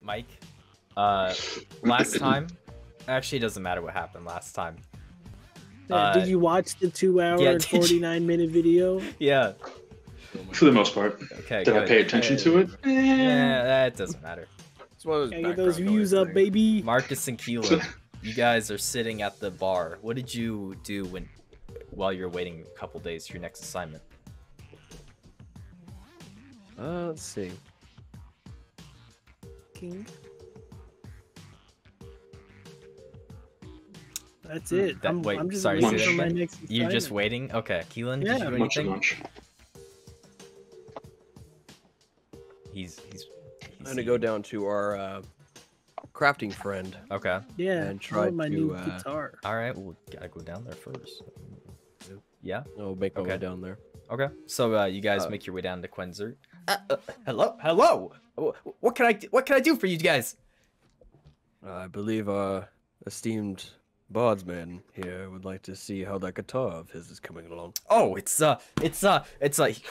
Mike, last time, actually, it doesn't matter what happened last time. Did you watch the 2-hour and 49-minute video? Yeah. For the most part. Okay. Did I pay attention to it? Yeah, that doesn't matter. Get those views up, baby. Marcus and Keelan, you guys are sitting at the bar. What did you do while you're waiting a couple days for your next assignment? Let's see. King. That's it. I'm just waiting for my next assignment. You're just waiting? Okay. Keelan, did you do anything? He's I'm gonna go down to our crafting friend. Okay. Yeah. And try my to new guitar. All right. Well, gotta go down there first. Yeah. I'll make my way down there. Okay. So you guys make your way down to Quenzer. Hello. What can I do for you guys? I believe esteemed Bardsman here would like to see how that guitar of his is coming along. Oh, it's like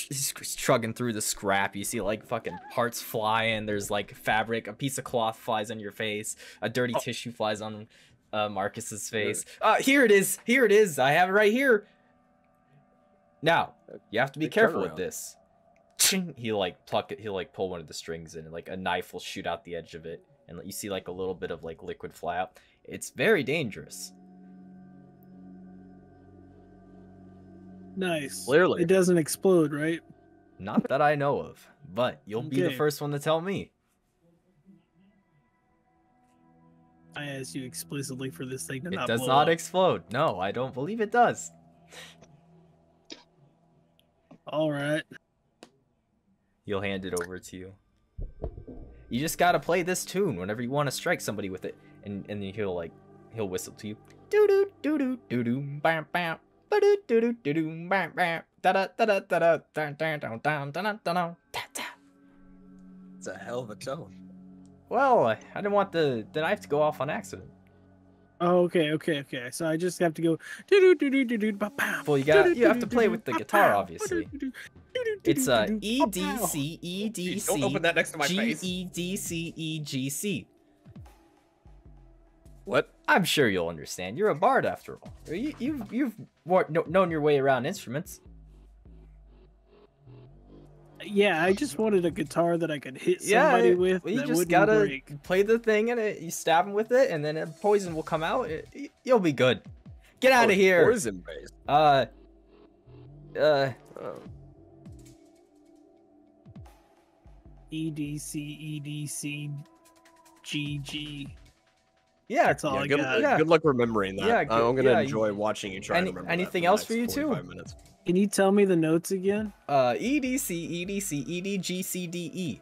he's shrugging through the scrap. You see like fucking parts flying. There's like fabric. A piece of cloth flies on your face. A dirty tissue flies on Marcus's face. Here it is. Here it is. I have it right here. Now you have to be careful with this. He like pluck it. He'll like pull one of the strings in, and like a knife will shoot out the edge of it, and you see like a little bit of like liquid fly out. It's very dangerous. Nice. Clearly. It doesn't explode, right? Not that I know of, but you'll be the first one to tell me. I asked you explicitly for this thing to not blow up. It does not explode. No, I don't believe it does. All right. He'll hand it over to you. You just gotta play this tune whenever you want to strike somebody with it. And then he'll whistle to you. Doo doo doo doo doo doo bam bam. Ba doo doo doo doo doo bam bam. Da da da da da da da da da da da da da. It's a hell of a tone. Well, I didn't want the knife to go off on accident. Oh, okay. So I just have to go doo doo doo doo doo doo ba bam. Well, you have to play with the guitar, obviously. It's E D C E D C. Don't open that next to my face. G E D C E G C. What? I'm sure you'll understand. You're a bard after all. You've known your way around instruments. Yeah, I just wanted a guitar that I could hit somebody with. Well, you just gotta play the thing and you stab him with it, and then poison will come out. You'll be good. Get out of here. Poison based. EDC GG. Yeah, that's all I got. Good luck remembering that. Yeah, I'm gonna enjoy watching you try to remember anything that else for you too? Minutes. Can you tell me the notes again? EDC, EDC, EDGCDE.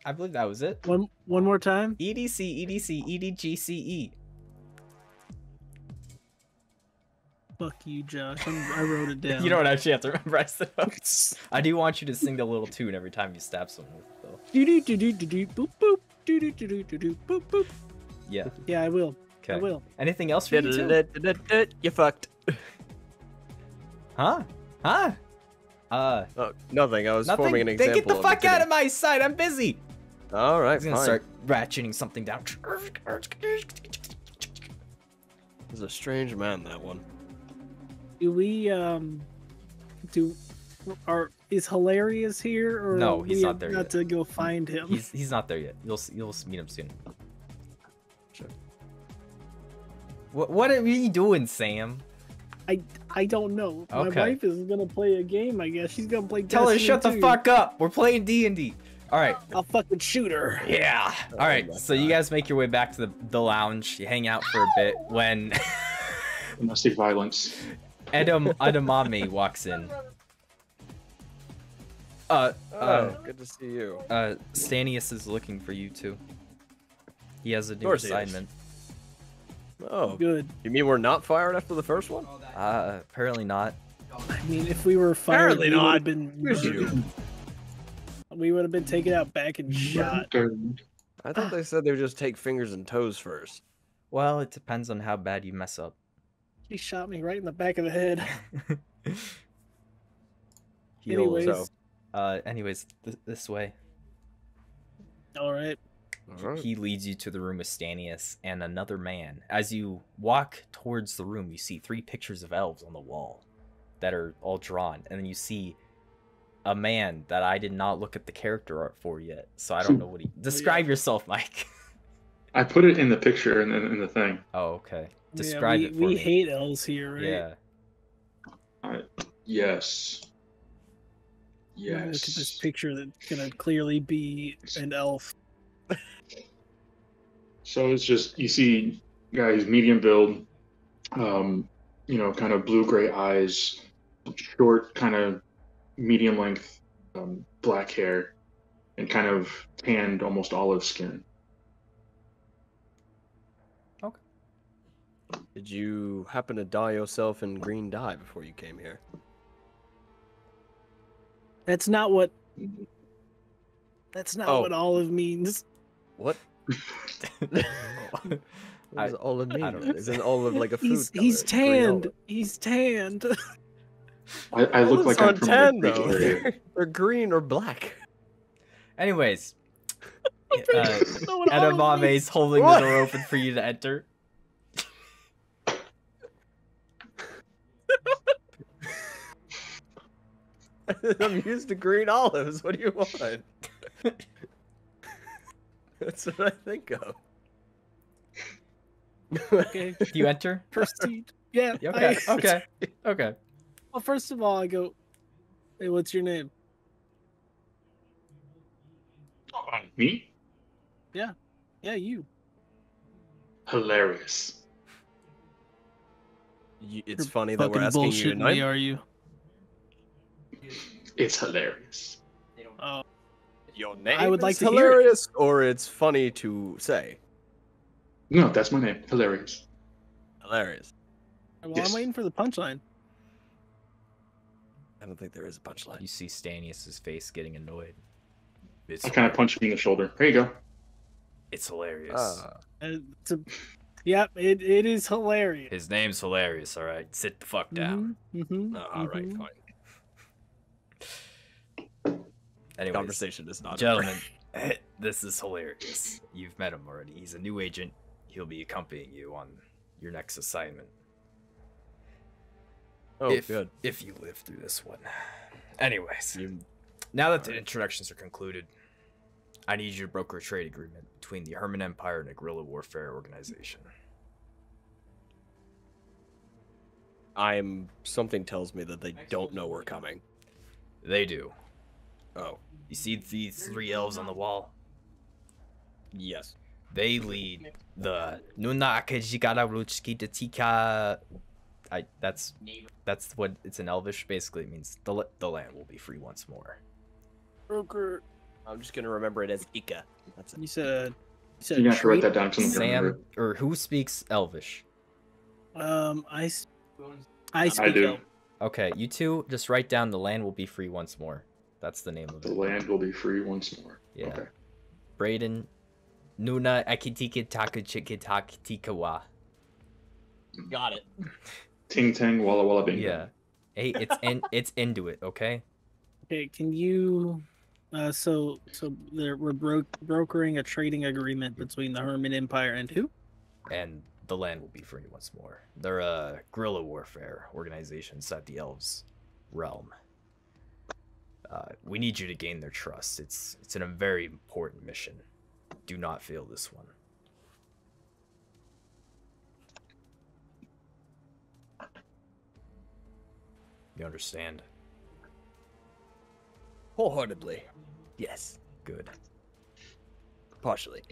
I believe that was it. One more time. EDC, EDC, EDGCE. Fuck you, Josh. I wrote it down. You don't actually have to memorize the notes. I do want you to sing the little tune every time you stab someone with it, though. Boop boop. Boop boop. Yeah. Yeah, I will. Okay. I will. Anything else for you too? You fucked. Huh? Nothing. I was forming an example. Get the fuck out of my sight. I'm busy. All right, I'm gonna start ratcheting something down. He's a strange man, that one. Do we is Hilarious here, or no? He's not there yet. Got to go find him. He's not there yet. You'll meet him soon. Sure. What are you doing, Sam? I don't know. Okay. My wife is gonna play a game. I guess she's gonna play. Tell her shut the fuck up. We're playing D&D. All right. I'll fucking shoot her. Yeah. All right. So you guys make your way back to the lounge. You hang out for a bit when domestic violence. Edamame walks in. Good to see you. Stanius is looking for you too. He has a new assignment. Oh, good. You mean we're not fired after the first one? Apparently not. I mean, if we were fired, apparently we would have been taken out back and shot. I thought they said they would just take fingers and toes first. Well, it depends on how bad you mess up. He shot me right in the back of the head. Anyways, this way. All right. Alright. He leads you to the room with Stanius and another man. As you walk towards the room, you see 3 pictures of elves on the wall that are all drawn. And then you see a man that I did not look at the character art for yet. So I don't know what he... Describe yourself, Mike. I put it in the picture in the thing. Oh, okay. Describe it for we me. hate elves here, right? Yeah. Yes. Look at this Yes. picture that's gonna clearly be an elf. So it's just you see guys medium build, kind of blue-gray eyes, short, kind of medium length, black hair, and kind of tanned, almost olive skin. Did you happen to dye yourself in green dye before you came here? That's not what. That's not Oh. what olive means. What? What does olive mean? I don't know. Isn't olive like a food He's color? Green tanned. olive. He's tanned. I look like I'm Olives from aren't the tan, Greek though. area. They're green or black. Anyways. know what olive Edamame's holding What? the door open for you to enter. I'm used to green olives. What do you want? That's what I think of. Okay, Do you enter? proceed. Yeah. Okay. Okay. Okay. Well, first of all, I go. Hey, what's your name? Me? Yeah, you. Hilarious. It's funny that we're Fucking asking you bullshitting me, tonight. are you? It's hilarious. Oh, Your name I would like is to hear it. hilarious, or it's funny to say. No, that's my name. Hilarious. Hilarious. well, Yes. I'm waiting for the punchline. I don't think there is a punchline. You see Stanius's face getting annoyed. I kind of punch you in the shoulder. There you go. It's hilarious. Ah, It's a, yep, it is hilarious. His name's hilarious, alright? Sit the fuck down. Mm-hmm, all right, fine. Anyways, Conversation is not gentlemen, this is hilarious. You've met him already. He's a new agent. He'll be accompanying you on your next assignment. Oh, if, good. If you live through this one. Anyways, You, now that the introductions are concluded, I need you to broker a trade agreement between the Hurman Empire and a guerrilla warfare organization. something tells me that they don't know we're coming. They do. Oh, You see these 3 elves on the wall? yes. They lead the Nuna Akajigara Ruchki de Tika. That's what it's in Elvish. Basically, it means the land will be free once more. Broker, I'm just gonna remember it as Ika. That's it. you said You're gonna have to write trade? that down. 'Cause I'm not gonna Sam, remember. or who speaks Elvish? I I speak do. elf. Okay, you two just write down the land will be free once more. That's the name of The it. land will be free once more. Yeah. Okay. Braden, Nuna Akitiki Takachikitakawa. Got it. Ting tang walla walla bingo. Yeah. Hey, it's into it, okay? Okay, can you? So we're brokering a trading agreement between the Hurman Empire and who? And the land will be free once more. They're a guerrilla warfare organization inside the elves' realm. We need you to gain their trust. It's a very important mission. Do not fail this one. You understand? Wholeheartedly. Yes. Good. Partially.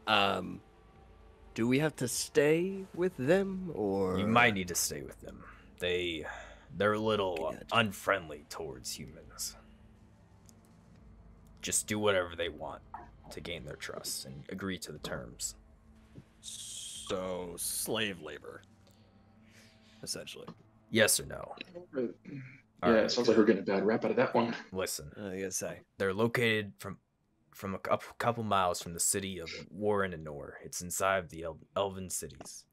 Do we have to stay with them, or You might need to stay with them. They're a little Gotcha. unfriendly towards humans. Just do whatever they want to gain their trust and agree to the terms. So slave labor, essentially. Yes or no? Yeah, Alright, it sounds like we're getting a bad rap out of that one. Listen, I gotta say. they're located from a couple miles from the city of Warren and Nor. It's inside of the Elven cities.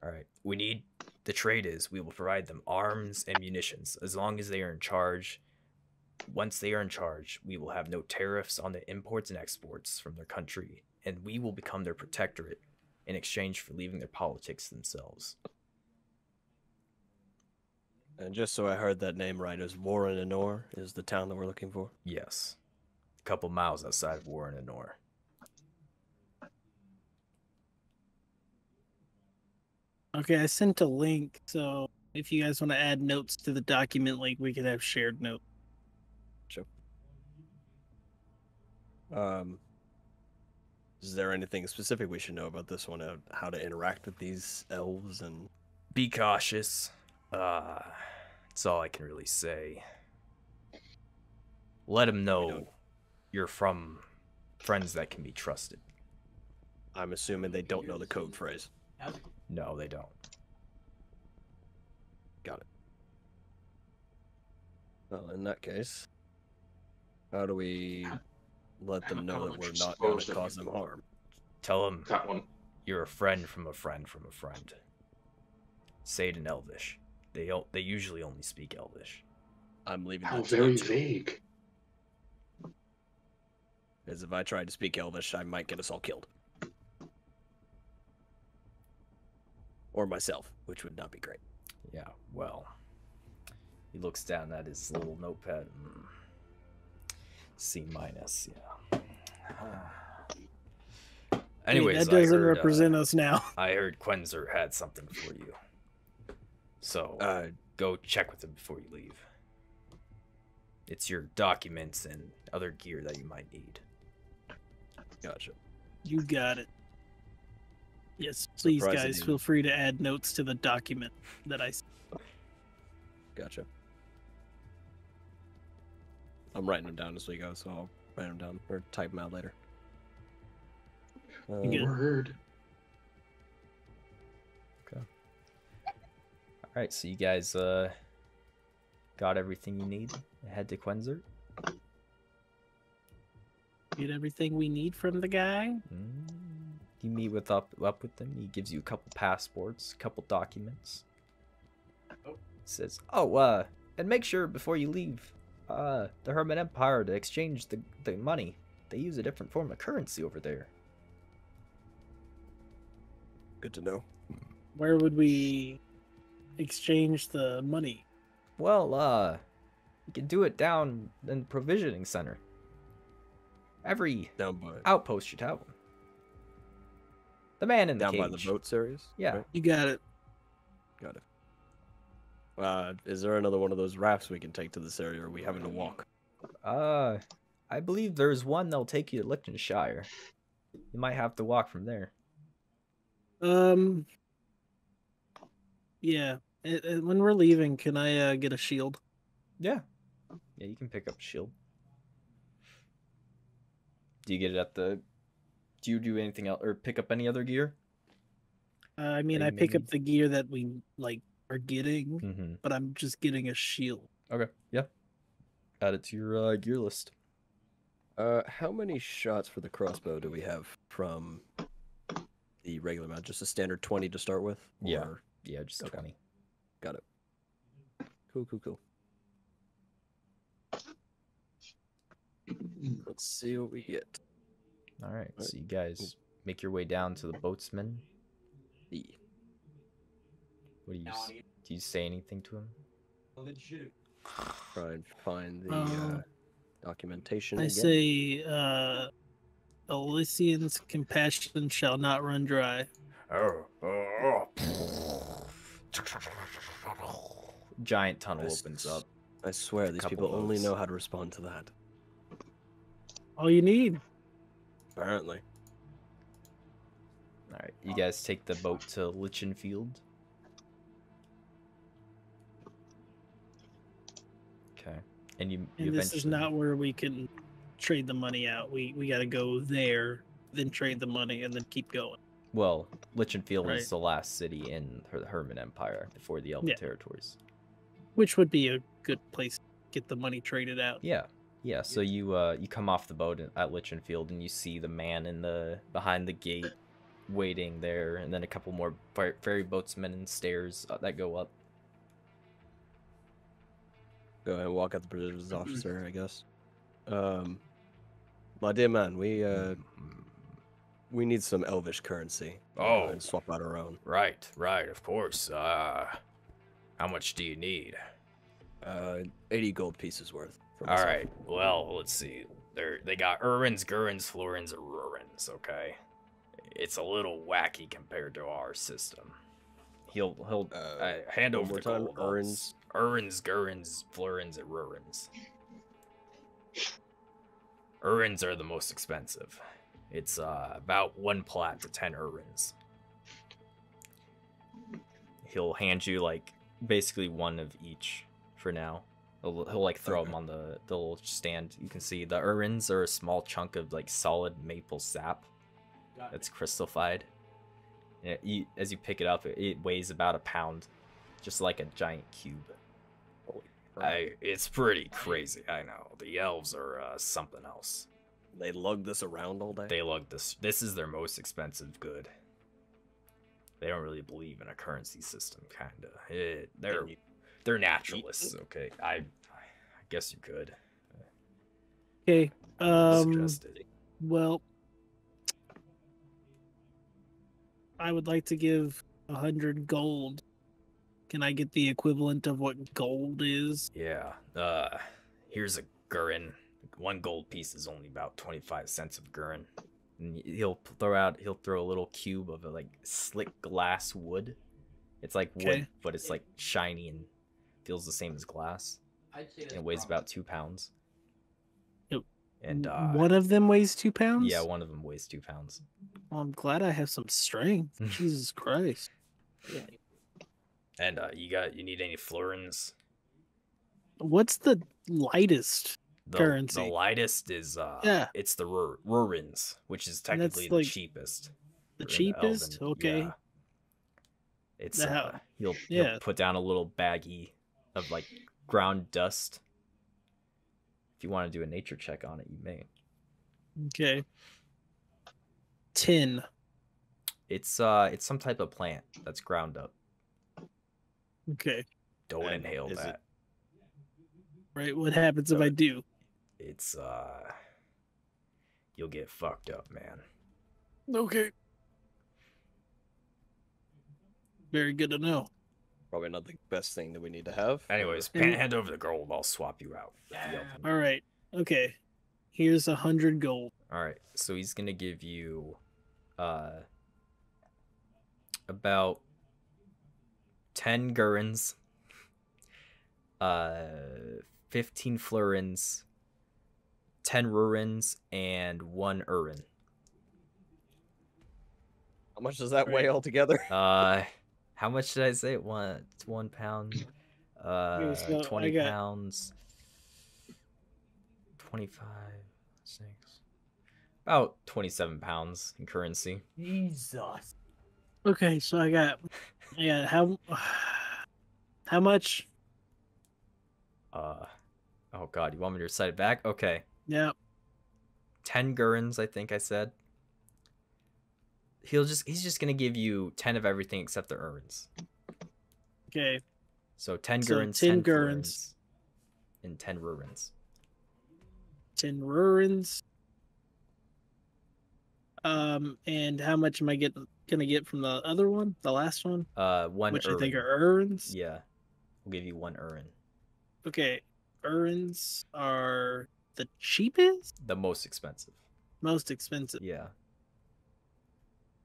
Alright, the trade is we will provide them arms and munitions as long as they are in charge Once they are in charge, we will have no tariffs on the imports and exports from their country, and we will become their protectorate in exchange for leaving their politics to themselves. And just so I heard that name right, is Warren Anor is the town that we're looking for? Yes. A couple miles outside of Warren and Nor. Okay, I sent a link, so if you guys want to add notes to the document link, we could have shared notes. Sure. Is there anything specific we should know about this one? How to interact with these elves and... Be cautious. That's all I can really say. Let them know you're from friends that can be trusted. I'm assuming they don't know the code phrase. No, they don't. Got it. Well, in that case, how do we let them know that we're not going to cause them harm? Tell them That one. you're a friend from a friend from a friend. Say it in Elvish. They usually only speak Elvish. I'm leaving How that to very you two. vague. As if I tried to speak Elvish, I might get us all killed. Or myself, which would not be great. Yeah, well. He looks down at his little notepad. C minus, yeah. Anyways, that doesn't I heard, represent us now. I heard Quenzer had something for you. So, go check with him before you leave. It's your documents and other gear that you might need. Gotcha. You got it. Yes, please, guys, Surprisingly- feel free to add notes to the document that I. Gotcha. I'm writing them down as we go, so I'll write them down or type them out later. good? Word. Alright, so you guys got everything you need? Head to Quenzer? Get everything we need from the guy. You meet up with him. He gives you a couple passports, a couple documents. Says, and make sure before you leave, the Hurman Empire to exchange the money. They use a different form of currency over there. Good to know. Where would we exchange the money? Well, you can do it down in provisioning center. Every Down by outpost should have one. The man in the down cage. by the boat series. Yeah. right? You got it. Got it. Is there another one of those rafts we can take to this area, or are we having to walk? I believe there's one that'll take you to Liechtenstein. You might have to walk from there. Yeah. When we're leaving, can I get a shield? Yeah. Yeah, you can pick up a shield. Do you get it at the... Do you do anything else, or pick up any other gear? I mean, Are I you pick maybe- up the gear that we are getting, Mm-hmm. but I'm just getting a shield. Okay, yeah. Add it to your gear list. How many shots for the crossbow do we have from the regular amount? Just a standard 20 to start with? Yeah. Or- Yeah, just Okay. 20. Got it. Cool. Let's see what we get. All right, Right. so you guys make your way down to the boatsman. E. What do you do? You say anything to him? Try and find the Um, documentation I again. say, Elysian's compassion shall not run dry. Giant tunnel Nice. opens up. I swear, these couple people only boats. know how to respond to that. All you need. Apparently. All right, you guys take the boat to Lichtenfield. Okay, and you And this is eventually... not where we can trade the money out. We got to go there, then trade the money, and then keep going. Well, Lichtenfield Right. is the last city in the Hurman Empire before the Elven Yeah. territories. Which would be a good place to get the money traded out. Yeah, yeah. So you come off the boat at Lichtenfield and you see the man behind the gate, waiting there, and then a couple more ferry boatsmen and stairs that go up. go ahead and walk out the provisions officer, I guess. My dear man, we need some elvish currency. Go ahead Oh, and swap out our own. right, of course. How much do you need? 80 gold pieces worth. For All myself. right. Well, let's see. They got Urins, Gurins, Florins, and Rurins. Okay. It's a little wacky compared to our system. He'll Hand one over more the time, gold. Urins. Urins, Gurins, Florins, and Rurins. Urins are the most expensive. It's about 1 plat to 10 Urins. he'll hand you like basically one of each for now. He'll like throw them on the little stand. You can see the urins are a small chunk of like solid maple sap that's crystallified. And as you pick it up, it weighs about a pound, just like a giant cube. It's pretty crazy. I know the elves are something else. They lug this around all day. They lug this. This is their most expensive good. They don't really believe in a currency system, kinda. They're naturalists. Okay, I guess you could. Okay. Suggest it. Well, I would like to give 100 gold. Can I get the equivalent of what gold is? Yeah. Here's a Gurin. 1 gold piece is only about 25 cents of Gurin. And he'll throw a little cube of like slick glass wood. It's like wood, Okay. but it's like shiny and feels the same as glass. And it weighs about 2 pounds. Yep. And one of them weighs 2 pounds? yeah, one of them weighs 2 pounds. Well, I'm glad I have some strength. Jesus Christ. And you need any florins? What's the lightest? The Currency. lightest is Yeah. it's the Rurins, which is And that's, technically the like, cheapest. The in cheapest? Elven, Okay. yeah. It's The He'll Yeah. put down a little baggie of like ground dust. If you want to do a nature check on it, you may. Okay. 10. It's some type of plant that's ground up. Okay. don't And inhale is it- that. Right. What happens if I do? It's you'll get fucked up, man. Okay. Very good to know. Probably not the best thing that we need to have. Anyways, And- hand over the gold. I'll swap you out. with the elven. All right. Okay. Here's 100 gold. All right, so he's gonna give you, about 10 gurins, 15 florins, 10 rurins, and 1 urin. How much does that weigh Right. altogether? How much did I say? It's 1 pound. so I 20 got- pounds. 25, 6. About 27 pounds in currency. Jesus. Okay, so I got how much? Oh god, you want me to recite it back? Okay. Yeah. 10 gurins, I think I said. He's just gonna give you 10 of everything except the urns. Okay. So 10 So gurins, 10 10 gurins. florins, and 10 rurins. 10 rurins. And how much am I gonna get from the other one, the last one, 1 which urin. I think are urins? Yeah. We'll give you 1 urin. Okay, urins are the cheapest, The most expensive. most expensive. Yeah.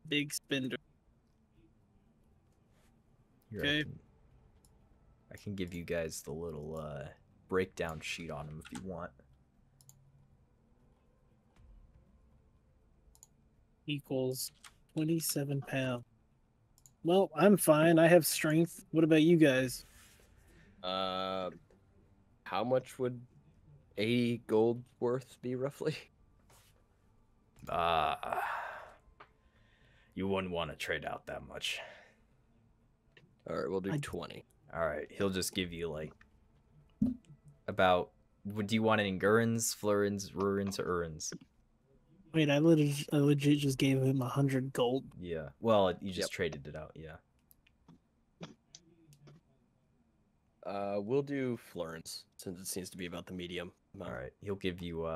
Big spender. Here, Okay. I can give you guys the little breakdown sheet on them if you want. Equals 27 pounds. Well, I'm fine. I have strength. What about you guys? How much would 80 gold worth be roughly? You wouldn't want to trade out that much. All right, we'll do I- 20. All right, he'll just give you like about. Do you want it in gurins, florins, rurins, or urins? Wait, I legit just gave him 100 gold. Yeah. Well, you just Yep. traded it out. Yeah. We'll do Florence since it seems to be about the medium amount. All right, he'll give you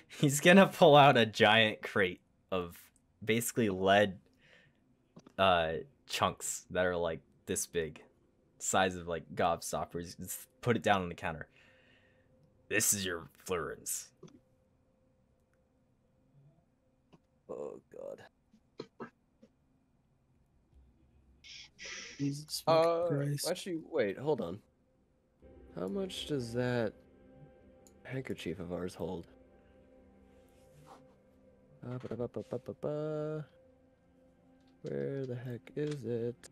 he's gonna pull out a giant crate of basically lead chunks that are like this big, size of like gobstoppers. Just put it down on the counter. This is your florins. Oh God. Jesus fucking Christ. Actually, wait, hold on. How much does that handkerchief of ours hold? Ba-da-ba-ba-ba-ba-ba. Where the heck is it?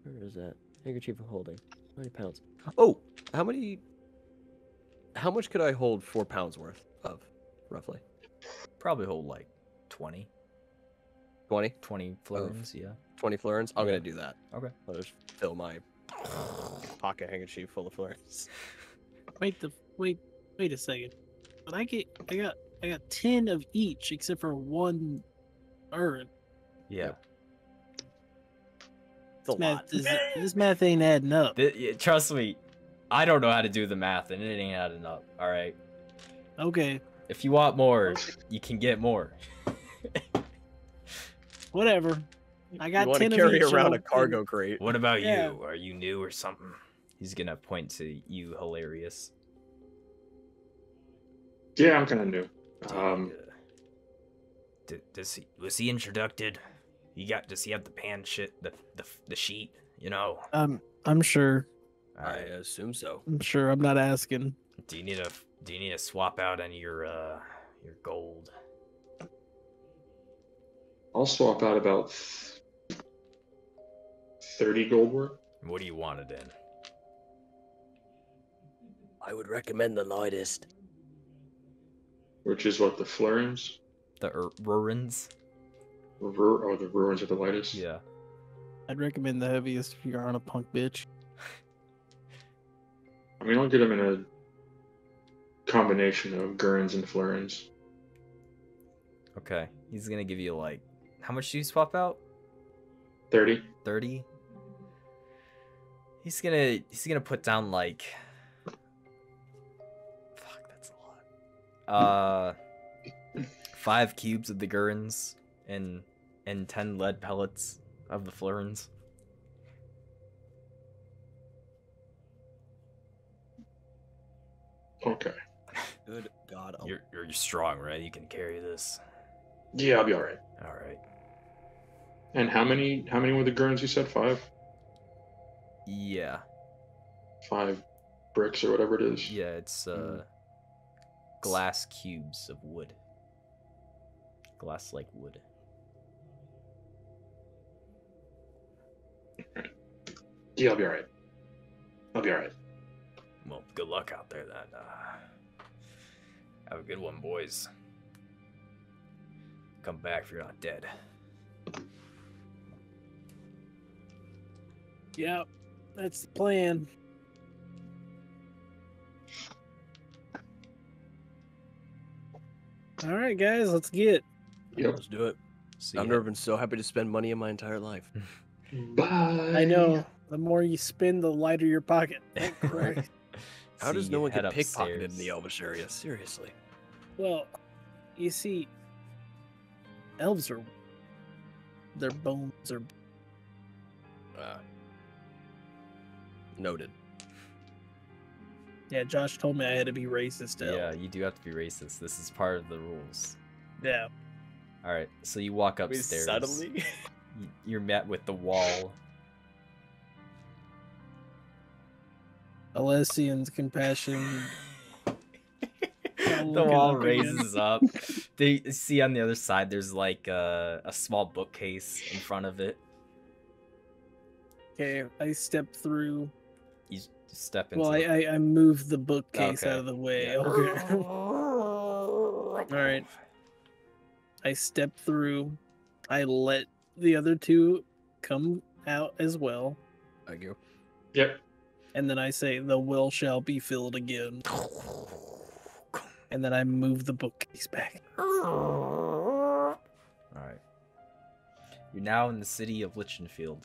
Where is that? Handkerchief of holding. How many pounds? Oh, how much could I hold 4 pounds worth of, roughly? Probably hold like 20 florins, yeah. 20 florins? I'm gonna do that. Okay. I'll just fill my pocket handkerchief full of florins. Wait a second. But I got 10 of each except for one urn. Yeah. It's a lot. This math ain't adding up. Trust me, I don't know how to do the math, and it ain't adding up. All right. Okay, If you want more, you can get more. whatever. I got You want 10 to of carry each, around so- a cargo crate? What about Yeah. you? Are you new or something? He's gonna point to you, hilarious. Yeah, I'm kind of new. Was he introduced? Does he have the pan shit, the sheet? You know. I'm sure. All I right. assume so. I'm sure. I'm not asking. Do you need to swap out any of your gold? I'll swap out about 30 gold worth. What do you want it in? I would recommend the lightest. Which is what, the florins? The ruins? The ruins are the lightest? Yeah. I'd recommend the heaviest if you're on a punk bitch. I mean, I'll get them in a combination of gurns and florins. Okay. He's gonna give you like, how much do you swap out? 30? 30. He's gonna put down like, fuck, that's a lot. 5 cubes of the gurns and 10 lead pellets of the florins. Okay. Good God. You're strong, right? You can carry this. Yeah, I'll be alright. All right. And how many were the gurns you said? 5? Yeah. 5 bricks or whatever it is? Yeah, it's glass cubes of wood. Glass like wood. Yeah, I'll be alright. Well, good luck out there then. Have a good one, boys. Come back if you're not dead. Yeah, that's the plan. All right, guys, let's get. Yep. Let's do it. See I've ya. never been so happy to spend money in my entire life. Bye. I know. The more you spend, the lighter your pocket. Thank Christ. How does See no ya, one get head pickpocketed in upstairs. the Elvish area? Seriously. Well, you see, elves are. Their bones are. Noted. Yeah, Josh told me I had to be racist. To Yeah, elves. you do have to be racist. This is part of the rules. Yeah. All right, so you walk upstairs. Suddenly? You're met with the wall. Alessian's compassion. The look it wall up again. raises up. They see on the other side. There's like a small bookcase in front of it. Okay, I step through. You step into. Well, the- I move the bookcase Okay. out of the way. Yeah. Okay. All right. I step through. I let the other two come out as well, Thank you. Yep. and then I say, "The well shall be filled again." And then I move the bookcase back. All right. You're now in the city of Lichtenfield.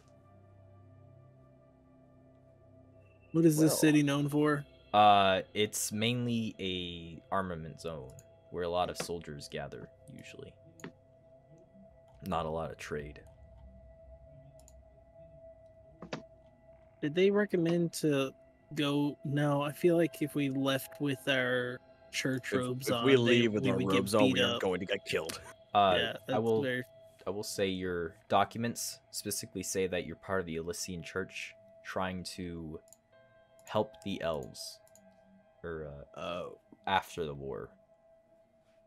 What is this Well. city known for? It's mainly a armament zone where a lot of soldiers gather usually. Not a lot of trade. Did they recommend to go? No, I feel like if we left with our church robes If on, we leave with we our would robes get on, beat we are up. going to get killed. Yeah, I will very. I will say your documents specifically say that you're part of the Elysian Church trying to help the elves or after the war.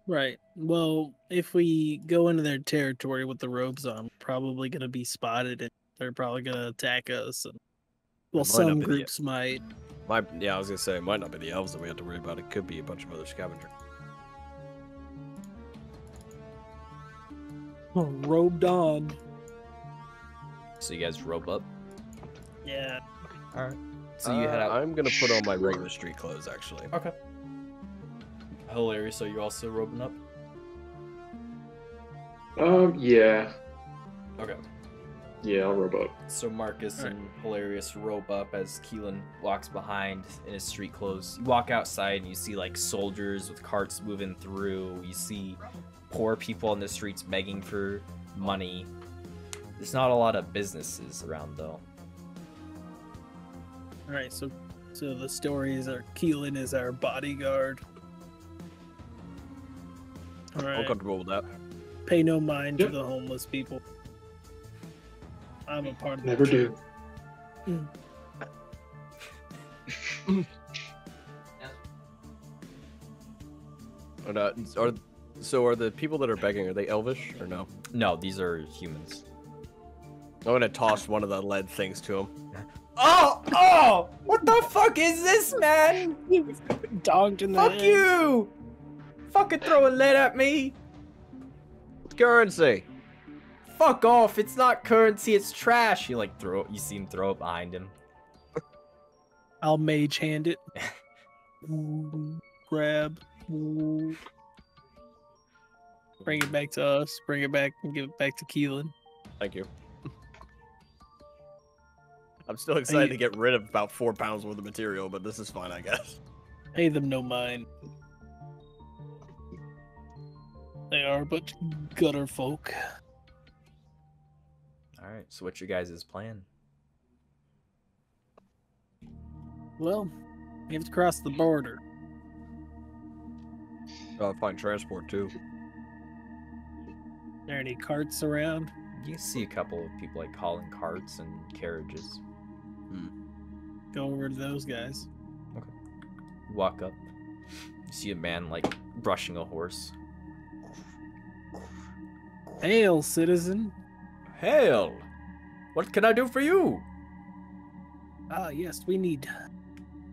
Right. Well, if we go into their territory with the robes on, we're probably going to be spotted and they're probably going to attack us. And, well, It might not some be the- groups might. Yeah, I was gonna say it might not be the elves that we have to worry about. It could be a bunch of other scavengers. Robed on. So you guys robe up. Yeah. All right. So you head out. I'm gonna put on my regular street clothes, actually. Okay. Hilarious. So you're also robing up. Yeah. Okay. Yeah, I'll robe up. So Marcus Alright. and Hilarious rope up as Keelan walks behind in his street clothes. You walk outside and you see like soldiers with carts moving through. You see poor people on the streets begging for money. There's not a lot of businesses around though. All right. So the stories are Keelan is our bodyguard. All I'm right. comfortable with that. Pay no mind to Yep. the homeless people. I'm a part of Never do. And, are the people that are begging, are they elvish or no? No, these are humans. I'm gonna toss one of the lead things to him. Oh! What the fuck is this, man? dogged in the Fuck head. you! Fucking throwing lead at me! Currency. Fuck off! It's not currency, it's trash. You like throw. You see him throw it behind him. I'll mage hand it. Ooh, grab. Ooh. Bring it back to us. Bring it back and give it back to Keelan. Thank you. I'm still excited to get rid of about 4 pounds worth of material, but this is fine, I guess. Pay them no mind. They are but gutter folk. All right. So what's your guys' plan? Well, we have to cross the border. Find transport too. Are there any carts around? You see a couple of people like hauling carts and carriages. Go over to those guys. You walk up. You see a man like brushing a horse. Hail, citizen. Hail! What can I do for you? Ah, yes, we need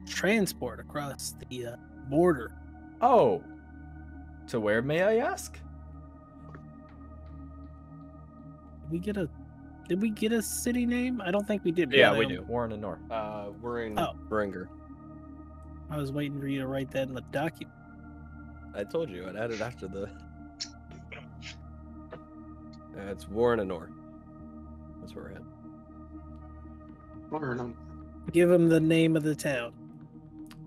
transport across the border. Oh. To where, may I ask? Did we get a city name? I don't think we did. Yeah, but we I- do. Warren and Nor. We're in Oh. Bringer. I was waiting for you to write that in the document. I told you, I'd add it after the... it's Warren and Nor. That's where we're at. Give him the name of the town.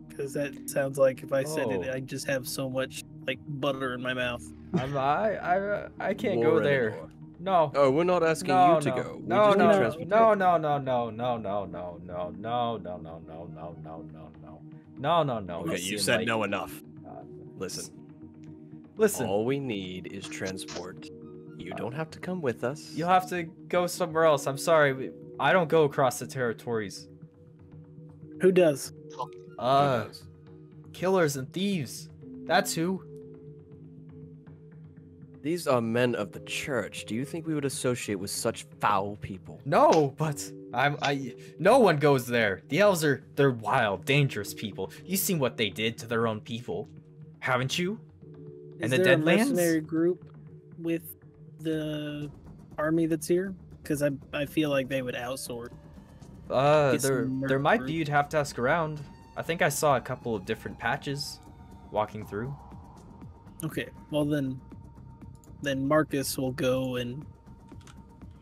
Because that sounds like if I said it, Oh. I just have so much like butter in my mouth. I can't go Warren and there. Nor. No. Oh, we're not asking No, you to no. go. We No, just need no, transportation. no, no, no, no, no, no, no, no, no, no, no, no, no, no, no, no, no, no. Okay, you seem said like- no enough. uh, Listen, Listen. all we need is transport. You don't have to come with us. You'll have to go somewhere else. I'm sorry. I don't go across the territories. Who does? Killers and thieves. That's who. These are men of the church. Do you think we would associate with such foul people? No, but no one goes there. The elves they're wild, dangerous people. You've seen what they did to their own people, haven't you? Is And the there a Deadlands? mercenary group with the army that's here? Because I feel like they would outsource. Get some There might merc be. You'd have to ask around. I think I saw a couple of different patches walking through. Okay, well then Marcus will go and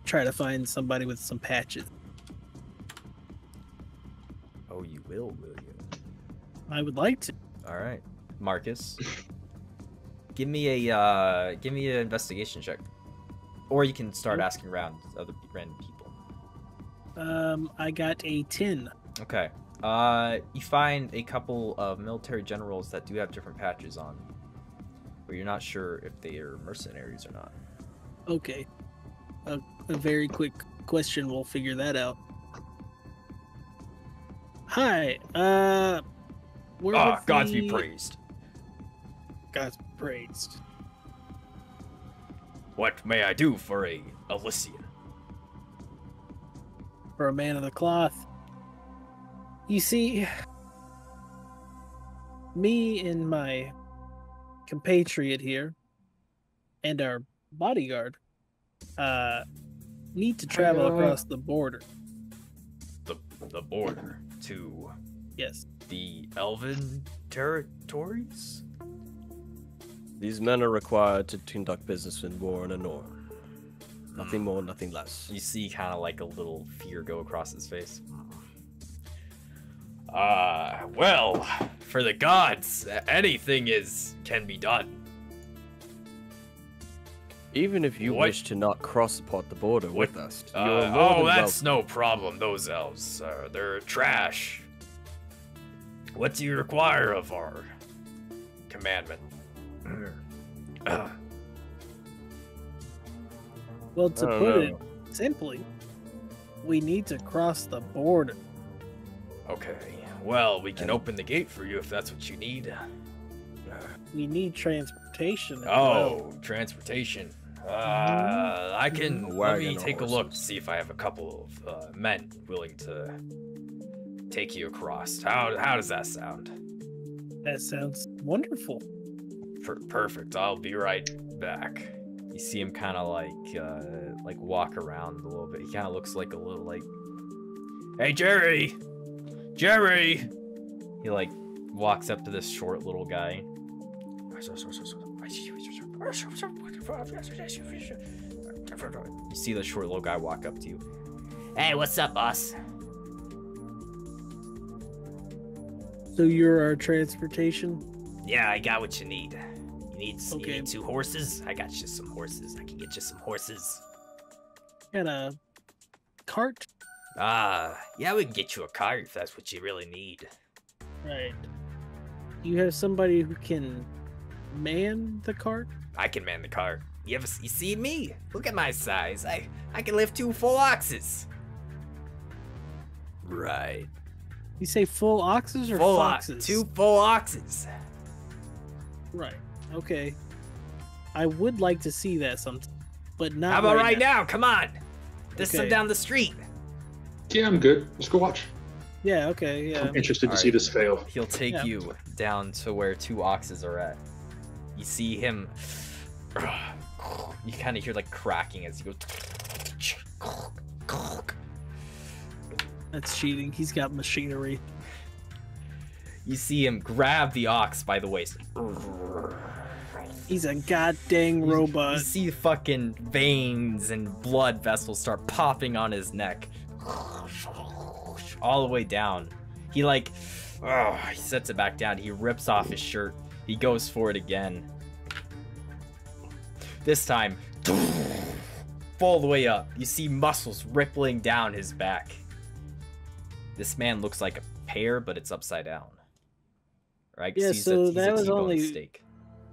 try to find somebody with some patches. Oh, you will you? I would like to. All right, Marcus. Give me an investigation check, or you can start asking around other random people. I got a 10. Okay. You find a couple of military generals that do have different patches on, but you're not sure if they are mercenaries or not. Okay. A very quick question. We'll figure that out. Hi. Gods be praised. God's praised. What may I do for a Elysian? For a man of the cloth. You see, me and my compatriot here and our bodyguard need to travel across the border. The border to Yes. the Elven territories? These men are required to conduct business in war in the north. Nothing more, nothing less. You see kind of like a little fear go across his face. Well, for the gods, anything can be done. Even if you What? wish to not cross upon the border with us, you are more Oh, than that's welcome. no problem. Those elves, they're trash. What do you require of our commandment? Well, to I don't put know. it simply, we need to cross the border. Okay, well, we can open the gate for you if that's what you need. We need transportation. As Oh, well. transportation. I can let me Wagon take a look to horses. see if I have a couple of men willing to take you across. How does that sound? That sounds wonderful. Perfect. I'll be right back. You see him kind of like walk around a little bit. He kind of looks like a little like, hey Jerry, Jerry. He like walks up to this short little guy. You see the short little guy walk up to you. Hey, what's up, boss? So you're our transportation? Yeah, I got what you need. You need Okay. 2 horses? I got you some horses. I can get you some horses. Got a cart? Yeah, we can get you a car if that's what you really need. Right. You have somebody who can man the cart? I can man the car. You see me? Look at my size. I can lift 2 full oxes. Right. You say full oxes or Full foxes? 2 full oxes. Right. Okay. I would like to see that sometime, but not How about right now. now? Come on. This is Okay. down the street. Yeah, I'm good. Let's go watch. Yeah, okay, yeah. I'm interested to All see right. this fail. He'll take Yeah. you down to where 2 oxes are at. You see him. You kind of hear like cracking as he goes. That's cheating. He's got machinery. You see him grab the ox by the waist. He's a goddamn You robot. see fucking veins and blood vessels start popping on his neck. All the way down. He like, he sets it back down. He rips off his shirt. He goes for it again. This time, all the way up. You see muscles rippling down his back. This man looks like a pear, but it's upside down. Right? 'Cause Yeah, he's so he's that was T-bone only- steak.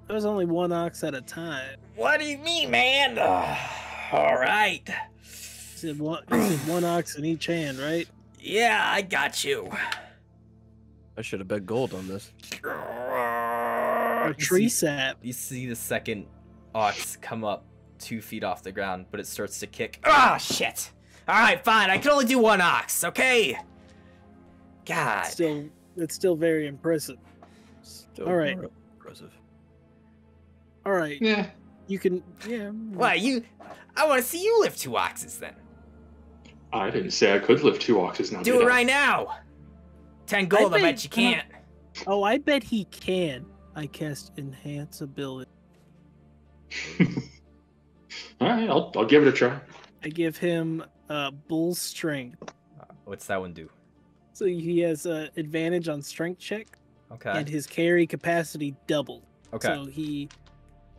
There was only 1 ox at a time. What do you mean, man? All right. You said one ox in each hand, right? Yeah, I got you. I should have bet gold on this. A tree sap. You see the second ox come up 2 feet off the ground, but it starts to kick. Ah, shit. All right, fine. I can only do 1 ox, okay? God. It's still very impressive. Still All right. more impressive. All right, Yeah. you can. Yeah. Well, I want to see you lift 2 oxes then. I didn't say I could lift 2 oxes now. Do did it I? right now. 10 gold, I bet you can't. Oh, I bet he can. I cast enhance ability. All right, I'll give it a try. I give him bull strength. What's that one do? So he has advantage on strength check, Okay. and his carry capacity doubled. Okay. So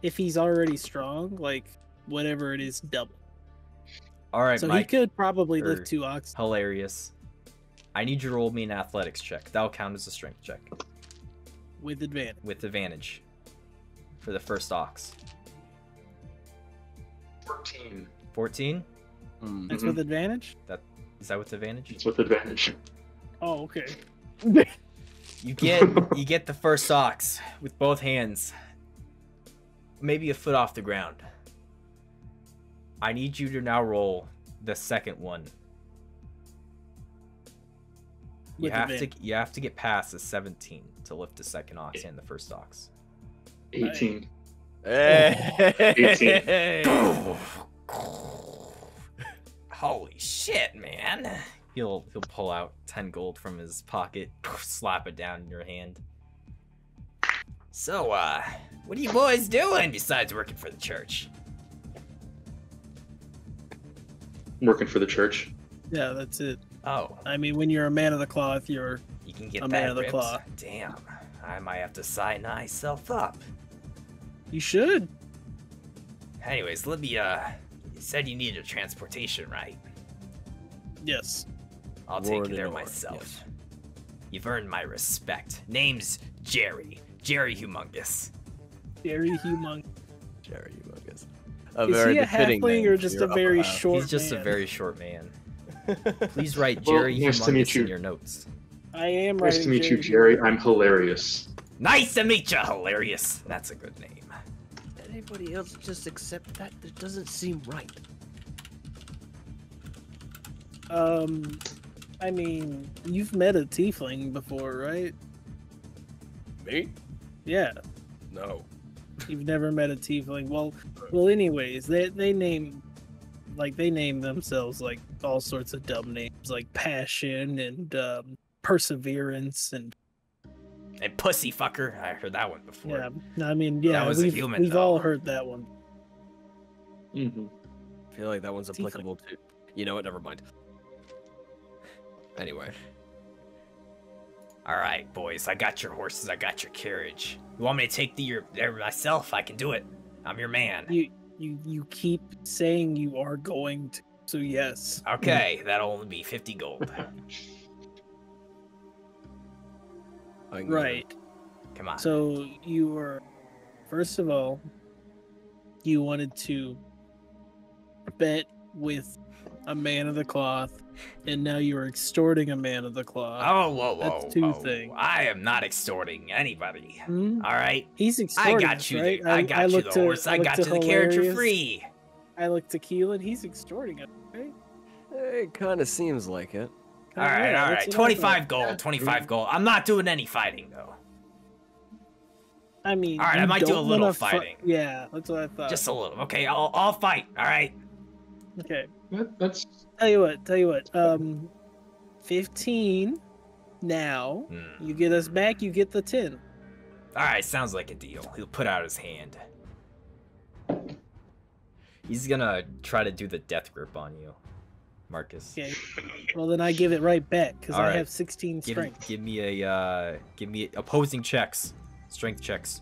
if he's already strong, like whatever it is, double. All right, So Mike. he could probably or lift 2 ox Hilarious. I need you to roll me an athletics check. That'll count as a strength check with advantage. with advantage for the first ox. 14. 14? That's Mhm. with advantage. Is that with advantage? It's with advantage. Oh, okay. You get the first ox with both hands, maybe a foot off the ground. I need you to now roll the second one. You With have to get past the 17 to lift the second ox and the first ox. 18. Hey. Holy shit, man! He'll pull out 10 gold from his pocket, slap it down in your hand. So, what are you boys doing besides working for the church? Working for the church. Yeah, that's it. Oh, I mean, when you're a man of the cloth, you're you can get a that man of the ripped? cloth. Damn, I might have to sign myself up. You should. Anyways, let me, you said you needed transportation, right? Yes. I'll War take in you the there North, myself. yes. You've earned my respect. Name's Jerry. Jerry Humongous. Very humongous. Jerry Humongous. A Is very he a befitting halfling name or for just your a very upper half. short He's just man? a very short man. Please write Well, Jerry nice to meet Humongous you. in your notes. I am Nice writing to meet you, Jerry. I'm hilarious. Nice to meet you, Hilarious. That's a good name. Anybody else just accept that? It doesn't seem right. I mean, you've met a tiefling before, right? Me? Yeah, No. you've never met a tiefling. Well. Anyways, they name themselves like all sorts of dumb names, like passion and perseverance and And pussy fucker. I heard that one before. yeah. I mean, yeah, That was a we've human, though. all heard that one. Mm-hmm. I feel like that one's Tiefling. applicable to. You know what? Never mind. Anyway. All right, boys. I got your horses. I got your carriage. You want me to take you there myself? I can do it. I'm your man. You keep saying you are going to, so yes. Okay, that'll only be 50 gold. I can- Right. Come on. So you were, first of all, you wanted to bet with a man of the cloth, and now you are extorting a man of the cloth. Oh, whoa, whoa. That's two whoa. things. I am not extorting anybody. Hmm? All right. He's I extorting. got us, you. right? I got you the horse. I got you the carriage for free. I look to Keelan. He's extorting us, right? It kind of seems like it. All right, Yeah, all that's right. what I 25 thought. gold. 25 gold. I'm not doing any fighting though. I mean, All right, I you might do a don't little wanna fighting. Yeah, that's what I thought. Just a little. Okay, I'll fight. All right. Okay. That's Tell you what. 15 now. Hmm. You get us back, you get the 10. All right, sounds like a deal. He'll put out his hand. He's gonna try to do the death grip on you, Marcus. Okay. Well, then I give it right back because All I right. have 16 strength. Give me opposing checks, strength checks.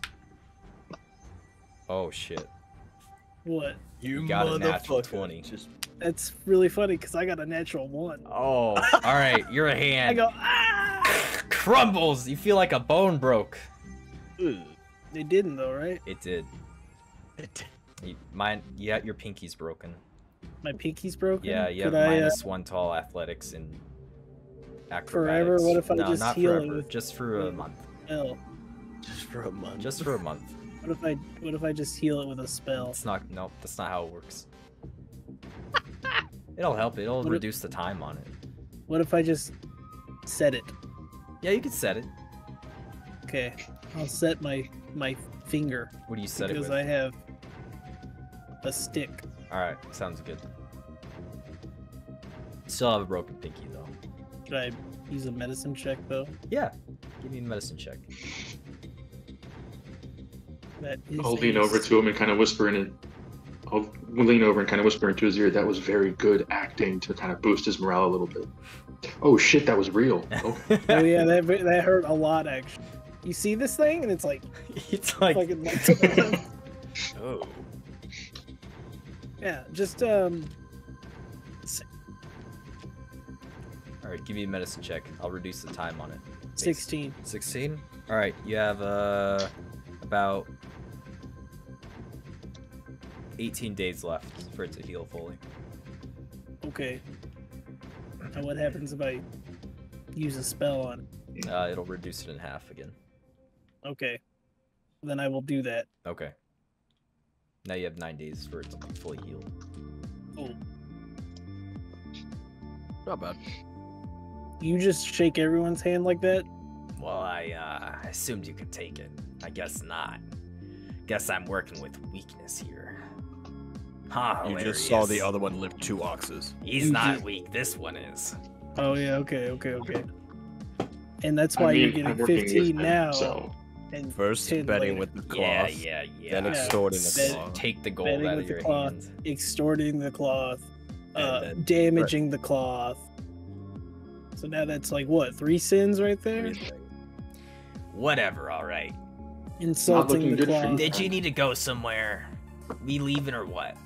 Oh shit! What? You got a natural motherfucker. 20. Just That's really funny because I got a natural 1. Oh, all right. Your I hand go, ah! crumbles. You feel like a bone broke. ugh. They didn't though, right? It did. Mine. Yeah, your pinky's broken. My pinky's broken. Yeah, you have Could I, -1 to all athletics and acrobatics. Forever? What if I no, just not heal it forever. with- Just for a month. spell? Just for a month. Just for a month. What if I just heal it with a spell? It's not. Nope. That's not how it works. It'll help. It'll What if- reduce the time on it. What if I just set it? Yeah, you can set it. Okay, I'll set my finger What do you set it because with? I have a stick. All right, sounds good. Still have a broken pinky though. Should I use a medicine check though? Yeah, give me a medicine check. That is I'll lean a over to him and kind of whisper in it. I'll lean over and kind of whisper into his ear. That was very good acting to kind of boost his morale a little bit. Oh shit, that was real. Okay. Oh yeah, that hurt a lot actually. You see this thing, and it's like It's like fucking like, Oh. yeah, just all right. Give me a medicine check. I'll reduce the time on it. 16. 16. All right. You have about 18 days left for it to heal fully. Okay. Now what happens if I use a spell on it? It'll reduce it in half again. Okay. Then I will do that. Okay. Now you have 9 days for it to be fully healed. Oh. Not bad. You just shake everyone's hand like that? Well, I assumed you could take it. I guess not. Guess I'm working with weakness here. Huh, You hilarious. just saw the other one lift 2 oxes. He's You not just- weak, this one is. Oh yeah, okay. And that's why you're I'm getting working with 15 them, now. So And First, 10 betting later. with the cloth. Yeah. Then Yeah. extorting the Bet- cloth. Take the gold betting out with of the your cloth, hand. extorting the cloth, And then- damaging the cloth. So now that's like what, 3 sins right there? Everything. Whatever, alright. Insulting looking the good for cloth. you. Did you need to go somewhere? We leaving or what?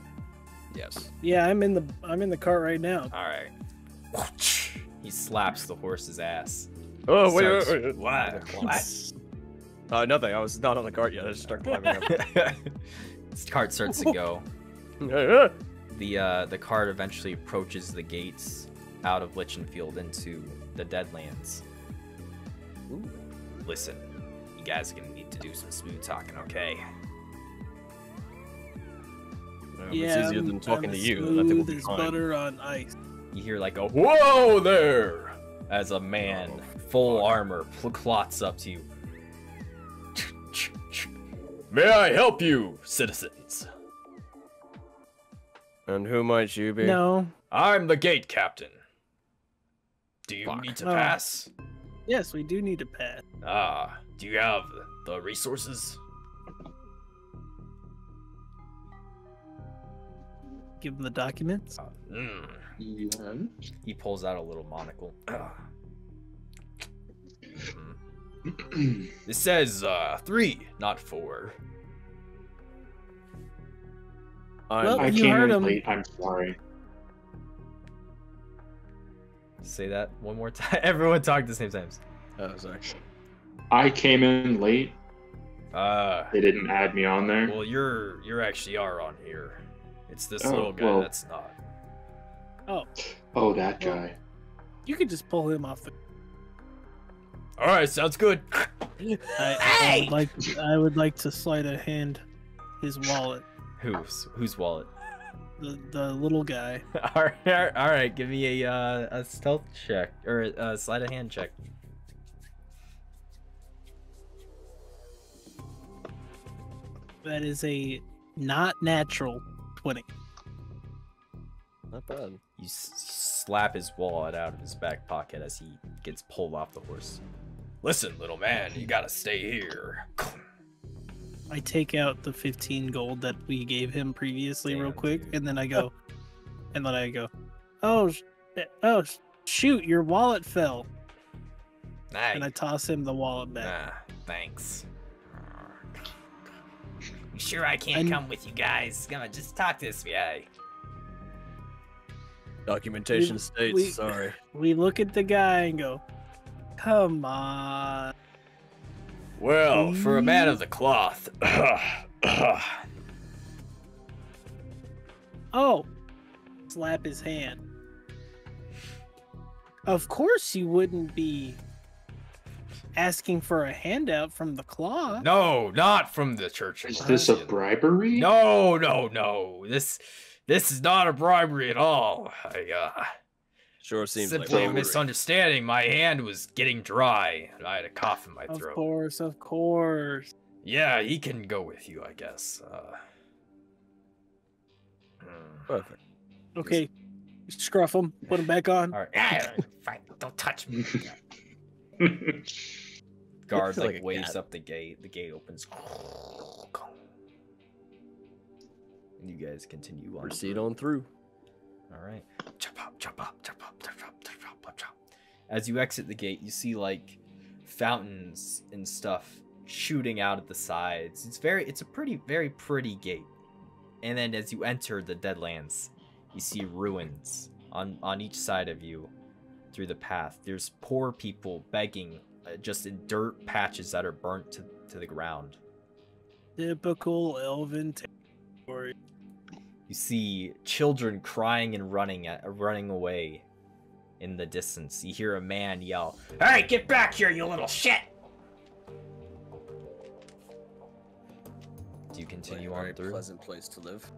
Yes. Yeah, I'm in the cart right now. Alright. He slaps the horse's ass. Oh, Starts- wait. What? What? Nothing. I was not on the cart yet. I just started climbing up. This cart starts to go. Yeah. The cart eventually approaches the gates out of Lichenfield into the Deadlands. Listen, you guys are gonna need to do some smooth talking, okay? It's easier than talking to you. Then I think we'll Smooth be as fine. butter on ice. You hear like a whoa there as a man, Oh, full fuck. armor, clots up to you. May I help you, citizens? And who might you be? No. I'm the gate captain. Do you Fuck. need to Oh. pass? Yes, we do need to pass. Ah, do you have the resources? Give them the documents. Hmm. yeah. He pulls out a little monocle. This says 3, not 4. Well, I you came heard in him. late. I'm sorry. Say that one more time. Everyone talk at the same time. Oh, sorry. I came in late. Uh, They didn't add me on there. well, you're actually are on here. It's this Oh, little guy well. that's not. Oh, that guy. You could just pull him off the. All right, sounds good. I would like to slide a hand his wallet. Whose wallet? The little guy. all right. Give me a stealth check or a sleight of hand check. That is a not natural 20. Not bad. You slap his wallet out of his back pocket as he gets pulled off the horse. Listen, little man, you gotta stay here. I take out the 15 gold that we gave him previously real Damn, quick, dude. and then I go, oh, shoot, your wallet fell. Nice. And I toss him the wallet back. Nah, thanks. You sure I can't come with you guys? Come on, just talk to this guy. Documentation states. Sorry. We look at the guy and go, come on. Well, for a man of the cloth. Oh, slap his hand. Of course you wouldn't be asking for a handout from the claw. No, not from the Church of Is this a Elysian. bribery? No. This is not a bribery at all. I Sure seems like simply a robbery. misunderstanding. My hand was getting dry, and I had a cough in my Of throat. course. Yeah, he can go with you, I guess. Perfect. Okay, scruff him, put him back on. All right. Ah, fine, don't touch me. Guard Like like a waves cat. up the gate. The gate opens. And you guys continue on. Proceed on through. All right. Chop up, chop up, chop up, chop up, chop up, chop up. As you exit the gate, you see like fountains and stuff shooting out at the sides. It's a very pretty gate. And then as you enter the Deadlands, you see ruins on each side of you through the path. There's poor people begging just in dirt patches that are burnt to the ground. Typical elven territory. You see children crying and running away in the distance. You hear a man yell, "Hey, get back here, you little shit!" Do you continue on through? Pleasant place to live.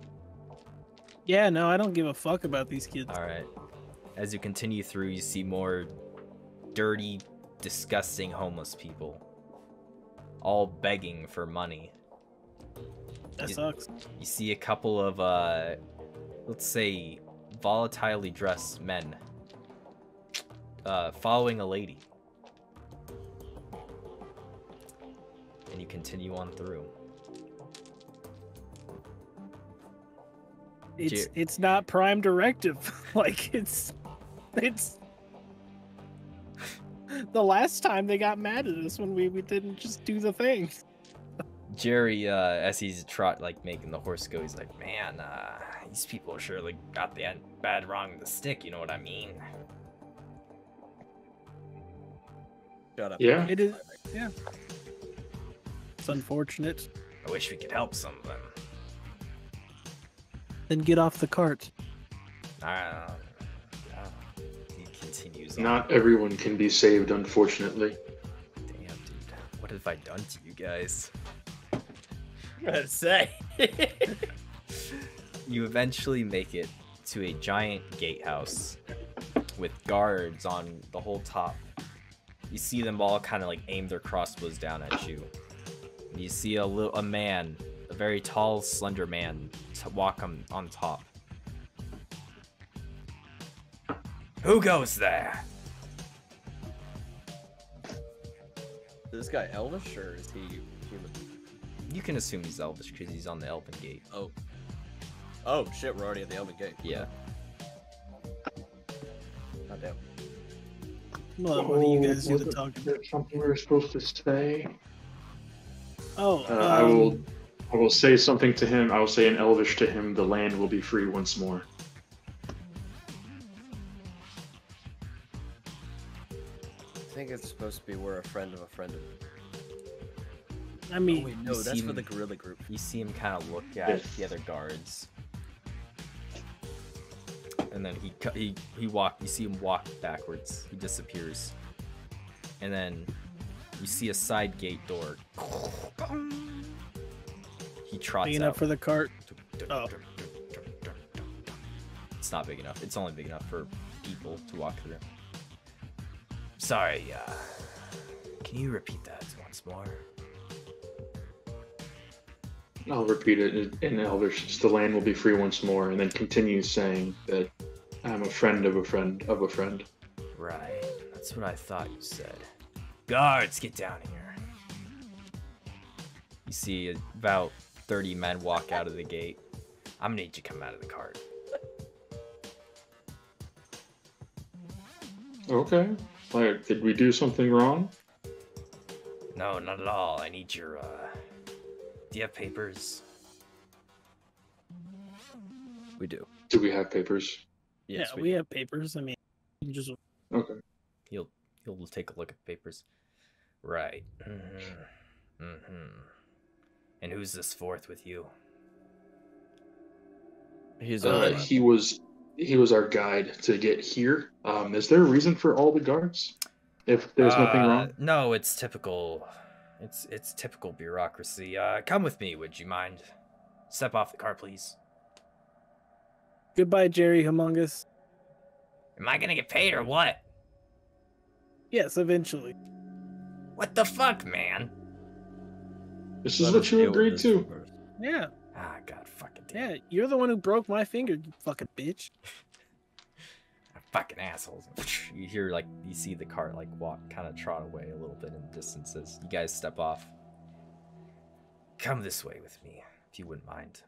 Yeah, no, I don't give a fuck about these kids. Alright. As you continue through, you see more dirty, disgusting homeless people. All begging for money. That sucks. You see a couple of, let's say, volatilely dressed men following a lady. And you continue on through. It's not Prime Directive. Like, it's the last time they got mad at us when we didn't just do the thing. Jerry, as he's making the horse go, he's like, "Man, these people surely got the bad wrong of the stick, you know what I mean?" Shut up. Yeah. It is. Yeah. It's unfortunate. I wish we could help some of them. Then get off the cart. He continues on. Not everyone can be saved, unfortunately. Damn, dude. What have I done to you guys? I'm gonna say. You eventually make it to a giant gatehouse with guards on the whole top. You see them all kind of like aim their crossbows down at you. You see a man, a very tall, slender man, walk on top. Who goes there? Is this guy elvish or is he human? You can assume he's elvish because he's on the Elven Gate. Oh. Oh shit, we're already at the Elven Gate. Yeah. God damn. Well, what do you guys do the talking? Is there something we were supposed to say? Oh, I will say something to him. I will say in Elvish to him, "The land will be free once more." I think it's supposed to be we're a friend of a friend of. I mean, Oh, wait, no, you that's see for the him- gorilla group. You see him kind of look at Yes. the other guards, and then he walk. You see him walk backwards. He disappears, and then you see a side gate door. He trots big out. enough for the cart. Oh. It's not big enough. It's only big enough for people to walk through. Sorry. Can you repeat that once more? I'll repeat it in Elvish. "The land will be free once more," and then continues saying that I'm a friend of a friend of a friend. Right. That's what I thought you said. Guards, get down here. You see about 30 men walk out of the gate. I'm gonna need you to come out of the cart. Okay. Like, did we do something wrong? No, not at all. I need your, do you have papers? We do. Do we have papers? Yes, yeah, we have papers. I mean, you just Okay. He'll take a look at the papers. Right. Mm-hmm. And who's this fourth with you? He's He was our guide to get here. Is there a reason for all the guards? If there's nothing wrong? No, it's typical. It's typical bureaucracy. Come with me, would you mind? Step off the car, please. goodbye, Jerry Humongous. Am I gonna get paid or what? Yes, eventually. What the fuck, man? This is what you agreed to. Yeah, Ah, god fucking damn. yeah. You're the one who broke my finger, you fucking bitch. Fucking assholes. You hear, like, you see the cart, like, walk, kind of trot away a little bit in the distances. You guys step off. Come this way with me, if you wouldn't mind.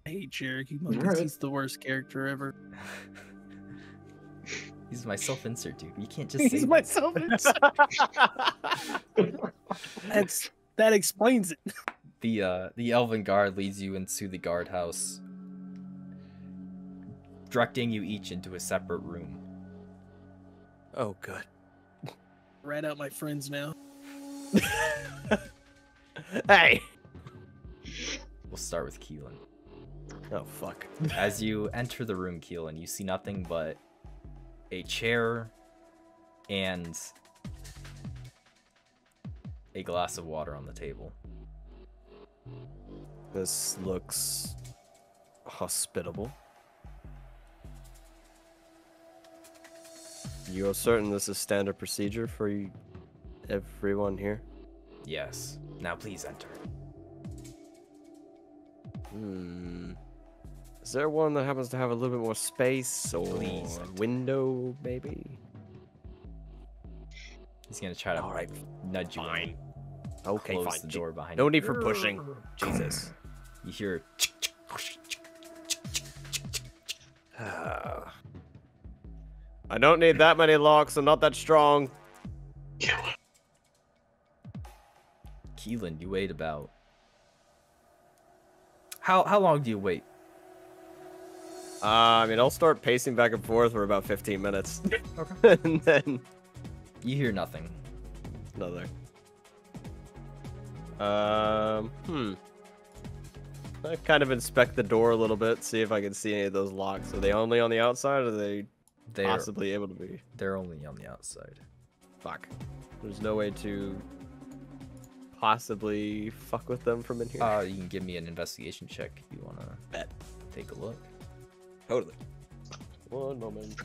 I hate Jerry Humongous. Alright. He's the worst character ever. He's my self-insert, dude. You can't just say He's that. my self. That explains it. The elven guard leads you into the guardhouse, directing you each into a separate room. Oh, good. Rat out my friends now. Hey! We'll start with Keelan. Oh, fuck. As you enter the room, Keelan, you see nothing but a chair and a glass of water on the table. This looks hospitable. You are certain this is standard procedure for everyone here? Yes. Now please enter. Is there one that happens to have a little bit more space or Please a enter. window, maybe? He's gonna try to All right, nudge you fine. in. Okay, Close fine. the door behind No you. need for pushing. Jesus. You hear I don't need that many locks. I'm not that strong. Keelan, you wait about. How long do you wait? I mean, I'll start pacing back and forth for about 15 minutes. Okay. And then You hear nothing. another. I kind of inspect the door a little bit, see if I can see any of those locks. Are they only on the outside, or are they They're possibly able to be? they're only on the outside. Fuck. There's no way to possibly fuck with them from in here. You can give me an investigation check if you wanna Bet. take a look. Totally. One moment.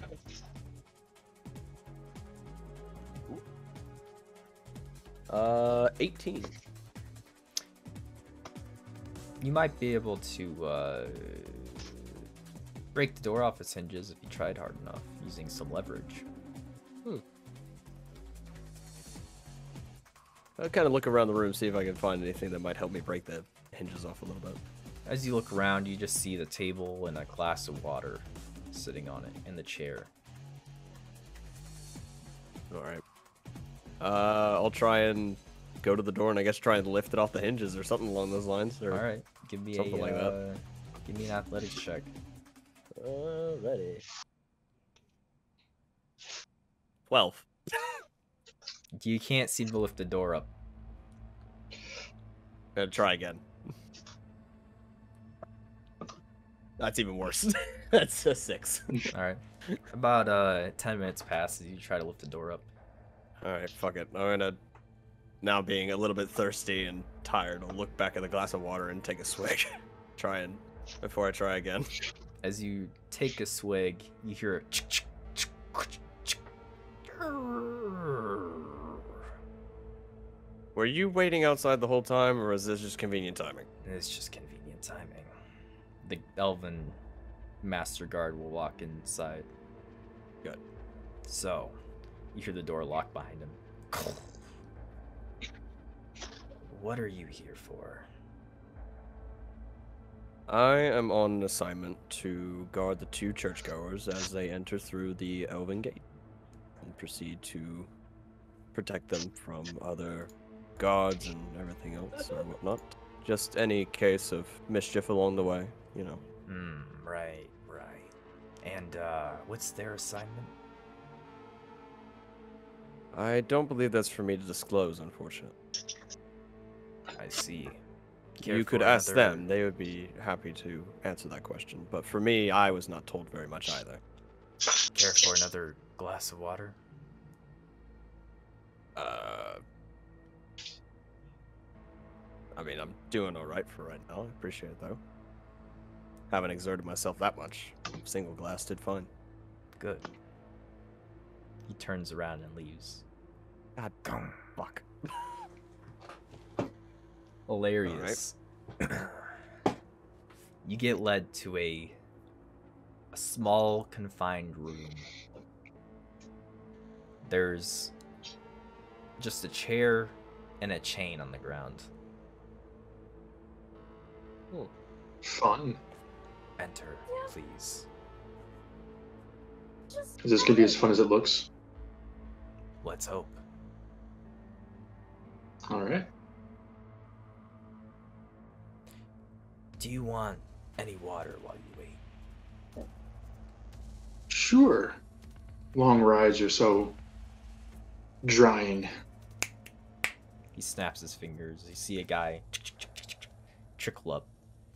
18. You might be able to break the door off its hinges if you tried hard enough using some leverage. I'll kind of look around the room, see if I can find anything that might help me break the hinges off a little bit. As you look around, you just see the table and a glass of water sitting on it in the chair. Alright. I'll try and go to the door and I guess try and lift it off the hinges or something along those lines. Or... All right, give me something like that. Give me an athletics check. Ready. 12. You can't seem to lift the door up. Gonna try again. That's even worse. That's a 6. All right. About 10 minutes pass as you try to lift the door up. Alright, fuck it. I'm gonna, now being a little bit thirsty and tired, I'll look back at the glass of water and take a swig. Before I try again. As you take a swig, you hear a Were you waiting outside the whole time, or is this just convenient timing? It's just convenient timing. The elven master guard will walk inside. Good. So, you hear the door lock behind him. What are you here for? I am on an assignment to guard the 2 churchgoers as they enter through the Elven Gate and proceed to protect them from other guards and everything else or whatnot. Just any case of mischief along the way, you know. Right. And, what's their assignment? I don't believe that's for me to disclose, unfortunately. I see. Care You could for ask another- them. They would be happy to answer that question. But for me, I was not told very much either. Care for another glass of water? I mean, I'm doing alright for right now. I appreciate it, though. Haven't exerted myself that much. Single glass did fine. Good. He turns around and leaves. God damn. Fuck. Hilarious. You get led to a small, confined room. There's just a chair and a chain on the ground. Fun. Enter, please. Is this gonna be as fun as it looks? Let's hope. All right. Do you want any water while you wait? Sure. Long rides are so drying. He snaps his fingers. You see a guy trickle up.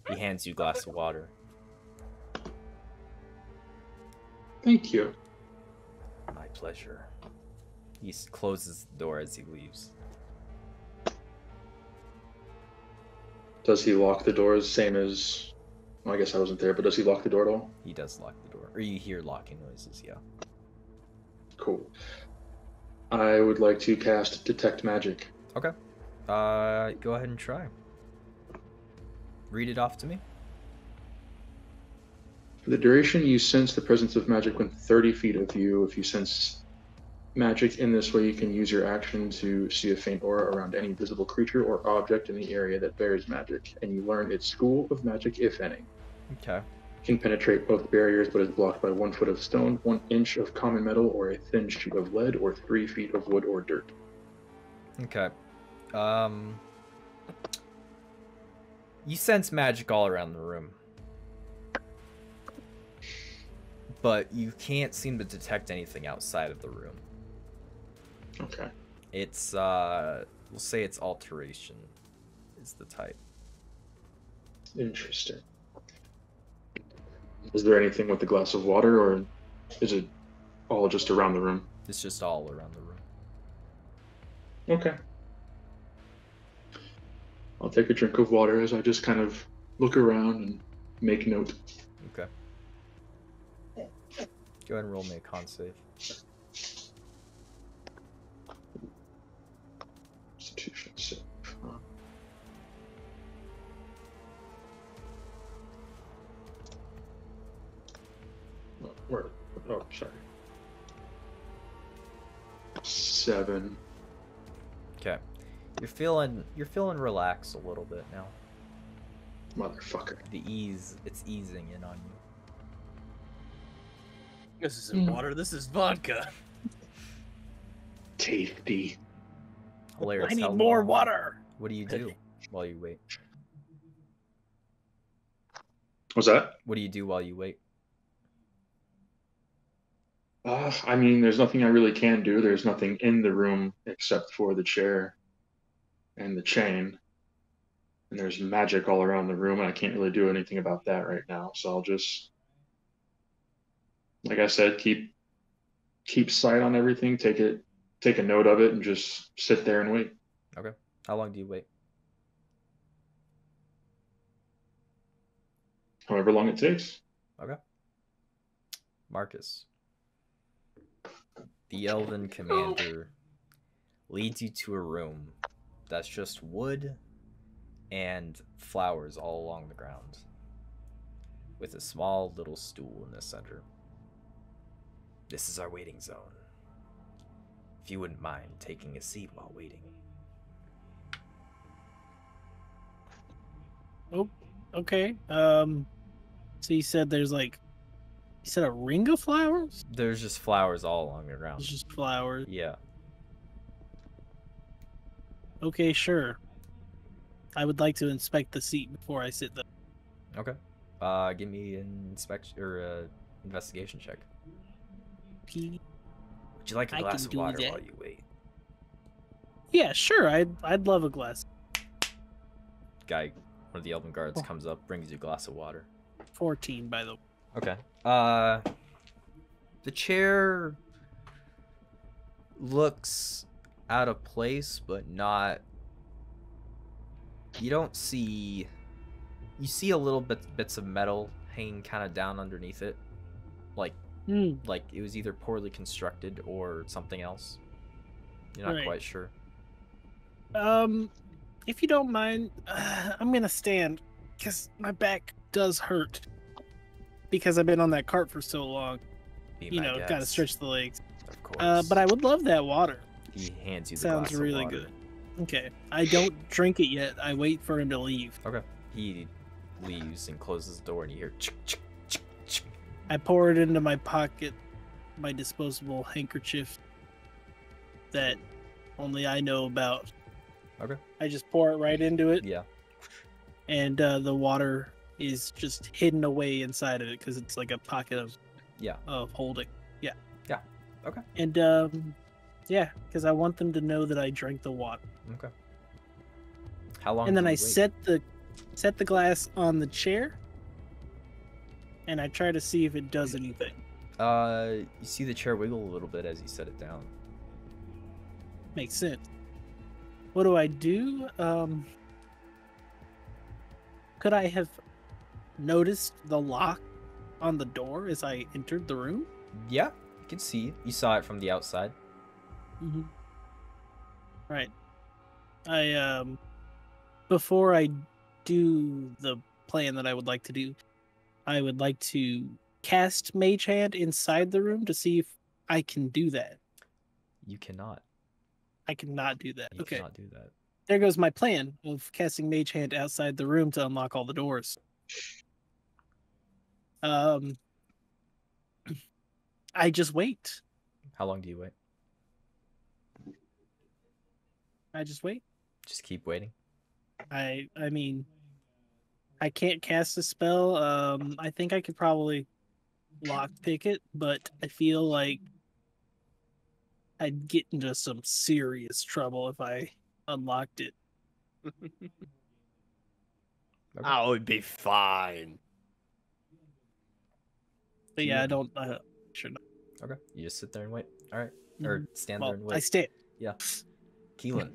He hands you a glass of water. Thank you. My pleasure. He closes the door as he leaves. Does he lock the doors same as... Well, I guess I wasn't there, but does he lock the door at all? He does lock the door. Or you hear locking noises, yeah. Cool. I would like to cast Detect Magic. Okay. Go ahead and try. Read it off to me. For the duration, you sense the presence of magic within 30 feet of you. If you sense magic in this way, you can use your action to see a faint aura around any visible creature or object in the area that bears magic, and you learn its school of magic, if any. Okay. It can penetrate both barriers, but is blocked by 1 foot of stone, 1 inch of common metal, or a thin sheet of lead, or 3 feet of wood or dirt. Okay. You sense magic all around the room. But you can't seem to detect anything outside of the room. Okay. It's, we'll say it's alteration is the type. Interesting. Is there anything with the glass of water, or is it all just around the room? It's just all around the room. Okay. I'll take a drink of water as I just kind of look around and make note. Okay. Go ahead and roll me a con save. Constitution save. Where? Oh, sorry. 7. Okay. You're feeling relaxed a little bit now. Motherfucker. It's easing in on you. This isn't water, this is vodka. Tasty. Hilarious. I need How more long- water. What do you do while you wait? What's that? What do you do while you wait? I mean, there's nothing I really can do. There's nothing in the room except for the chair and the chain. And there's magic all around the room, and I can't really do anything about that right now. So I'll just, like I said, keep sight on everything, take a note of it, and just sit there and wait. Okay. How long do you wait? However long it takes. Okay. Marcus. The Elven Commander leads you to a room that's just wood and flowers all along the ground, with a small little stool in the center. This is our waiting zone. If you wouldn't mind taking a seat while waiting. Oh, okay. So you said there's like, you said a ring of flowers? There's just flowers all along the ground. It's just flowers. Yeah. Okay, sure. I would like to inspect the seat before I sit there. Okay. Give me an inspection or investigation check. Okay. Would you like a I glass can of do water that. while you wait? Yeah, sure. I'd love a glass. Guy, one of the Elven guards Oh. comes up, brings you a glass of water. 14, by the way. Okay. The chair looks out of place, but not. You don't see. You see a little bits of metal hanging kind of down underneath it, like it was either poorly constructed or something else. You're not Right. quite sure. If you don't mind, I'm gonna stand because my back does hurt because I've been on that cart for so long. Be You my know, gotta guest. stretch the legs. Of course. But I would love that water. He hands you the Sounds glass really of water. good. Okay, I don't drink it yet. I wait for him to leave. Okay. He leaves and closes the door, and you hear chick chick chick chick. I pour it into my pocket, my disposable handkerchief that only I know about. Okay. I just pour it right into it, Yeah. and the water is just hidden away inside of it because it's like a pocket Yeah. of holding. Yeah. Yeah. Okay. And yeah, because I want them to know that I drank the water. Okay. How long? And then do I you wait? set the glass on the chair, and I try to see if it does anything. You see the chair wiggle a little bit as you set it down. Makes sense. What do I do? Could I have noticed the lock on the door as I entered the room? Yeah, you can see it. You saw it from the outside. Mm-hmm. Right. I before I do the plan that I would like to do, I would like to cast Mage Hand inside the room to see if I can do that. You cannot. I cannot do that. You Okay. cannot do that. There goes my plan of casting Mage Hand outside the room to unlock all the doors. I just wait. How long do you wait? I just wait. Just keep waiting. I mean, I can't cast a spell. I think I could probably lockpick it, but I feel like I'd get into some serious trouble if I unlocked it. I would be fine. But yeah, I don't. Should not. Okay. You just sit there and wait. All right. Or stand Well, there and wait. I stay. Yeah. Keelan.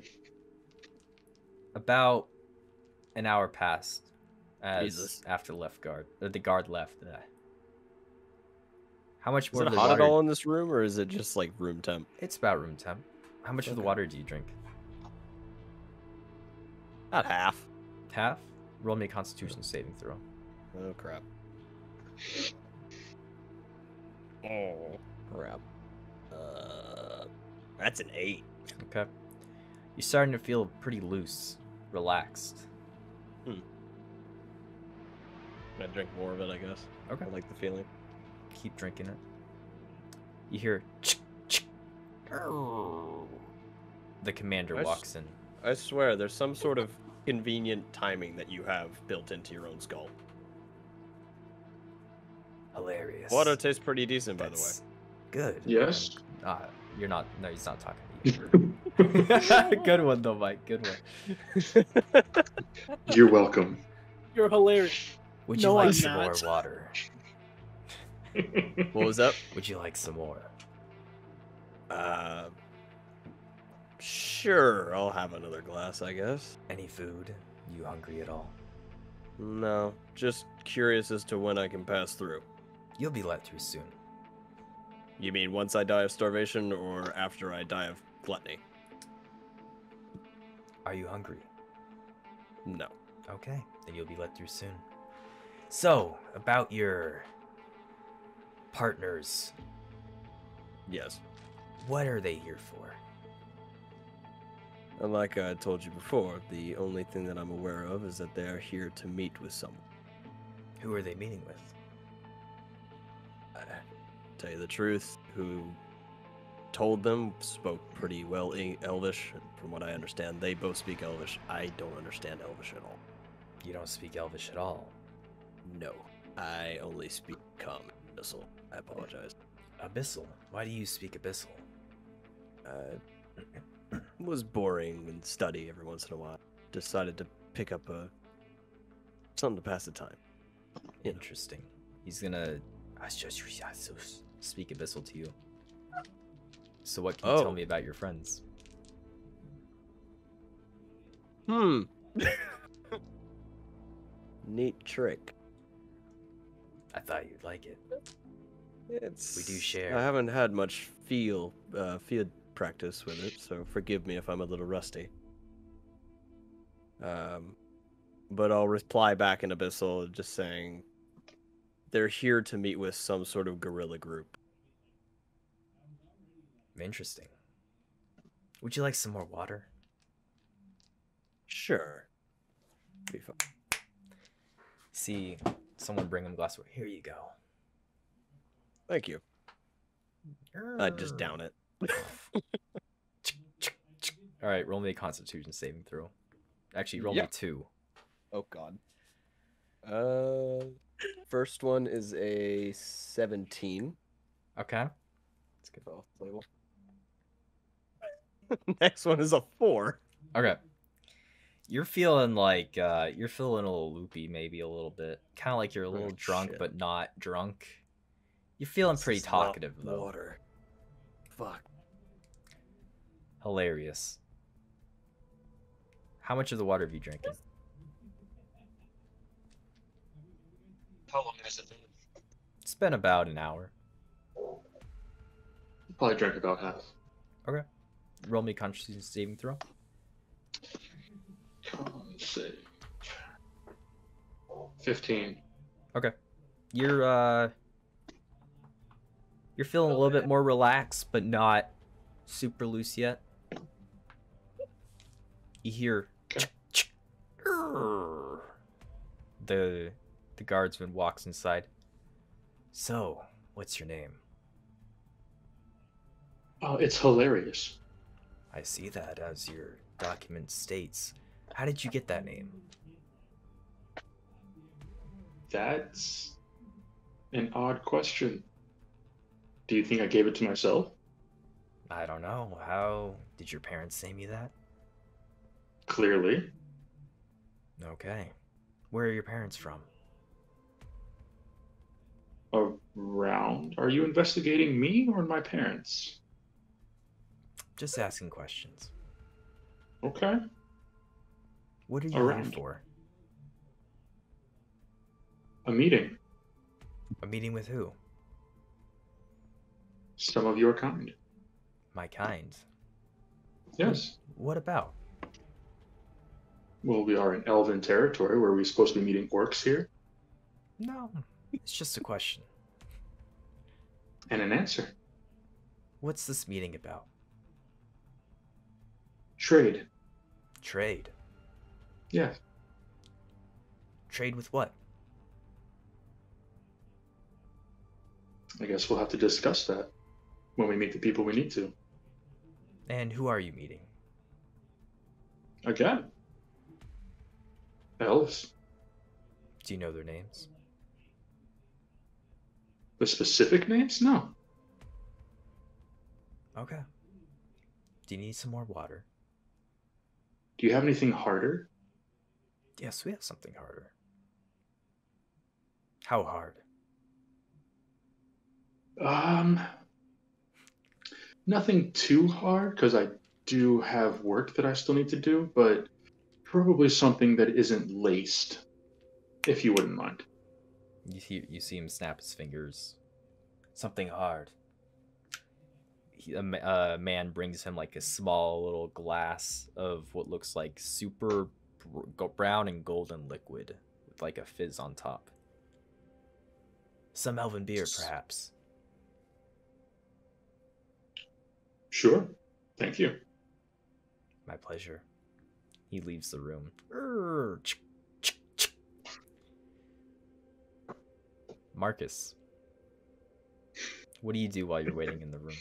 About an hour passed as Jesus. after the guard left. How much Is more it of the hot water? at all in this room, or is it just like room temp? It's about room temp. How much of the Okay. water do you drink? Not half. Half? Roll me a Constitution saving throw. Oh crap. Oh crap. That's an 8. Okay. You're starting to feel pretty loose, relaxed. I drink more of it, I guess. Okay. I like the feeling. Keep drinking it. You hear the commander I s- walks in. I swear, there's some sort of convenient timing that you have built into your own skull. Hilarious. Water tastes pretty decent, by the way. That's good. Yes. You're not. No, he's not talking to you. Good one though, Mike. Good one. You're welcome. You're hilarious. Would you No, like I'm some more not. water? What was that? Would you like some more? Sure, I'll have another glass, I guess. Any food? You hungry at all? No, just curious as to when I can pass through. You'll be let through soon. You mean once I die of starvation or after I die of gluttony? Are you hungry? No. Okay, then you'll be let through soon. So, about your partners, Yes. what are they here for? And like I told you before, the only thing that I'm aware of is that they are here to meet with someone. Who are they meeting with? Tell you the truth, who told them spoke pretty well Elvish. From what I understand, they both speak Elvish. I don't understand Elvish at all. You don't speak Elvish at all. No, I only speak common. Abyssal. I apologize. Abyssal? Why do you speak Abyssal? Was boring and study every once in a while. Decided to pick up something to pass the time. You know. Interesting. He's gonna speak Abyssal to you. So what can you tell Oh. me about your friends? Neat trick. I thought you'd like it. It's We do share. I haven't had much field practice with it, so forgive me if I'm a little rusty. But I'll reply back in Abyssal just saying they're here to meet with some sort of guerrilla group. Interesting. Would you like some more water? Sure. Be fine. See someone bring him a glass of water. Here you go. Thank you. I'd just down it. All right, roll me a Constitution saving throw. Actually, roll me 2. Oh god. First one is a 17. Okay. Let's get off the label. Next one is a 4. Okay. You're feeling like you're feeling a little loopy, maybe a little bit. Kind of like you're a little drunk, shit. but not drunk. You're feeling pretty This is not talkative though. Water. Fuck. Hilarious. How much of the water have you drinking? How long has it been? It's been about an hour. Probably drank about half. Okay. Roll me a Constitution saving throw. Con save. 15. Okay. You're feeling a little bit more relaxed, but not super loose yet. You hear the guardsman walks inside. So, what's your name? Oh, it's hilarious. I see that as your document states. How did you get that name? That's an odd question. Do you think I gave it to myself? I don't know. How did your parents say me that? Clearly. Okay. Where are your parents from? Around? Are you investigating me or my parents? Just asking questions. Okay. What are you here Around. for? A meeting. A meeting with who? Some of your kind. My kind. Yes. What about? Well, we are in Elven territory where we're supposed to be meeting orcs here. No. It's just a question. And an answer. What's this meeting about? Trade. Trade. Yes. Trade with what? I guess we'll have to discuss that when we meet the people we need to. And who are you meeting? Again. Elves. Do you know their names? The specific names? No. Okay. Do you need some more water? Do you have anything harder? Yes, we have something harder. How hard? Nothing too hard, because I do have work that I still need to do, but probably something that isn't laced, if you wouldn't mind. You see him snap his fingers. Something hard. A man brings him like a small little glass of what looks like super brown and golden liquid with like a fizz on top. Some elven beer, perhaps. Sure. Thank you. My pleasure. He leaves the room. Marcus, what do you do while you're waiting in the room?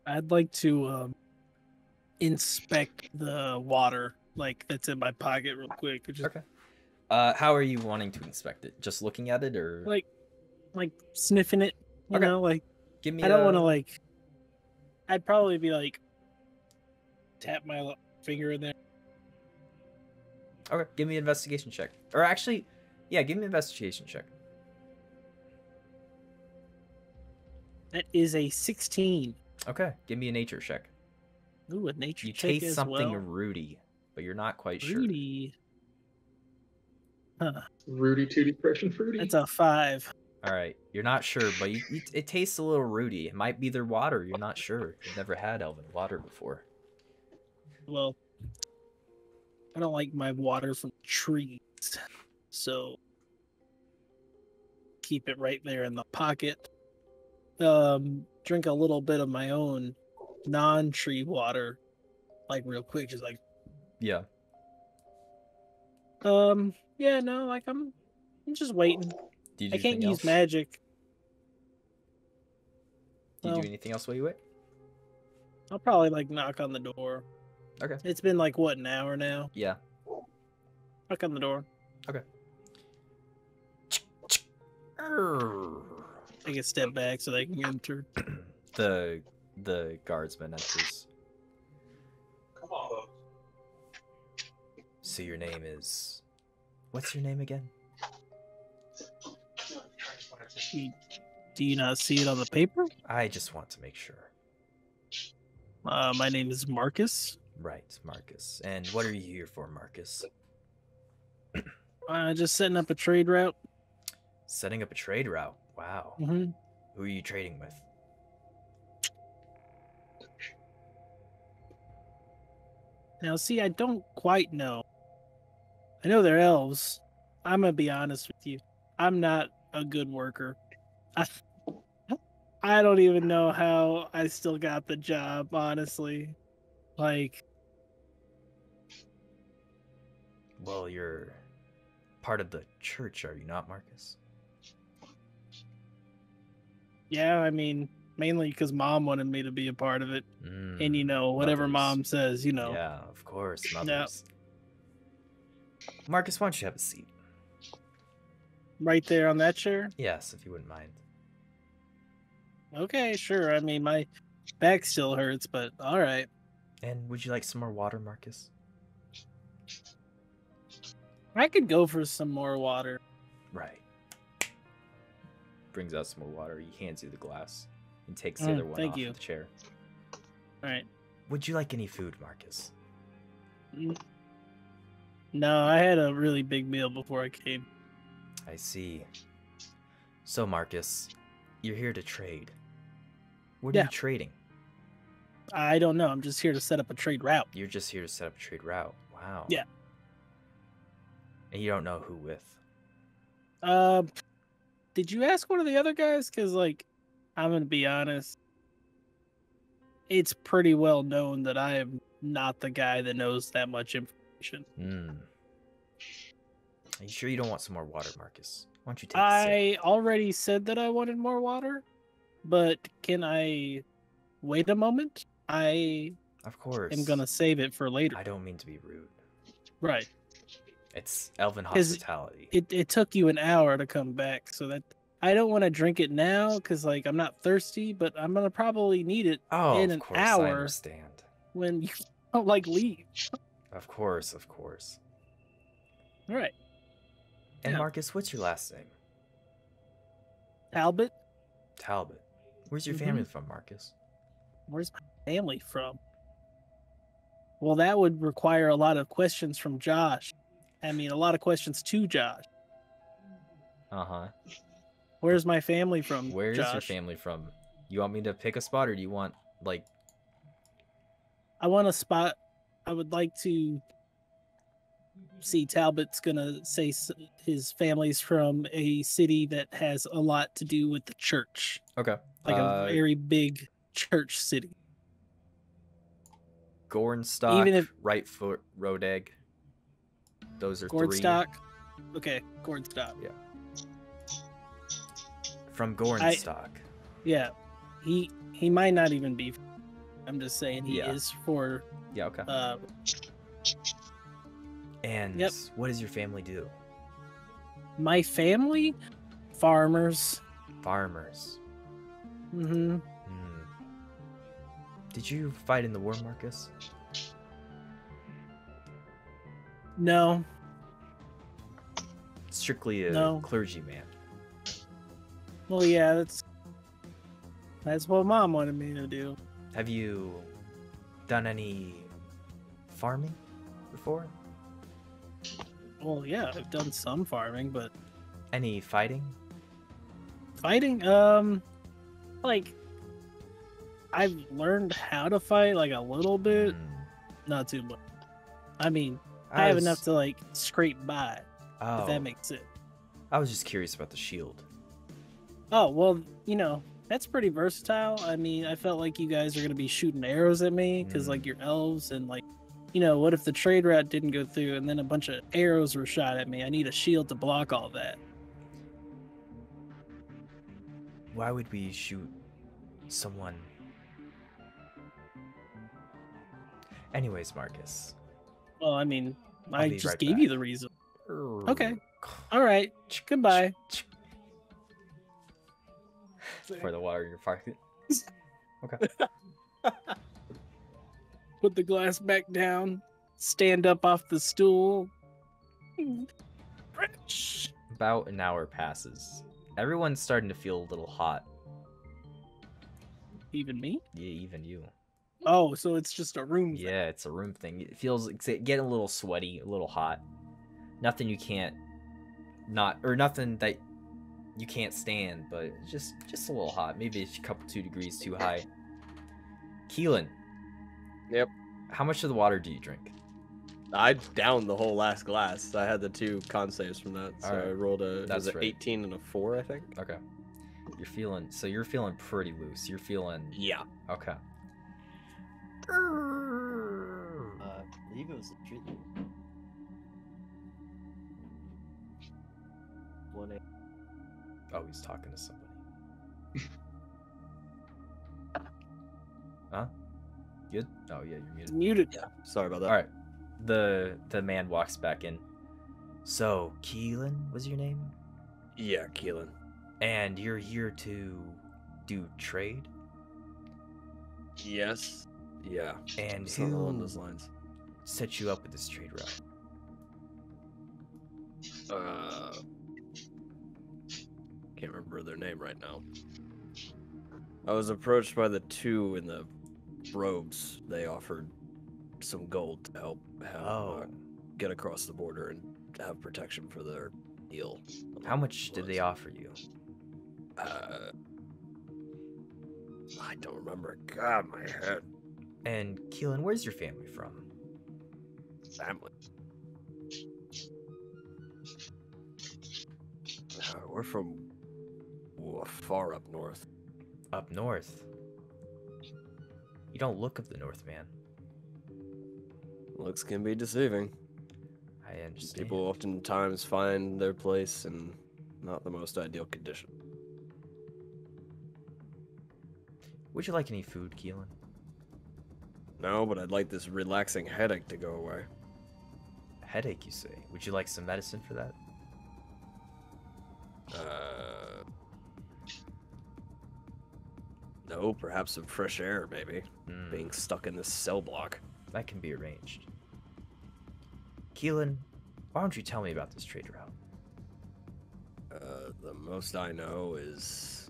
I'd like to inspect the water, like that's in my pocket, real quick. Just, Okay. How are you wanting to inspect it? Just looking at it, or like sniffing it. You Okay. know, like give me? I don't want to like. I'd probably be like, tap my finger in there. Okay, give me an investigation check. Or actually, yeah, give me an investigation check. That is a 16. Okay, give me a nature check. Ooh, a nature You check taste as something well. rooty, but you're not quite sure. Rudy. Huh. Rudy Tooty Fresh and Fruity. That's a 5. All right, you're not sure, but it tastes a little rooty. It might be their water. You're not sure. You've never had elven water before. Well, I don't like my water from trees, so keep it right there in the pocket. Drink a little bit of my own non-tree water, like real quick, just like Yeah. yeah, no, like I'm just waiting. Do you do I can't anything use else? magic. Do you Well, do anything else while you wait? I'll probably like knock on the door. Okay. It's been like what, an hour now? Yeah. Knock on the door. Take a step back so they can enter. The guardsman enters. So your name is... What's your name again? Do you not see it on the paper? I just want to make sure. My name is Marcus. Right, Marcus. And what are you here for, Marcus? Just setting up a trade route. Setting up a trade route. Wow. Mm-hmm. Who are you trading with? Now, see, I don't quite know. I know they're elves. I'm gonna be honest with you. I'm not a good worker. I don't even know how I still got the job, honestly. Like, Well, you're part of the church, are you not, Marcus? yeah, I mean, mainly because mom wanted me to be a part of it. And, you know, whatever mothers. mom says, you know. Yeah, of course, mothers. Marcus, why don't you have a seat? Right there on that chair? Yes, if you wouldn't mind. Okay, sure. I mean, my back still hurts, but all right. And would you like some more water, Marcus? I could go for some more water. Right. Brings out some more water. He hands you the glass and takes the other one thank off you. of the chair. All right. Would you like any food, Marcus? No, I had a really big meal before I came. I see. So, Marcus, you're here to trade. What are Yeah. you trading? I don't know. I'm just here to set up a trade route. You're just here to set up a trade route. Wow. Yeah. And you don't know who with. Did you ask one of the other guys? Because, like, I'm going to be honest. It's pretty well known that I am not the guy that knows that much information. Are you sure you don't want some more water, Marcus? Why don't you take a sip? I already said that I wanted more water, but can I wait a moment? I Of course. am going to save it for later. I don't mean to be rude. Right. It's elven 'Cause hospitality. It took you an hour to come back, so that I don't want to drink it now because, like, I'm not thirsty, but I'm going to probably need it Oh, in of an course, I hour understand. when you don't, like, leave. Of course, of course. All right. And Yeah. Marcus, what's your last name? Talbot, Talbot. Where's your Mhm. family from, Marcus? where's my family from? Well, that would require a lot of questions from Josh. I mean, a lot of questions to Josh. Uh-huh. Where's my family from, Where is Josh? your family from? You want me to pick a spot, or do you want, like... I want a spot. I would like to see Talbot's gonna say his family's from a city that has a lot to do with the church, Okay. like a very big church city. Gornstock, even if- right foot, road egg. Those are Gordstock. Okay, Gordstock. three. From Gornstock. Yeah, he might not even be. I'm just saying he Yeah. is for. Yeah, okay. And Yep. what does your family do? My family, farmers. Farmers. Mm-hmm. Did you fight in the war, Marcus? No, Strictly a No. clergyman. well, yeah, that's what Mom wanted me to do. Have you done any farming before? Well, yeah, I've done some farming, but Any fighting? fighting, like I've learned how to fight like a little bit, not too much. I mean, I have enough to like scrape by, if that makes sense. I was just curious about the shield. Oh, well, you know, that's pretty versatile. I mean, I felt like you guys are going to be shooting arrows at me because, like, you're elves and, like, you know, what if the trade route didn't go through and then a bunch of arrows were shot at me? I need a shield to block all that. Why would we shoot someone. Anyways, Marcus. Well, I mean, I be just right gave back. you the reason. Okay. All right. Goodbye. For the water in your pocket. Okay. Put the glass back down. Stand up off the stool. About an hour passes. Everyone's starting to feel a little hot. Even me? Yeah, even you. Oh, so it's just a room thing. Yeah, it's a room thing. It feels it's getting a little sweaty, a little hot. Nothing you can't nothing that you can't stand, but just a little hot. Maybe a couple 2 degrees too high. Keelan. Yep. How much of the water do you drink? I downed the whole last glass. I had the 2 con saves from that, so Alright. I rolled a That's right. 18 and a 4, I think. Okay. You're feeling pretty loose. You're feeling Yeah. okay. I believe it was a treat. 1 Oh, he's talking to somebody. Huh? Good? Oh yeah, you're muted. Muted. Yeah. Sorry about that. Alright. The man walks back in. So, Keelan was your name? Yeah, Keelan. And you're here to do trade? Yes. Yeah. And Something along who those lines. set you up with this trade route? Can't remember their name right now. I was approached by the 2 in the robes. They offered some gold to help get across the border and have protection for their deal. How much did they offer you? I don't remember. God, my head. And Keelan, where's your family from? Family. We're from far up north. Up north? You don't look of the north, man. Looks can be deceiving. I understand. People oftentimes find their place in not the most ideal condition. Would you like any food, Keelan? No, but I'd like this relaxing headache to go away. Headache, you say? Would you like some medicine for that? No, perhaps some fresh air, maybe. Being Hmm, stuck in this cell block. that can be arranged. Keelan, why don't you tell me about this trade route? The most I know is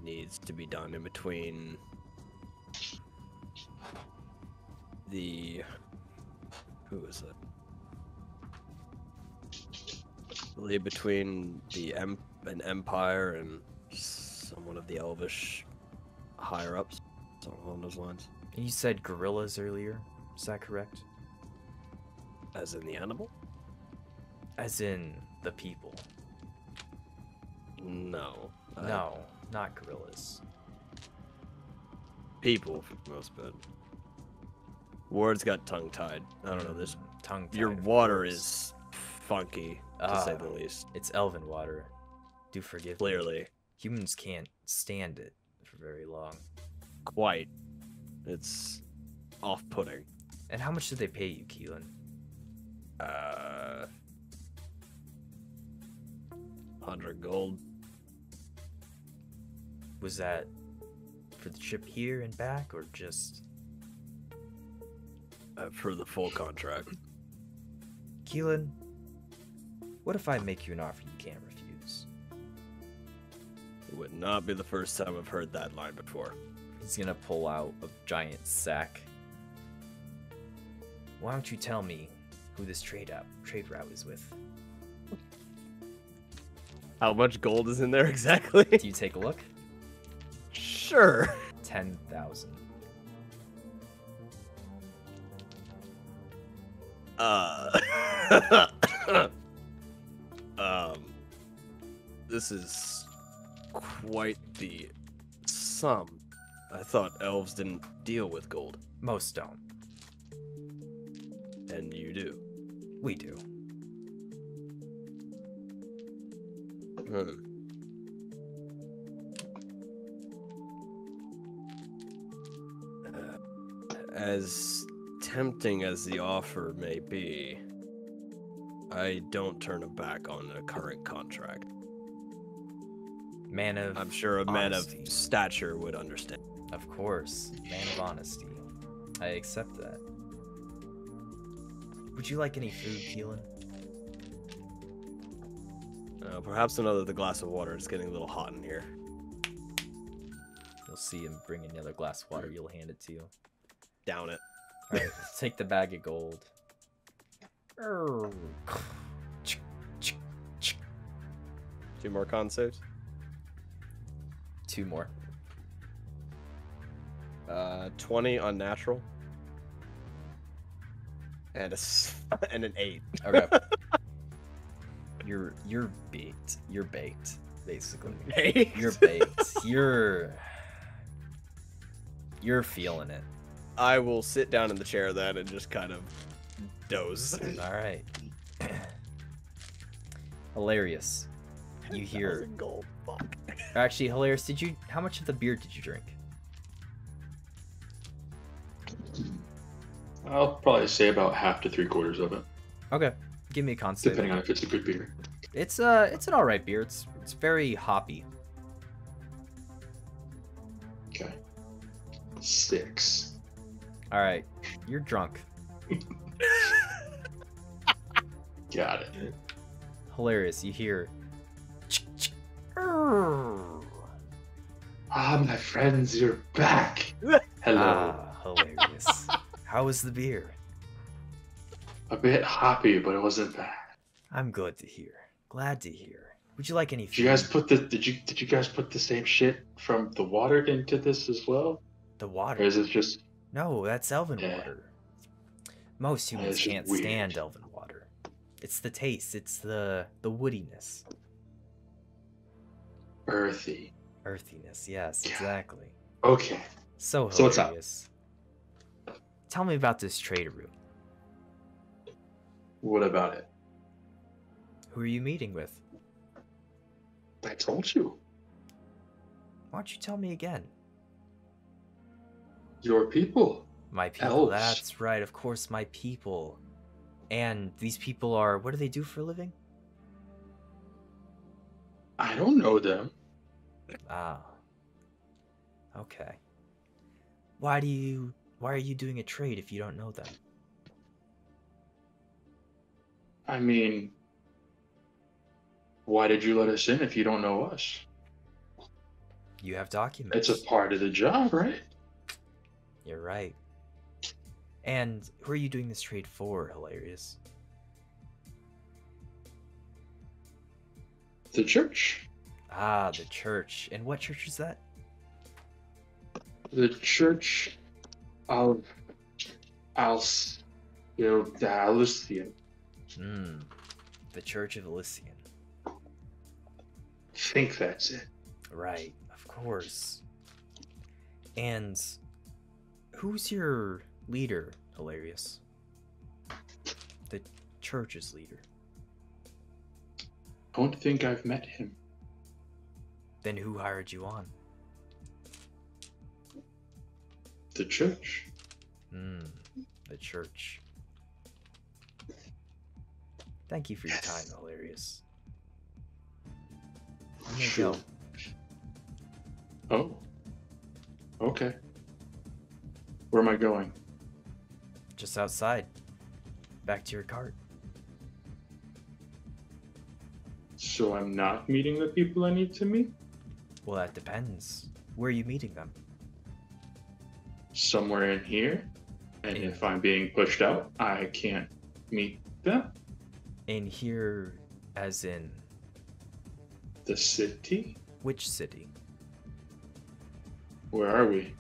needs to be done in between the who is it? I believe between an empire and someone of the elvish higher ups, something along those lines. And you said gorillas earlier, is that correct? As in the animal? As in the people? No. No, not gorillas. People for the most part. Words got tongue tied. I don't know this. Tongue. Your water is funky, to say Ah. the least. It's elven water. Do forgive me. Clearly, Humans can't stand it for very long. quite. It's off-putting. And how much did they pay you, Keelan? 100 gold. Was that for the trip here and back, or just... For the full contract. Keelan, what if I make you an offer you can't refuse? It would not be the first time I've heard that line before. He's gonna pull out a giant sack. Why don't you tell me who this trade route is with? How much gold is in there exactly? Do you take a look? Sure. 10,000. This is quite the sum. I thought elves didn't deal with gold, Most don't. and you do. We do. As tempting as the offer may be, I don't turn a back on a current contract. Man of I'm sure a man of honesty. stature would understand. Of course, man of honesty. I accept that. Would you like any food, Keelan? Perhaps another glass of water. It's getting a little hot in here. You'll see him bring another glass of water. You'll hand it to you. Down it. All right, take the bag of gold. 2 more con saves. 2 more. 20 unnatural. And and an 8. Okay. You're baked. You're baked, basically. Baked? You're baked. You're feeling it. I will sit down in the chair then and just kind of doze. All right. Hilarious. You hear? Gold. Fuck. Actually, Hilarious. How much of the beer did you drink? I'll probably say about half to 3/4 of it, Okay. Give me a con save. depending on if it's a good beer. It's an alright beer. It's very hoppy. Okay. 6. All right. You're drunk. Got it. Hilarious. You hear? Ah, my friends, you're back. Hello. Ah, hilarious. How was the beer? A bit hoppy, but it wasn't bad. I'm good to hear. Glad to hear. Would you like any food? Did you guys put the did you guys put the same shit from the water into this as well? The Or water? is it just No, that's elven Yeah. water. Most humans That's just can't weird. stand elven water. It's the taste. It's the woodiness, earthy? earthiness. Yes, Yeah. exactly. Okay. So So what's up? hilarious. Tell me about this trader route. What about it? Who are you meeting with? I told you. Why don't you tell me again? Your people. My people. Elves. That's right. Of course, my people. And these people are. What do they do for a living? I don't know them. Ah. Okay. Why are you doing a trade if you don't know them? I mean, why did you let us in if you don't know us? You have documents. It's a part of the job, right? You're right. And who are you doing this trade for, Hilarious? The church. Ah, the church. And what church is that? The church of Alcyon. Hmm. The Church of Elysian. Think that's it. Right, of course. And who's your leader, Hilarious? The church's leader. Don't think I've met him. Then who hired you on? The church. Hmm. The church. Thank you for your time, Hilarious. I'm gonna Sure. go. Oh. Okay. Where am I going? Just outside. Back to your cart. So I'm not meeting the people I need to meet? Well, that depends. Where are you meeting them? Somewhere in here. And Yeah. if I'm being pushed out, I can't meet them? In here, as in The city? which city? Where are we?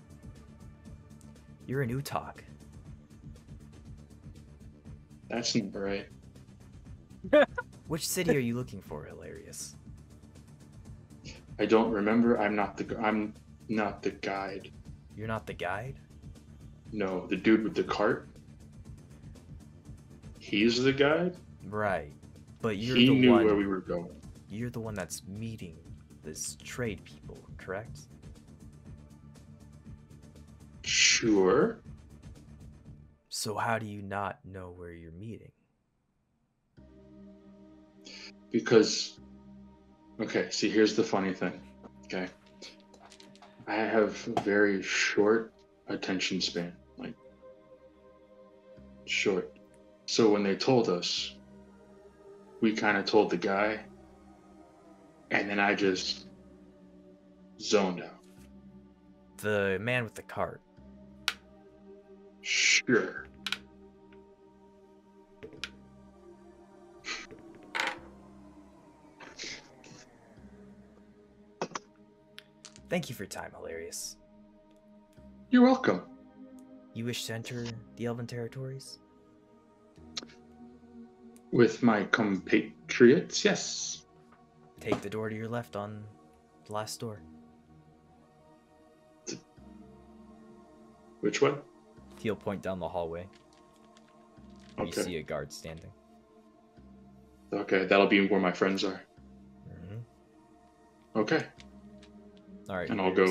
You're in Utok. That's not right. Which city are you looking for, Hilarious? I don't remember. I'm not the guide. You're not the guide? No, the dude with the cart. He's the guide. Right. But you're He the knew one. where we were going. You're the one that's meeting this trade people, correct? Sure. So how do you not know where you're meeting? Because, okay, see, here's the funny thing. Okay, I have a very short attention span, like short. So when they told us, we kind of told the guy, and then I just zoned out. The man with the cart. Sure. Thank you for your time, Hilarious. You're welcome. You wish to enter the Elven territories? With my compatriots, yes. Take the door to your left on the last door. Which one? He'll point down the hallway. You Okay. see a guard standing. Okay, that'll be where my friends are. Mm-hmm. Okay. All right. And I'll go.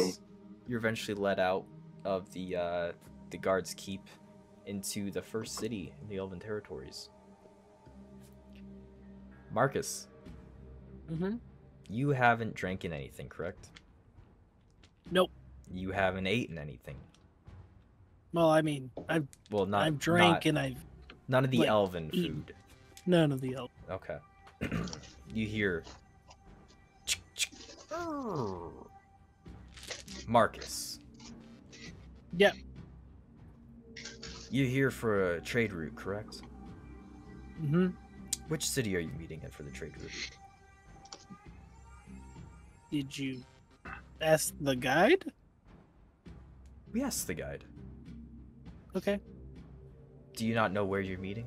You're eventually let out of the guard's keep into the first city in the Elven territories. Marcus, Mm-hmm. you haven't drinking anything, correct? Nope. You haven't eaten anything. Well, I mean, I've drank and I've none of the like, elven eaten. food. none of the elk. Okay. You hear Marcus. Yeah. You're here for a trade route, correct? Mm-hmm. Which city are you meeting in for the trade route? Did you ask the guide? We asked the guide. Okay. Do you not know where you're meeting?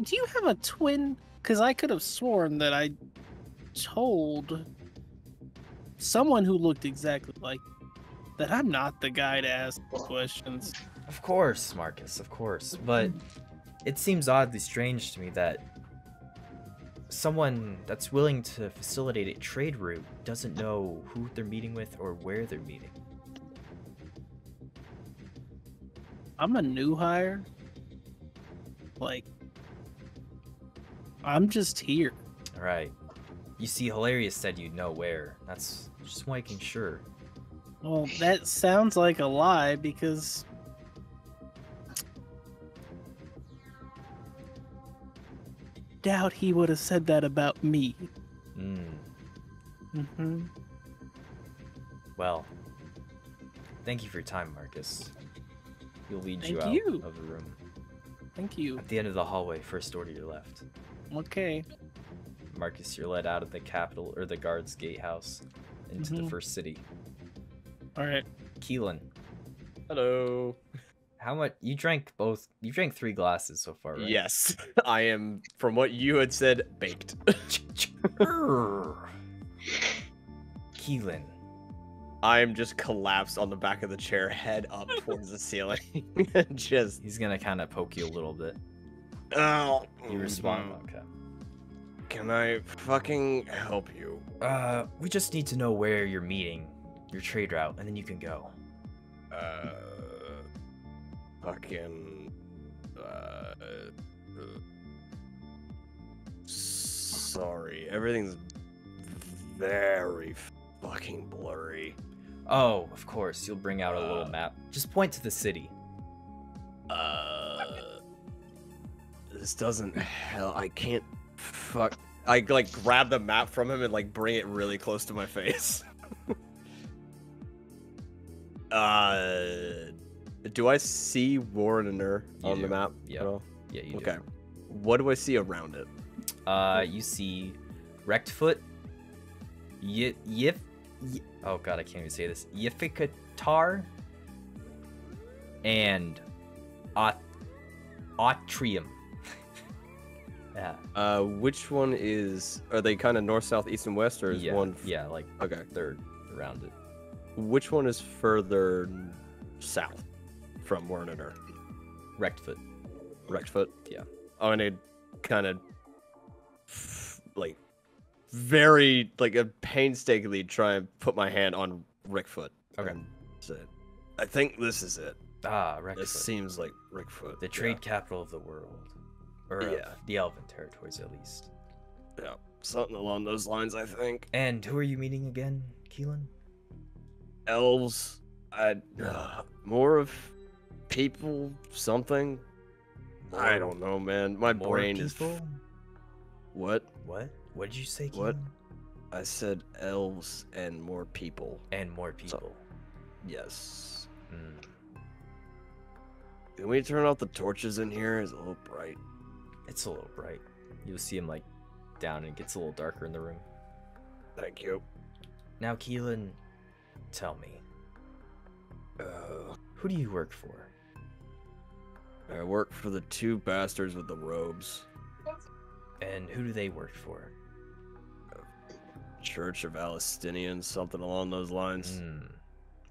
Do you have a twin? Because I could have sworn that I told someone who looked exactly like that I'm not the guy to ask questions. Of course, Marcus, of course. But it seems oddly strange to me that someone that's willing to facilitate a trade route doesn't know who they're meeting with or where they're meeting. I'm a new hire. Like, I'm just here. All right. You see, Hilarious said you'd know where. That's just making sure. Well, that sounds like a lie because doubt he would have said that about me. Mm-hmm. Well, thank you for your time, Marcus. He'll lead you Thank out you. of the room. Thank you. At the end of the hallway, first door to your left. Okay. Marcus, you're led out of the capital or the guard's gatehouse into the Mhm. first city. All right. Keelan, Hello. how much you drank both? You drank 3 glasses so far, right? Yes, I am, from what you had said, baked. Keelan, I am just collapsed on the back of the chair, head up towards the ceiling. Just, he's gonna kind of poke you a little bit. oh. You respond, okay. Can I fucking help you? We just need to know where you're meeting, your trade route, and then you can go. Fucking, sorry, everything's very fucking blurry. Oh, of course, you'll bring out a little map. Just point to the city. This doesn't hell. I can't. Fuck. I like grab the map from him and like bring it really close to my face. Do I see Warrener on the map? Yeah. at all? Yeah, you do. Okay. What do I see around it? You see Rectfoot, oh god, I can't even say this. Yifikatar and Autrium. Yeah. Which one is? Are they kind of north, south, east, and west, or is one? Yeah, like Okay. third around it. Which one is further south from Warrener? Rectfoot. Rectfoot. Yeah. Oh, and it kind of like very like painstakingly try and put my hand on Rickfoot. Okay. And said, I think this is it. Ah, This Rexfoot. seems like Rickfoot. The trade capital of the world. Or of Yeah. the Elven territories, at least. Yeah, something along those lines, I think. And who are you meeting again, Keelan? Elves, more of people, something. I don't know, man. My More brain is. people? What? What? What did you say, Keelan? What? I said elves and more people. And more people. Yes. Mm. Can we turn off the torches in here? It's a little bright. It's a little bright. You'll see him like down and it gets a little darker in the room. Thank you. Now, Keelan, tell me, who do you work for? I work for the two bastards with the robes. And who do they work for? Church of Palestinians, something along those lines.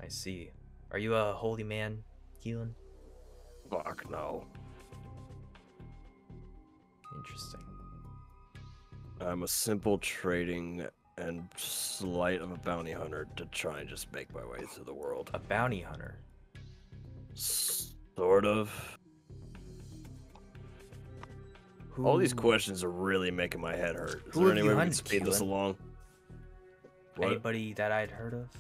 I see. Are you a holy man, Keelan? Fuck no. Interesting. I'm a simple trading and slight of a bounty hunter to try and just make my way through the world. A bounty hunter. Sort of. All these questions are really making my head hurt. Is Who there have any you way we can hunted, speed this Keelan? along? What? Anybody that I'd heard of?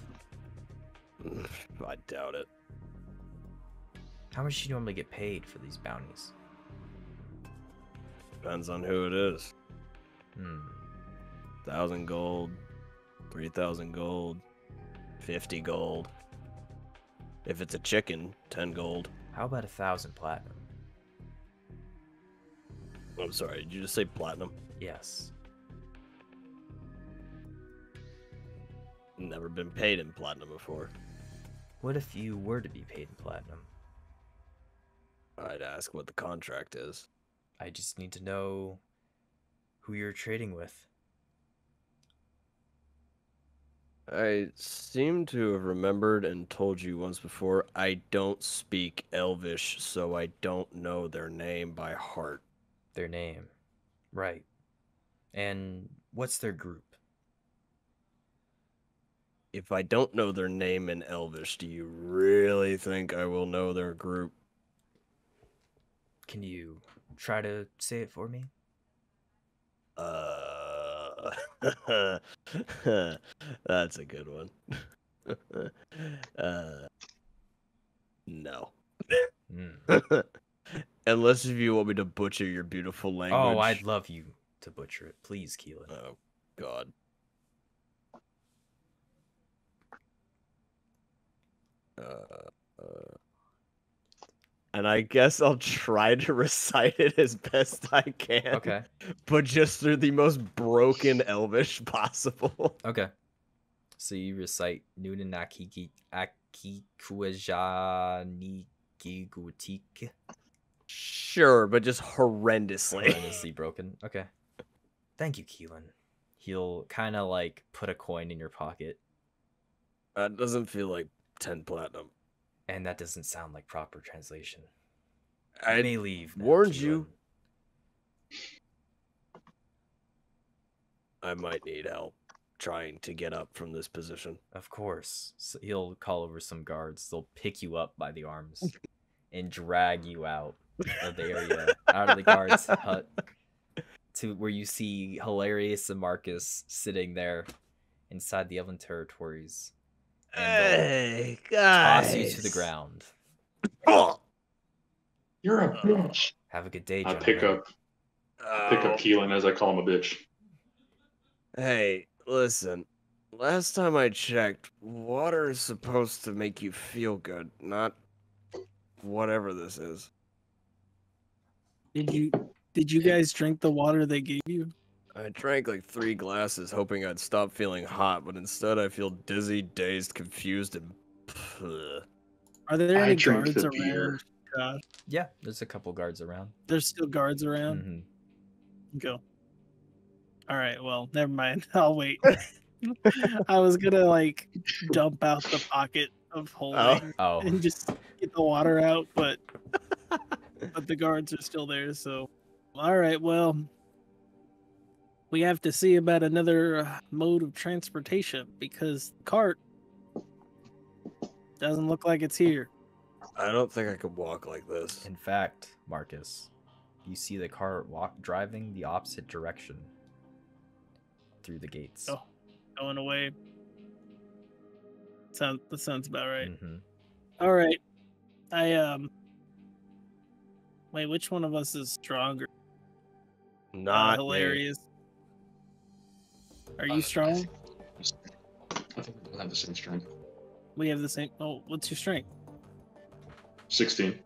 I doubt it. How much do you normally get paid for these bounties? Depends on who it is. 1,000 gold, 3,000 gold, 50 gold. If it's a chicken, 10 gold. How about 1,000 platinum? I'm sorry, did you just say platinum? Yes. Never been paid in platinum before. What if you were to be paid in platinum? I'd ask what the contract is. I just need to know who you're trading with. I seem to have remembered and told you once before, I don't speak Elvish, so I don't know their name by heart. Their name. Right. And what's their group? If I don't know their name in Elvish, do you really think I will know their group? Can you try to say it for me? That's a good one. No. Unless if you want me to butcher your beautiful language. Oh, I'd love you to butcher it. Please, Keelan. Oh, God. And I guess I'll try to recite it as best I can. Okay. But just through the most broken Elvish possible. Okay. So you recite Nunan Akikuajanigigutik. Sure, but just horrendously. Horrendously broken. Okay. Thank you, Keelan. He'll kind of like put a coin in your pocket. That doesn't feel like 10 platinum. And that doesn't sound like proper translation. I You may leave. Now, warned Keelan. you. I might need help trying to get up from this position. Of course. So he'll call over some guards. They'll pick you up by the arms and drag you out of the area, out of the guard's hut, to where you see Hilarious and Marcus sitting there inside the Elven territories. And Hey, they'll guys. toss you to the ground. You're a bitch. Have a good day, I gentlemen. pick up Keelan as I call him a bitch. Hey, listen. Last time I checked, water is supposed to make you feel good, not whatever this is. Did you guys drink the water they gave you? I drank like 3 glasses hoping I'd stop feeling hot, but instead I feel dizzy, dazed, confused, and Are there I any drink guards the beer. around? Josh? Yeah, there's a couple guards around. There's still guards around. Mm-hmm. Go. All right. Well, never mind. I'll wait. I was gonna like dump out the pocket of holding Oh, and just get the water out, but the guards are still there. So, all right. Well, we have to see about another mode of transportation because the cart doesn't look like it's here. I don't think I could walk like this. In fact, Marcus, you see the car driving the opposite direction through the gates. Oh, going away. That sounds about right. Mm-hmm. All right. Wait, which one of us is stronger? Not me. Hilarious. Are you strong? I think we both have the same strength. We have the same. Oh, what's your strength? 16.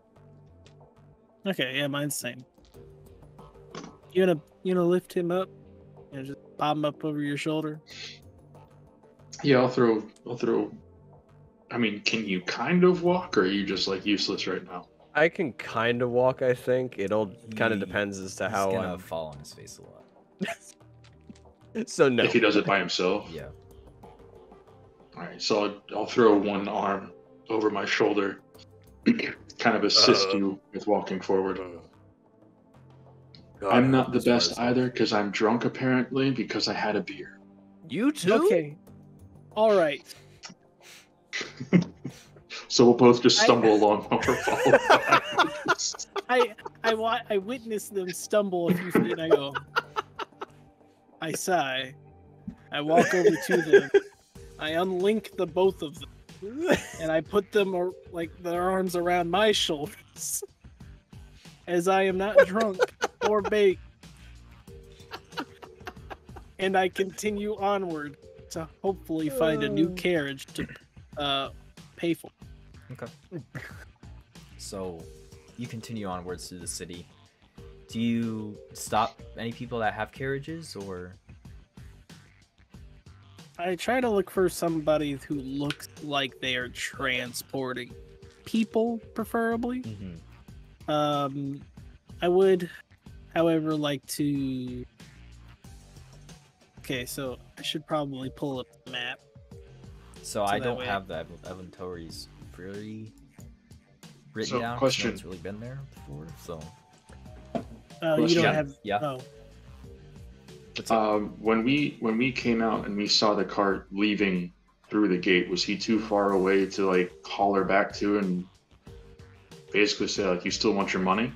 Okay, yeah, mine's the same. You gonna lift him up? Just pop him up over your shoulder? Yeah, I'll throw. I mean, can you kind of walk, or are you just like useless right now? I can kind of walk, I think. It'll kind of He- depends as to He's how gonna I'm... fall on his face a lot. So no. If he does it by himself. Yeah. All right, so I'll throw one arm over my shoulder, kind of assist you with walking forward. God, I'm not the this was- best either because I'm drunk apparently because I had a beer. You too? Okay. All right. So we'll both just stumble along while we're following. I witnessed them stumble a few feet and I go. I sigh. I walk over to them. I unlink the both of them. And I put them like their arms around my shoulders. As I am not drunk or baked. And I continue onward to hopefully find a new carriage to pay for. Okay. So, you continue onwards through the city. Do you stop any people that have carriages, or? I try to look for somebody who looks like they are transporting people, preferably. Mm-hmm. I would, however, like to. Okay, so I should probably pull up the map. So So I that don't way- have the inventories really written So, down. 'cause question. No one's really been there before, so. You don't Yeah, have. yeah. Oh, What's up? When we came out and we saw the cart leaving through the gate, was he too far away to like holler back to and basically say like, "You still want your money"?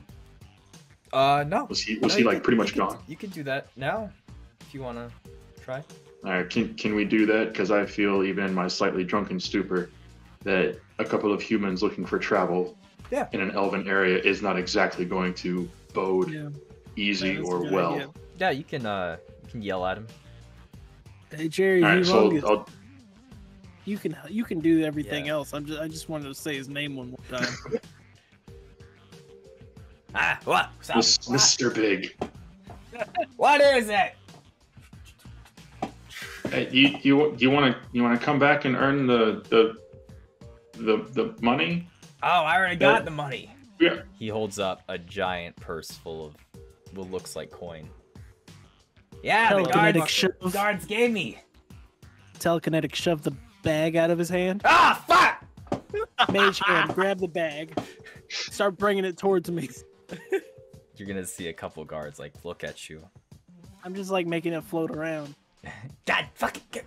No. Was he No, you like can- pretty you much can- gone? You can do that now, if you wanna try. All right, can we do that? Because I feel even in my slightly drunken stupor that a couple of humans looking for travel Yeah. in an elven area is not exactly going to bode yeah. easy Yeah, that's a or good well. idea. Yeah, you can yell at him. Hey Jerry, All right, so Humongous, I'll, you can do everything Yeah. else. I just wanted to say his name one more time. What? Mr. Big. What is it? Hey, you want to come back and earn the money? Oh, I already got the money. Yeah. He holds up a giant purse full of what looks like coin. Yeah, the Telekinetic shove. guards gave me. Telekinetic shove the bag out of his hand. Ah, fuck! Mage hand, grab the bag. Start bringing it towards me. You're gonna see a couple guards like look at you. I'm just like making it float around. God fucking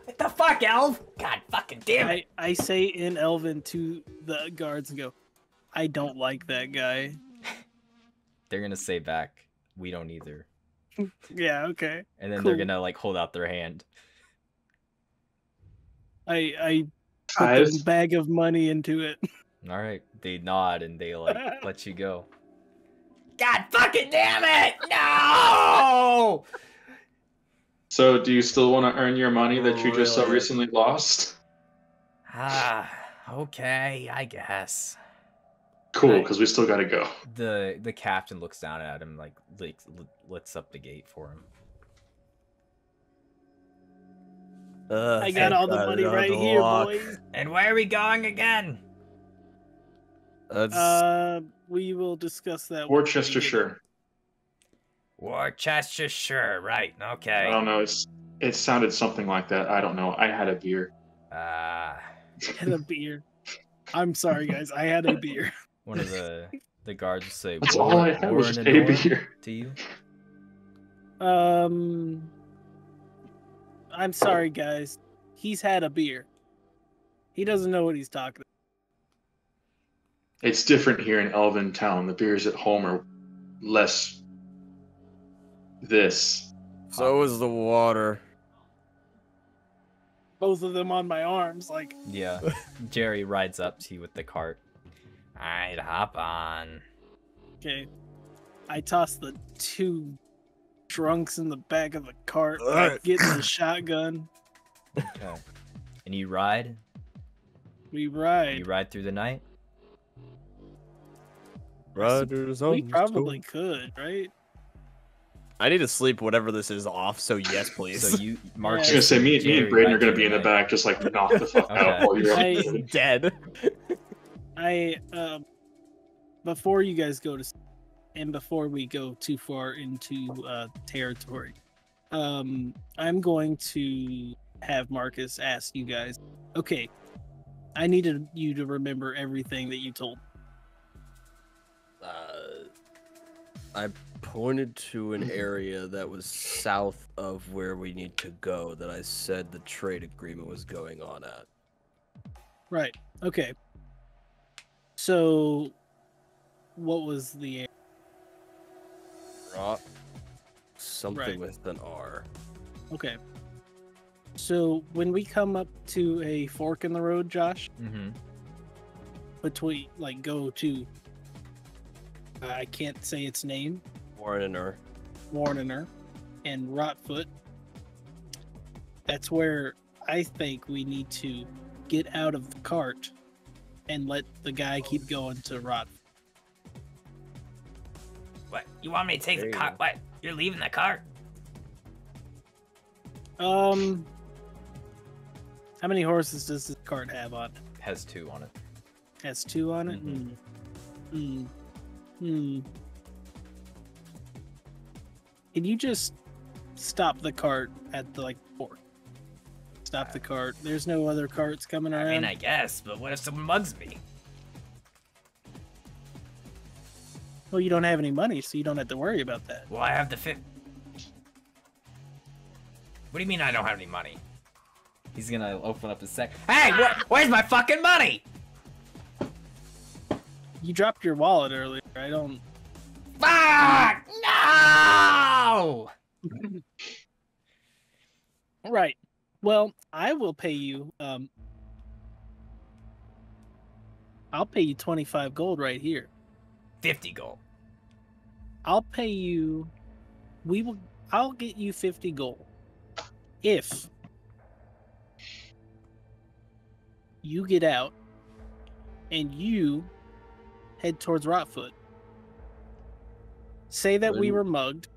what the fuck, elf? God fucking damn it! I say in Elven to the guards and go, I don't like that guy. They're gonna say back, we don't either. Yeah, okay. And then Cool. they're gonna like hold out their hand. I put Guys. the bag of money into it. All right, they nod and they like let you go. God fucking damn it! No! So do you still want to earn your money that you just so Really? recently lost? Ah, okay, I guess. Cool, Right. because we still got to go. The captain looks down at him, like lets up the gate for him. I got all the money right here, boys. And where are we going again? We will discuss that. when we get Worcestershire. Worcestershire, right? I Okay. don't know. It sounded something like that. I don't know. I had a beer. Ah, there. Had a beer. I'm sorry, guys. I had a beer. one of the guards will say, That's all I had was Warren a and Norm beer. to you. I'm sorry, guys. He's had a beer. He doesn't know what he's talking about. It's different here in Elven Town. The beers at home are less this. So is the water. Both of them on my arms, like, Yeah. Jerry rides up to you with the cart. Alright, hop on. okay. I toss the 2 drunks in the back of the cart, Alright. getting the shotgun. Okay. And you ride? We ride. You ride through the night? Riders on We the probably storm. could, right? I need to sleep whatever this is off, so yes, please. So you, I Marcus, was gonna say me Jerry and Braden ride are gonna through be in the night. back, just like knock the fuck Okay. out while you're I- out. Dead. Before you guys go to, and before we go too far into territory, I'm going to have Marcus ask you guys. Okay, I needed you to remember everything that you told. I pointed to an area that was south of where we need to go that I said the trade agreement was going on at. Right. Okay. So, what was the? Rock. Something Right. with an R. Okay. So when we come up to a fork in the road, Josh, Mm-hmm. between go to, I can't say its name, Warrener. Warrener and Rotfoot. That's where I think we need to get out of the cart and let the guy keep going to Rot. What? You want me to take There the you cart? go. What? You're leaving the cart? How many horses does this cart have on it? Has 2 on it. Has 2 on it. Can you just stop the cart at the fork? Stop the cart. There's no other carts coming around. I mean, I guess, but what if someone mugs me? Well, you don't have any money, so you don't have to worry about that. Well, I have the fit. What do you mean I don't have any money? He's gonna open up his sack. Hey, where's my fucking money? You dropped your wallet earlier. I don't. Fuck! No! Right. Well, I will pay you. I'll pay you 25 gold right here. 50 gold. I'll pay you. I'll get you 50 gold if you get out and you head towards Rotfoot. Say that we were mugged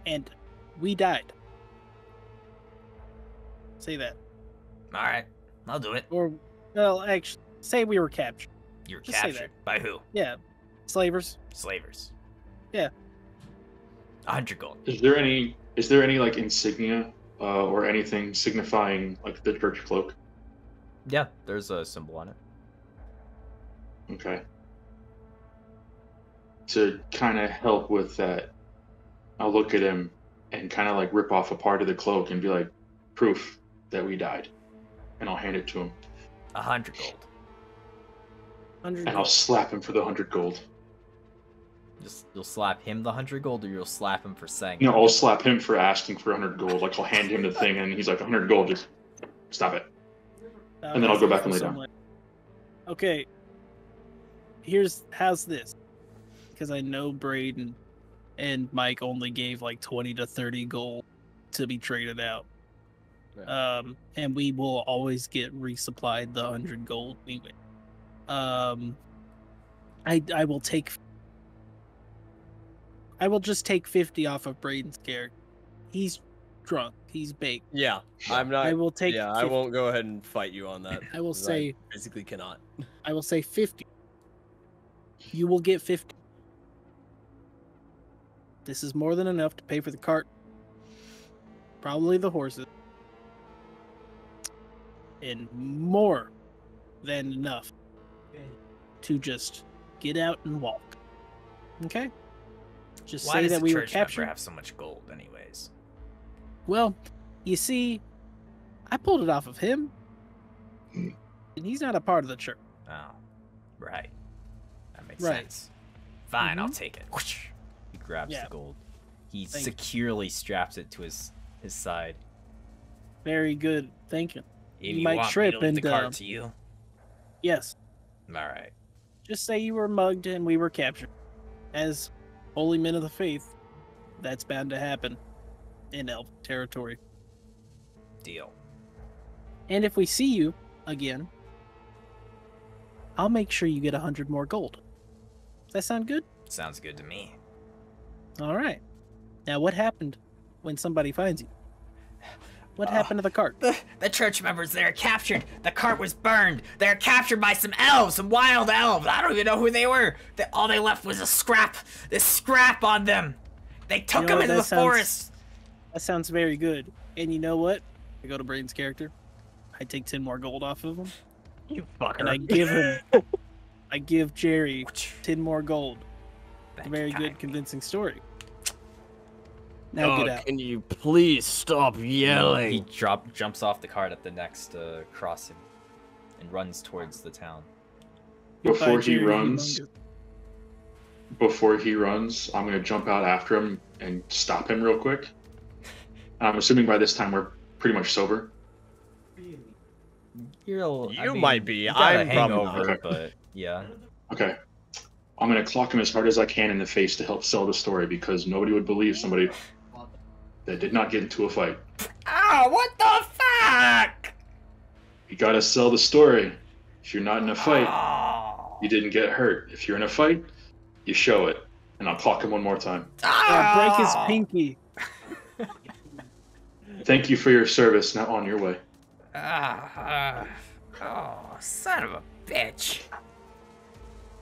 and we died. Say that. All right, I'll do it. Or, well, actually, say we were captured. You're Just say captured. By who? Yeah. Slavers. Slavers. Yeah. 100 gold. Is there any insignia or anything signifying the church cloak? Yeah, there's a symbol on it. Okay. To kind of help with that, I'll look at him and kind of rip off a part of the cloak and be like, proof that we died. And I'll hand it to him. 100 gold. 100 And I'll gold. slap him for the 100 gold. You'll slap him the 100 gold, or you'll slap him for saying. No, I'll slap him for asking for 100 gold. I'll hand him the thing and he's like, 100 gold, just stop it. And then I'll go back and lay down. Okay. How's this? Because I know Braden and Mike only gave 20 to 30 gold to be traded out. And we will always get resupplied the 100 gold anyway. I will just take 50 off of Braden's character. He's drunk. He's baked. Yeah, I'm not. I will take. Yeah, I 50. won't go ahead and fight you on that. I will 'cause say. physically cannot. I will say 50. You will get 50. This is more than enough to pay for the cart. Probably the horses. And more than enough to just get out and walk. Okay? Just Why say does that the we were church member captured. have so much gold, anyways? Well, you see, I pulled it off of him, and he's not a part of the church. Oh, right. That makes Right. sense. Fine, I'll Mhm. take it. Whoosh. He grabs Yeah. the gold. He Thank you. securely straps it to his side. Very good thinking. If You you might want trip me to leave the and, cart to you? Yes, All right. just say you were mugged and we were captured. As holy men of the faith, that's bound to happen in elf territory. Deal. And if we see you again, I'll make sure you get 100 more gold. Does that sound good? Sounds good to me. All right. Now, what happened when somebody finds you? What happened to the cart? The church members, they're captured. The cart was burned. They're captured by some elves, some wild elves. I don't even know who they were. All they left was a scrap. This scrap on them. They took You know them what, into that the sounds- forest. That sounds very good. And you know what? I go to Braden's character. I take 10 more gold off of him. You fucker. And I give him. I give Jerry 10 more gold. Thank A you very good, kindly. convincing story. Now get out. Can you please stop He yelling? jumps off the cart at the next crossing and runs towards the town. Before Goodbye, he Jerry runs, Humongous. I'm gonna jump out after him and stop him real quick. I'm assuming by this time we're pretty much sober. You might be. You got a I'm probably hangover, not. but yeah. Okay. I'm gonna clock him as hard as I can in the face to help sell the story because nobody would believe somebody that did not get into a fight. Oh, what the fuck? You gotta sell the story. If you're not in a fight, Oh. you didn't get hurt. If you're in a fight, you show it. And I'll clock him one more time. Break his Oh. pinky. Thank you for your service. Now on your way. Oh, son of a bitch.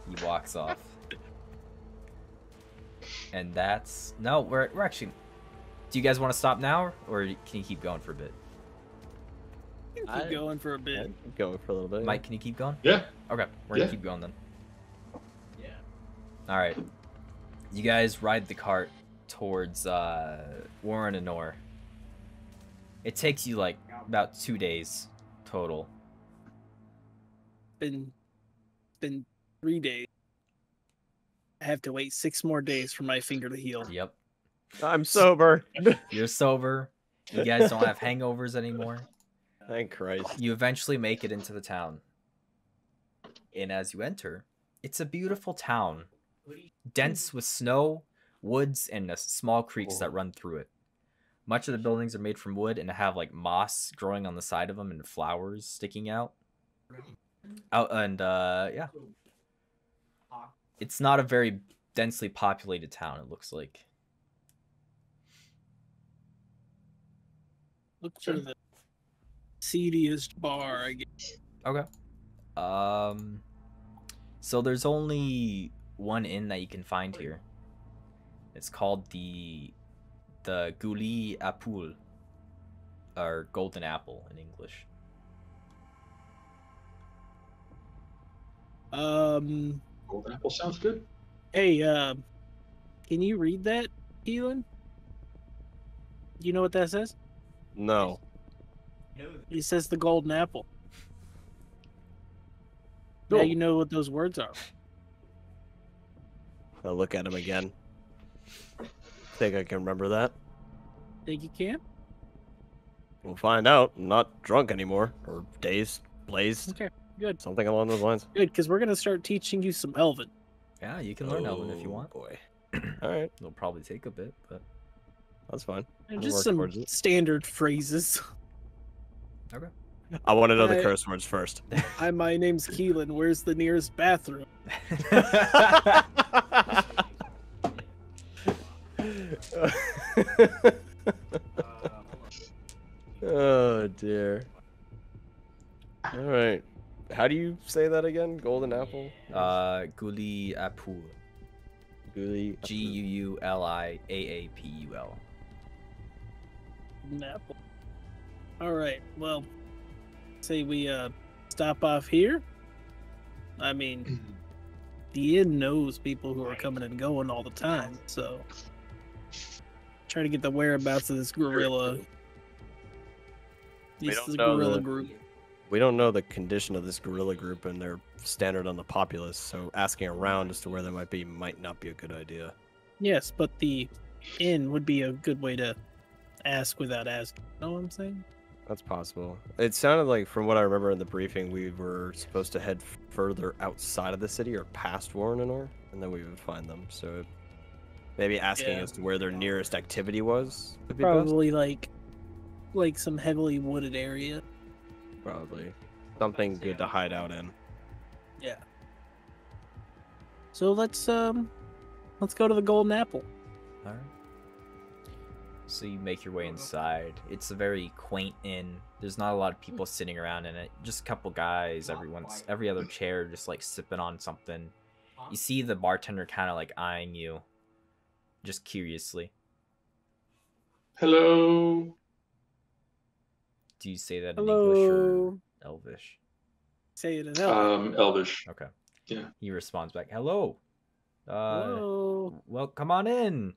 He walks off. And that's... No, we're actually... Do you guys want to stop now, or can you keep going for a bit? You can keep going for a bit. Keep going for a little bit. Mike, can you keep going? Yeah. Okay, we're gonna Yeah. keep going then. Yeah. Alright. You guys ride the cart towards Warren and Nor. It takes you like about 2 days total. Been 3 days. I have to wait 6 more days for my finger to heal. Yep. I'm sober. You're sober. You guys don't have hangovers anymore. Thank Christ. You eventually make it into the town. And as you enter, it's a beautiful town. Dense with snow, woods, and small creeks that run through it. Much of the buildings are made from wood and have like moss growing on the side of them and flowers sticking out. Yeah. It's not a very densely populated town, it looks like. Look for the seediest bar, I guess. Okay. So there's only one inn that you can find here. It's called the Guli Apul, or Golden Apple in English. Golden apple sounds good. Hey, can you read that, Keelan? Do you know what that says? No. It says the golden apple. Now No. you know what those words are. I'll look at him again. Think I can remember that? Think you can? We'll find out. I'm not drunk anymore. Or dazed, blazed. Okay, good. Something along those lines. Good, because we're gonna start teaching you some Elven. Yeah, you can learn Elven if you want. Boy. Alright, It'll probably take a bit, but that's fine. And I'll just work some towards it. standard phrases. okay. I want to know the Alright. curse words first. Hi, my name's Keelan. Where's the nearest bathroom? Oh dear. All right. How do you say that again? Golden apple? Guli Apul. Guli. Guliaapul. An apple. All right. Well, say we stop off here. I mean, the inn knows people who are coming and going all the time, so try to get the whereabouts of this gorilla. We This don't is a know gorilla the- group. We don't know the condition of this guerrilla group and their standard on the populace, so asking around as to where they might be might not be a good idea. Yes, but the inn would be a good way to ask without asking. Know what I'm saying? That's possible. It sounded like, from what I remember in the briefing, we were supposed to head further outside of the city or past Warrenor, and then we would find them. So maybe asking Yeah. as to where their nearest activity was would be best. Probably like some heavily wooded area. Probably. Something good to hide out in. Yeah. So let's go to the Golden Apple. All right. So you make your way inside. It's a very quaint inn. There's not a lot of people sitting around in it. Just a couple guys. Every other chair, just like sipping on something. You see the bartender kind of like eyeing you, just curiously. Hello. Do you say that in English or Hello. Elvish? Say it in Elvish. Elvish. Okay. Yeah. He responds back, "Hello. Hello. Well, come on in.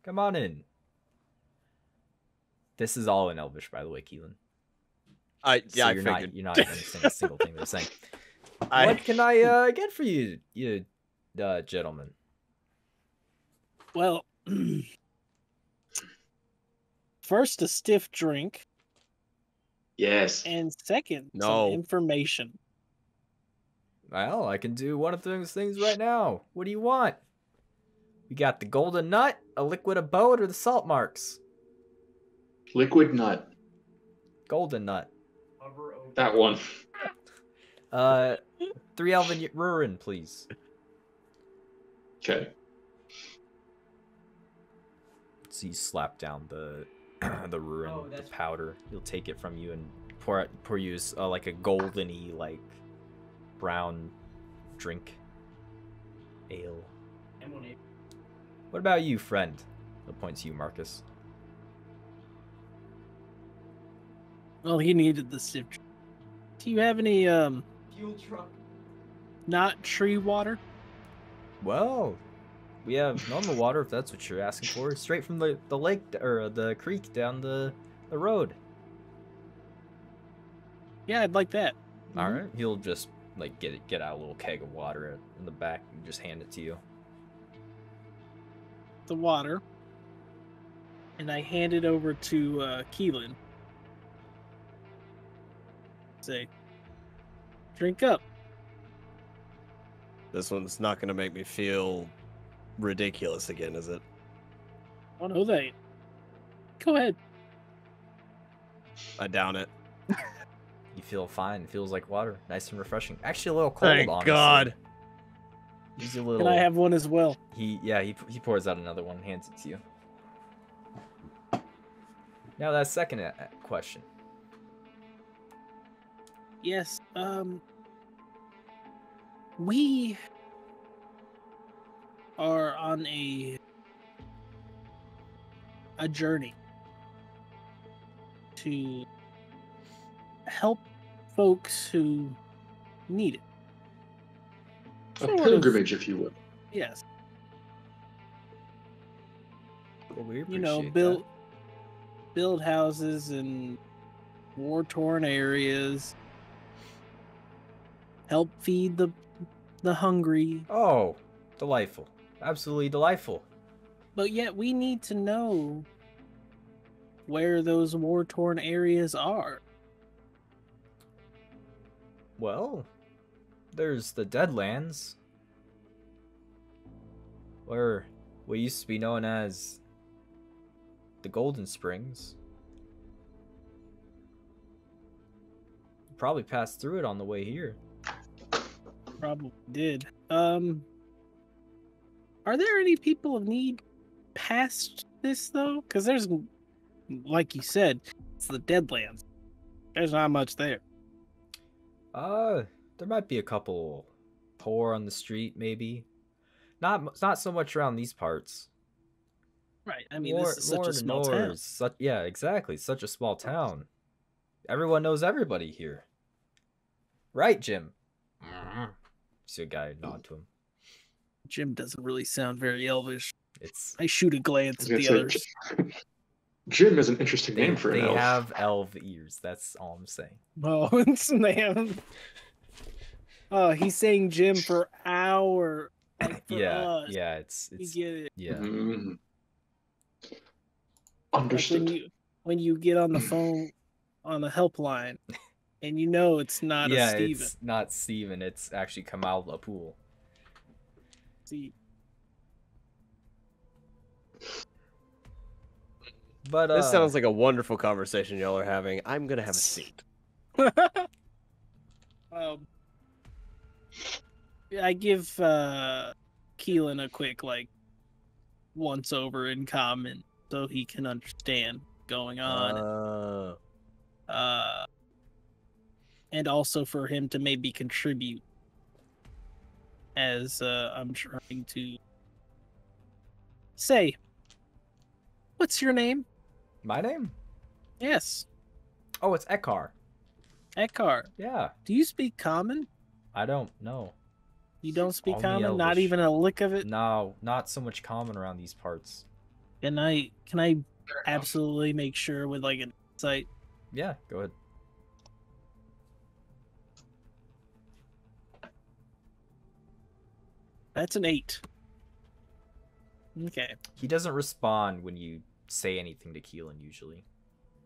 Come on in." This is all in Elvish, by the way, Keelan. I So you're not understanding a single thing they're saying. What can I get for you, gentlemen? Well, first a stiff drink, Yes. and second No. some information. Well, I can do one of those things right now. What do you want? We got the golden nut, a liquid abode, or the salt marks. Liquid nut. Golden nut. That one. 3 Elven Ruin, please. Okay. So you slap down the ruin, the powder. He'll take it from you and pour you like a goldeny, like brown drink, ale. What about you, friend? He'll point to you, Marcus. Well, he needed the stiff drink. Do you have any Fuel truck. not tree water? Well, we have normal water if that's what you're asking for. Straight from the lake or the creek down the road. Yeah, I'd like that. All right. He'll just like get out a little keg of water in the back and just hand it to you. The water. And I hand it over to Keelan. Say, drink up. This one's not going to make me feel ridiculous again, is it? Oh no, they. Go ahead. I down it. You feel fine. It feels like water, nice and refreshing. Actually, a little cold. Thank honestly. God. He's a little. Can I have one as well? He pours out another one, hands it to you. Now that second question. Yes. We are on a journey to help folks who need it. A Sort of. pilgrimage, if you would. Yes. Well, we You know, appreciate build houses in war-torn areas. Help feed the hungry. that. Oh, delightful! Absolutely delightful. But yet we need to know where those war-torn areas are. Well, there's the Deadlands, where what used to be known as the Golden Springs. You probably passed through it on the way here. Probably did. Are there any people of need past this though? Because there's, like you said, it's the Deadlands. There's not much there. There might be a couple poor on the street, maybe. Not so much around these parts. Right. I mean, this is such a small Warrenor town. is yeah, exactly. Such a small town. Everyone knows everybody here. Right, Jim? See a guy nod to him. Jim doesn't really sound very elvish. It's I shoot a glance I at was the gonna others. say, Jim is an interesting they, name for an they elf. have elf ears. That's all I'm saying. Oh, they have. Oh, he's saying Jim for our, like for Yeah, us. yeah. It's You get it. yeah. Mm. Like Understood. when you get on the phone on the helpline, and you know it's not a Yeah, Steven. it's not Steven. It's actually Kamal Lapul. See, But This sounds like a wonderful conversation y'all are having. I'm gonna have a seat. I give Keelan a quick like once over in common so he can understand what's going on. And also for him to maybe contribute as I'm trying to say, what's your name? my name? Yes, Oh, it's Ekar. Eckhart. Yeah, Do you speak common? I don't know. You don't speak Only common? Not Elvish. even a lick of it? No, not so much common around these parts. Can I absolutely make sure with like an insight? Yeah, go ahead. That's an 8. Okay. He doesn't respond when you say anything to Keelan usually.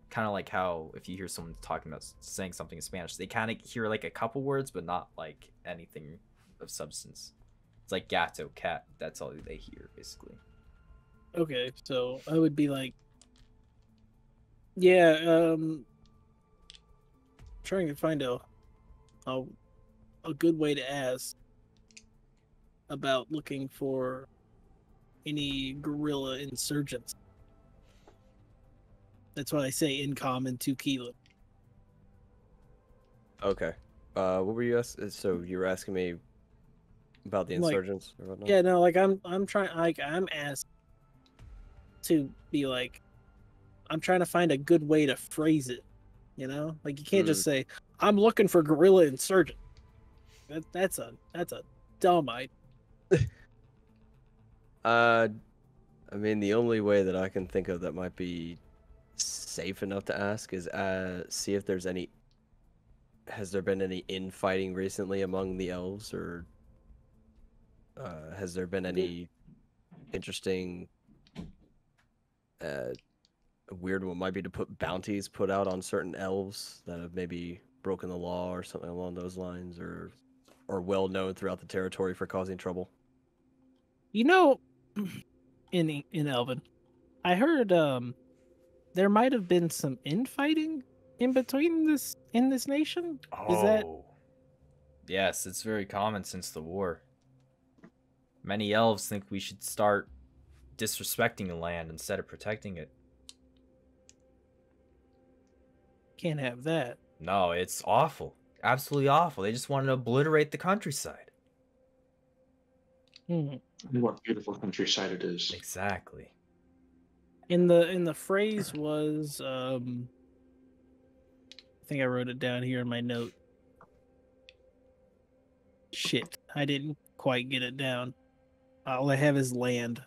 Kind of like how if you hear someone talking about saying something in Spanish, they kind of hear like a couple words, but not like anything of substance. It's like gato, cat. That's all they hear, basically. Okay, so I would be like, yeah, trying to find a good way to ask about looking for any guerrilla insurgents. That's why I say in common to Keelan. Okay. What were you asking? So you were asking me about the Like, insurgents or whatnot? Yeah, no, like I'm trying, like I'm asked to be like, I'm trying to find a good way to phrase it. You know, like you can't just say I'm looking for guerrilla insurgent. That's a dumb idea. I mean, the only way that I can think of that might be safe enough to ask is see if there's any. Has there been any infighting recently among the elves, or has there been any interesting? A weird one might be to put bounties put out on certain elves that have maybe broken the law or something along those lines, or well known throughout the territory for causing trouble. You know, in Elven, I heard there might have been some infighting in between in this nation. Is that Yes, it's very common since the war. Many elves think we should start disrespecting the land instead of protecting it. can't have that? No, it's awful. Absolutely awful. They just want to obliterate the countryside. What beautiful countryside it is. Exactly. In the phrase was I think I wrote it down here in my note. Shit, I didn't quite get it down. All I have is land,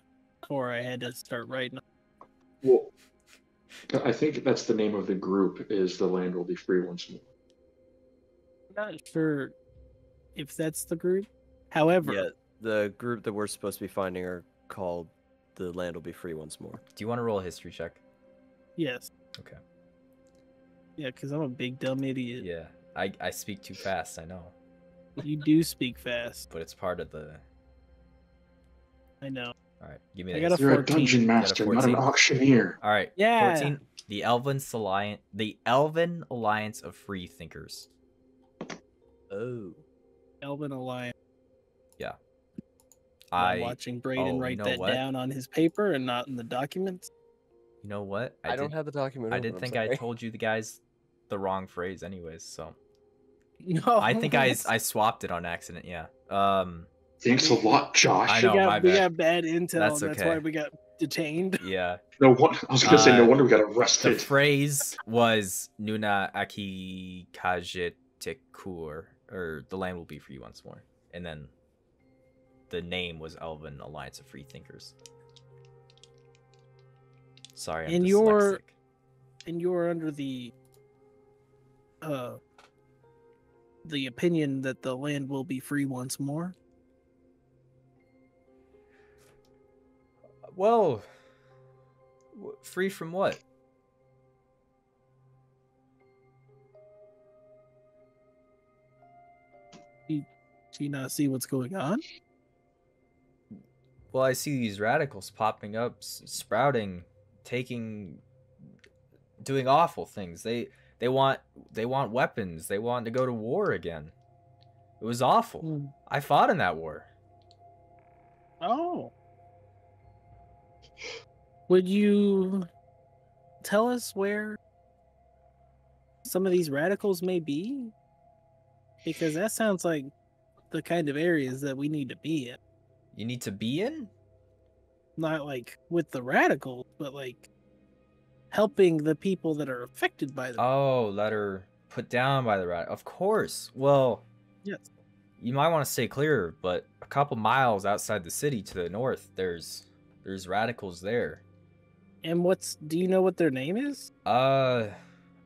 or I had to start writing. Well, I think that's the name of the group. Is the land will be free once more. I'm not sure if that's the group. However, Yeah, the group that we're supposed to be finding are called "The Land Will Be Free Once More." Do you want to roll a history check? yes, Okay. yeah, because I'm a big dumb idiot. Yeah. I speak too fast, I know. You do speak fast. But it's part of the... I know. Alright, give me I that. got a You're a 14. dungeon Got a master, not an 14. auctioneer. Alright, Yeah. 14. The Elven Alliance of Free Thinkers. Oh, Elven Alliance. Yeah. I'm watching Brayden you write know that what? down on his paper and not in the documents. You know what? I don't have the document. I open, did I'm think I sorry. told you the guys the wrong phrase anyways, so... No, I think I swapped it on accident, yeah. Thanks a lot, Josh. I know, my we bad. got bad intel. That's That's okay. why we got detained. Yeah. No one. I was gonna say no wonder we got The arrested. phrase was Nuna Aki Kajitekur, or the land will be free once more. And then the name was Elven Alliance of Freethinkers. Sorry, I'm And dyslexic. you're under the opinion that the land will be free once more. Well, free from what? Do you not see what's going on? Well, I see these radicals popping up, sprouting, doing awful things. They want weapons. They want to go to war again. It was awful. Hmm. I fought in that war. Oh. Would you tell us where some of these radicals may be? Because that sounds like the kind of areas that we need to be in. You need to be in? Not like with the radicals, but like helping the people that are affected by them. Oh, that are put down by the rat. Of course. Well, Yes. you might want to stay clear, but a couple miles outside the city to the north, there's radicals there. And do you know what their name is? I'm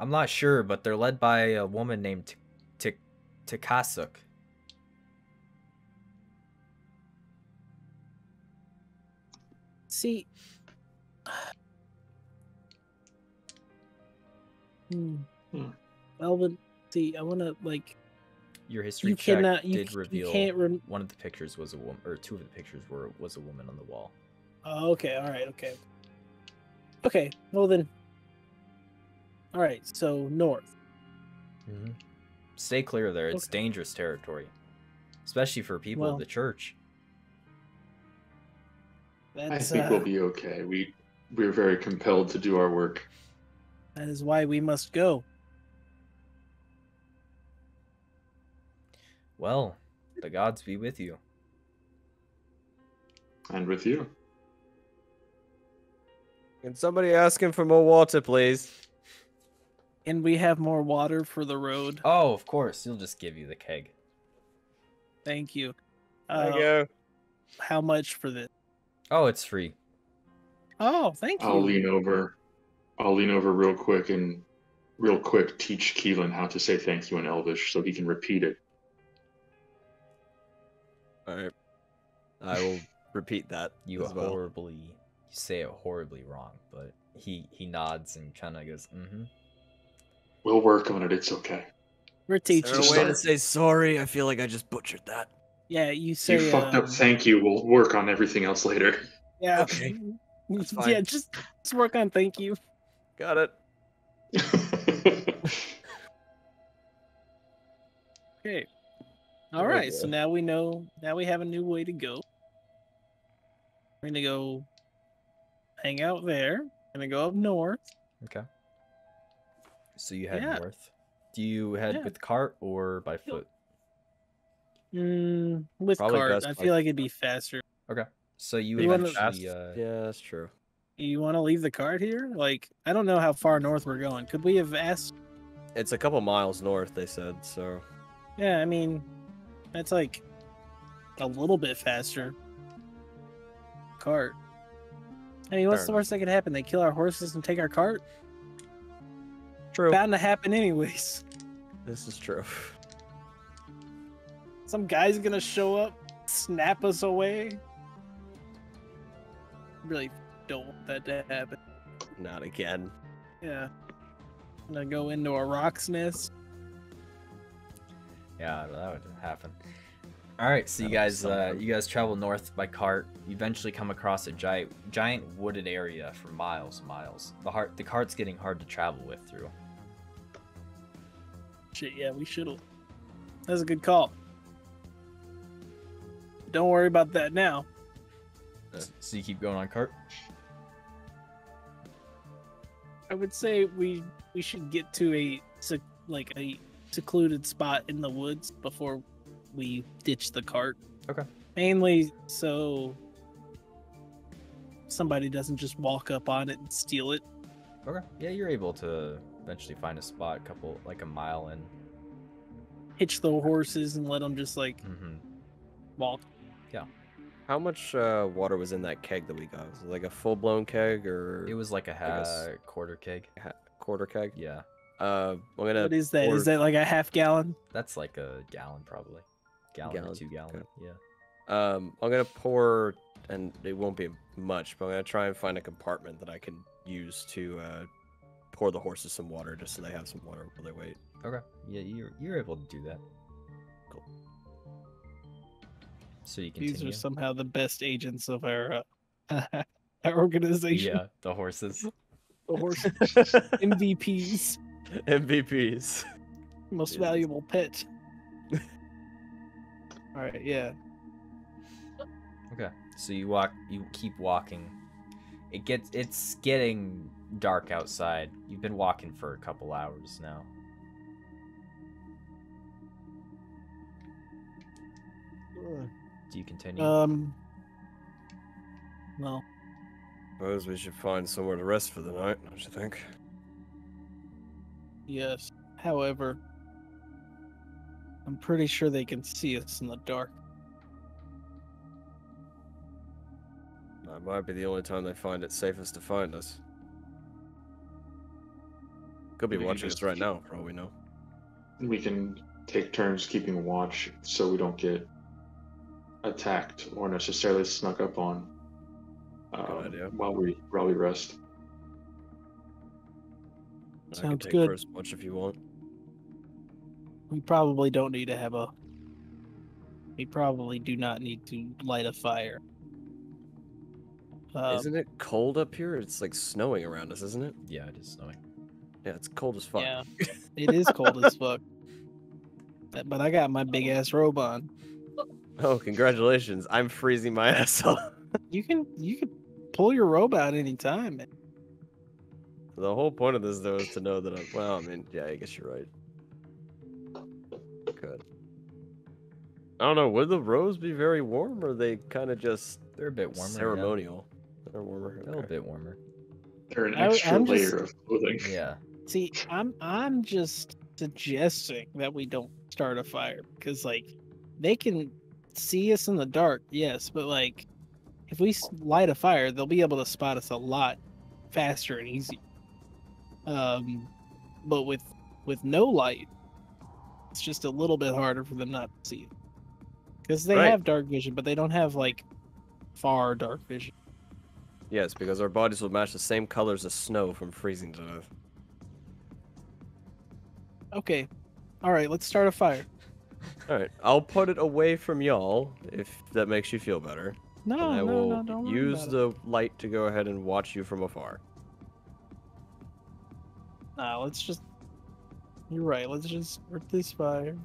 not sure, but they're led by a woman named Tikasuk. See, Elvin, see, I want to like. Your history You check cannot. did You reveal can't. one of the pictures was a woman, or two of the pictures was a woman on the wall. Oh, okay. All right. Okay. Okay. Well then. All right. So north. Stay clear there. It's Okay. dangerous territory, especially for people Well, of the church. I That's think we'll be okay. We're very compelled to do our work. that is why we must go. Well, the gods be with you. And with you. Can somebody ask him for more water, please? And we have more water for the road. Oh, of course. He'll just give you the keg. Thank you. There you go. How much for this? Oh, it's free. Oh, thank you. I'll lean over real quick and teach Keelan how to say thank you in Elvish so he can repeat it. All right. I will repeat that. You as well. say it horribly wrong, but he nods and kind of goes, mm-hmm. We'll work on it. It's okay. We're Is there teaching. a Just way to start. say sorry? I feel like I just butchered that. Yeah, you say. You fucked up. Thank you. We'll work on everything else later. Yeah. Okay, that's fine. Yeah, just work on thank you. Got it. Okay. All right. Okay. So now we know. Now we have a new way to go. We're gonna go hang out there. Gonna go up north. Okay. So you head Yeah. north. Do you head Yeah. with cart or by foot? With Probably cart, best I by feel like it'd be faster. Okay. So you You wanna- eventually, Yeah, that's true. You want to leave the cart here? Like, I don't know how far north we're going. Could we have asked? It's a couple miles north, they said, so. Yeah, I mean, that's like a little bit faster. Cart. I mean, what's Fair the worst that could happen? They kill our horses and take our cart? True. Bound to happen anyways. This is true. Some guy's gonna show up, snap us away. Really don't want that to happen. Not again. Yeah. I'm gonna go into a rock's nest. yeah, that would happen. All right, so you guys travel north by cart. You eventually come across a giant wooded area for miles and miles. The cart's getting hard to travel with through. Shit, yeah, we should've. That's a good call. Don't worry about that now. So you keep going on cart. I would say we should get to a secluded spot in the woods before we ditch the cart. Okay. Mainly so somebody doesn't just walk up on it and steal it. Okay. Yeah, you're able to eventually find a spot, a mile in. Hitch the horses and let them just Mm-hmm. walk. How much water was in that keg that we got? Was it like a full-blown keg or It was like a guess- quarter keg. quarter keg? Yeah, I'm gonna. What is that? pour- Is that like a half gallon? that's like a gallon probably. Gallon or Gallon, 2 gallon. okay. Yeah. I'm gonna pour, and it won't be much, but I'm gonna try and find a compartment that I can use to pour the horses some water, just so they have some water while they wait. Okay. Yeah, you're able to do that. Cool. So you continue. These are somehow the best agents of our our organization. Yeah, the horses. The horse MVPs, MVPs. most Jesus. valuable pet. All right, yeah. Okay. So you keep walking. It's getting dark outside. You've been walking for a couple hours now. Do you continue? Well, Suppose we should find somewhere to rest for the night, don't you think? yes. However, I'm pretty sure they can see us in the dark. That might be the only time they find it safest to find us. Could be We can watching just us right keep- now, for all we know. We can take turns keeping watch so we don't get attacked or necessarily snuck up on Good idea. while we rest. I can Sounds take good. first watch if you want. We probably don't need to have a. We probably do not need to light a fire. Isn't it cold up here? It's like snowing around us, isn't it? Yeah, it is snowing. Yeah, it's cold as fuck. Yeah, it is cold as fuck. But I got my big ass robe on. Oh, congratulations. I'm freezing my ass off. You can pull your robe out anytime. Man. The whole point of this, though, is to know that I'm... Well, I mean, yeah, I guess you're right. Good. I don't know, would the robes be very warm, or are they kind of just They're a bit warmer. yeah. ceremonial? They're warmer. They're a little Okay. bit warmer. They're an I- extra I'm just- layer of clothing. Yeah. See, I'm just suggesting that we don't start a fire because like they can see us in the dark, yes, but like if we light a fire, they'll be able to spot us a lot faster and easier. But with no light, it's just a little bit harder for them not to see it because they Right. have dark vision, but they don't have like far dark vision. Yes, because our bodies will match the same colors as snow from freezing to death. Okay, all right, let's start a fire. Alright, I'll put it away from y'all, if that makes you feel better. No, and I will no, don't worry use about it. the light to go ahead and watch you from afar. Nah, let's just. You're right. Let's just start this fire.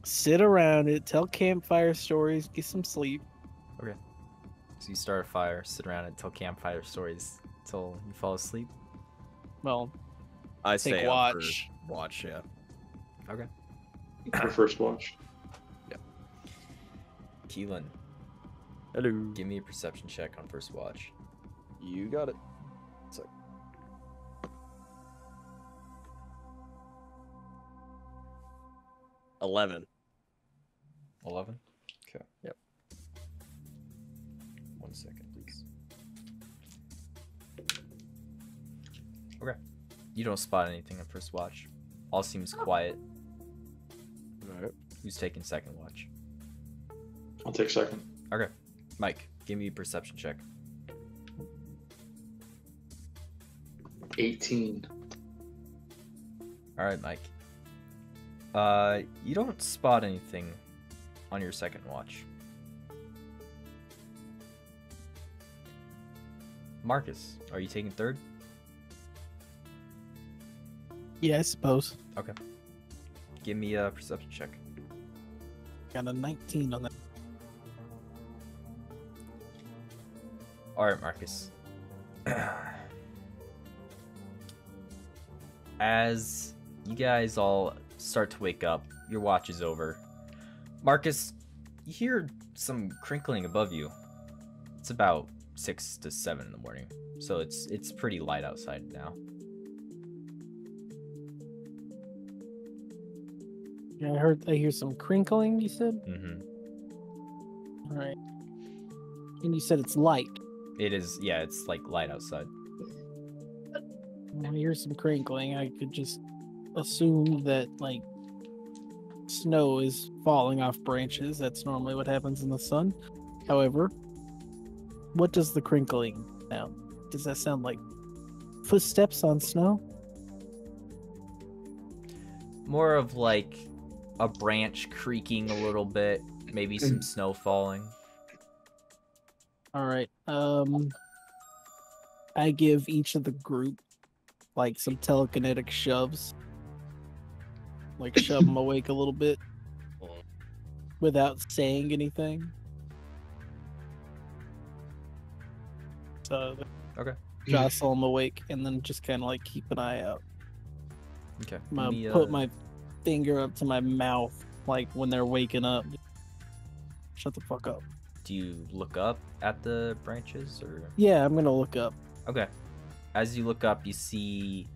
Sit around it, tell campfire stories, get some sleep. So you start a fire, sit around and tell campfire stories until you fall asleep. Well, I take stay up for watch. watch, yeah. Okay. For first watch. Keelan, Hello. give me a perception check on first watch. You got it. So, 11. 11? Okay. Yep. 1 second, please. Okay. You don't spot anything on first watch. All seems quiet. Alright. Who's taking second watch? I'll take second. Okay. Mike, give me a perception check. 18. All right, Mike. You don't spot anything on your second watch. Marcus, are you taking third? Yeah, I suppose. Okay. Give me a perception check. Got a 19 on that. All right, Marcus. As you guys all start to wake up, your watch is over. Marcus, you hear some crinkling above you. It's about 6 to 7 in the morning, so it's pretty light outside now. Yeah, I hear some crinkling. You said. Mm-hmm. All right. And you said it's light. It is, yeah, it's like light outside. I hear some crinkling. I could just assume that, like, snow is falling off branches. That's normally what happens in the sun. However, what does the crinkling sound? Does that sound like footsteps on snow? More of like a branch creaking a little bit, maybe some snow falling. All right. I give each of the group like some telekinetic shoves. Like shove them awake a little bit without saying anything. So Okay. jostle them awake and then just kind of like keep an eye out. Okay. I'm gonna put my finger up to my mouth like when they're waking up. Shut the fuck up. Do you look up at the branches or? Yeah, I'm gonna look up. Okay. As you look up, you see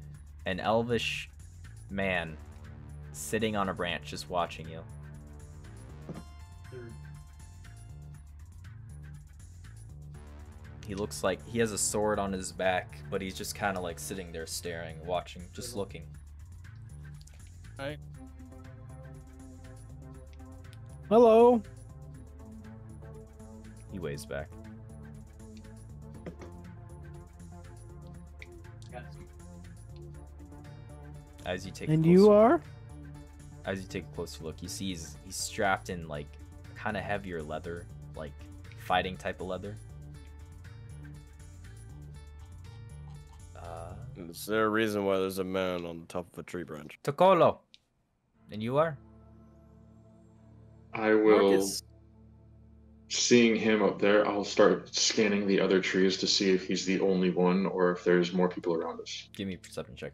an elvish man sitting on a branch just watching you. He looks like he has a sword on his back, but he's just kind of like sitting there staring, watching, just looking. Alright. Hello. He waves back. As you take And a you closer- are? As you take a closer look, you see he's strapped in like kind of heavier leather, like fighting type of leather. Is there a reason why there's a man on the top of a tree branch? Tocolo. And you are? I will, Marcus. seeing him up there, I'll start scanning the other trees to see if he's the only one or if there's more people around us. Give me a perception check.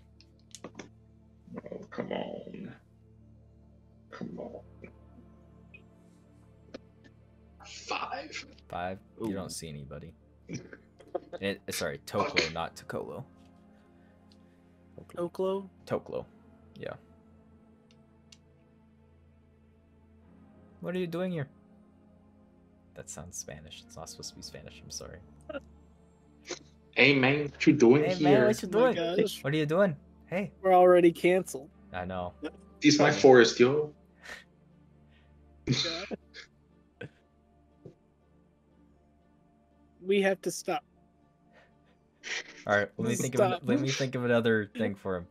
Oh, come on. Come on. 5. 5. You Ooh. don't see anybody. Sorry, Toclo, not Tocolo. Oklo? Toclo. Yeah. What are you doing here? That sounds Spanish. It's not supposed to be Spanish. I'm sorry. Hey man, what you doing Hey here? man, what you Oh my doing? gosh. What are you doing? Hey. We're already canceled. I know. This my forest, yo. We have to stop. All right, let me think of Stop. let me think of another thing for him.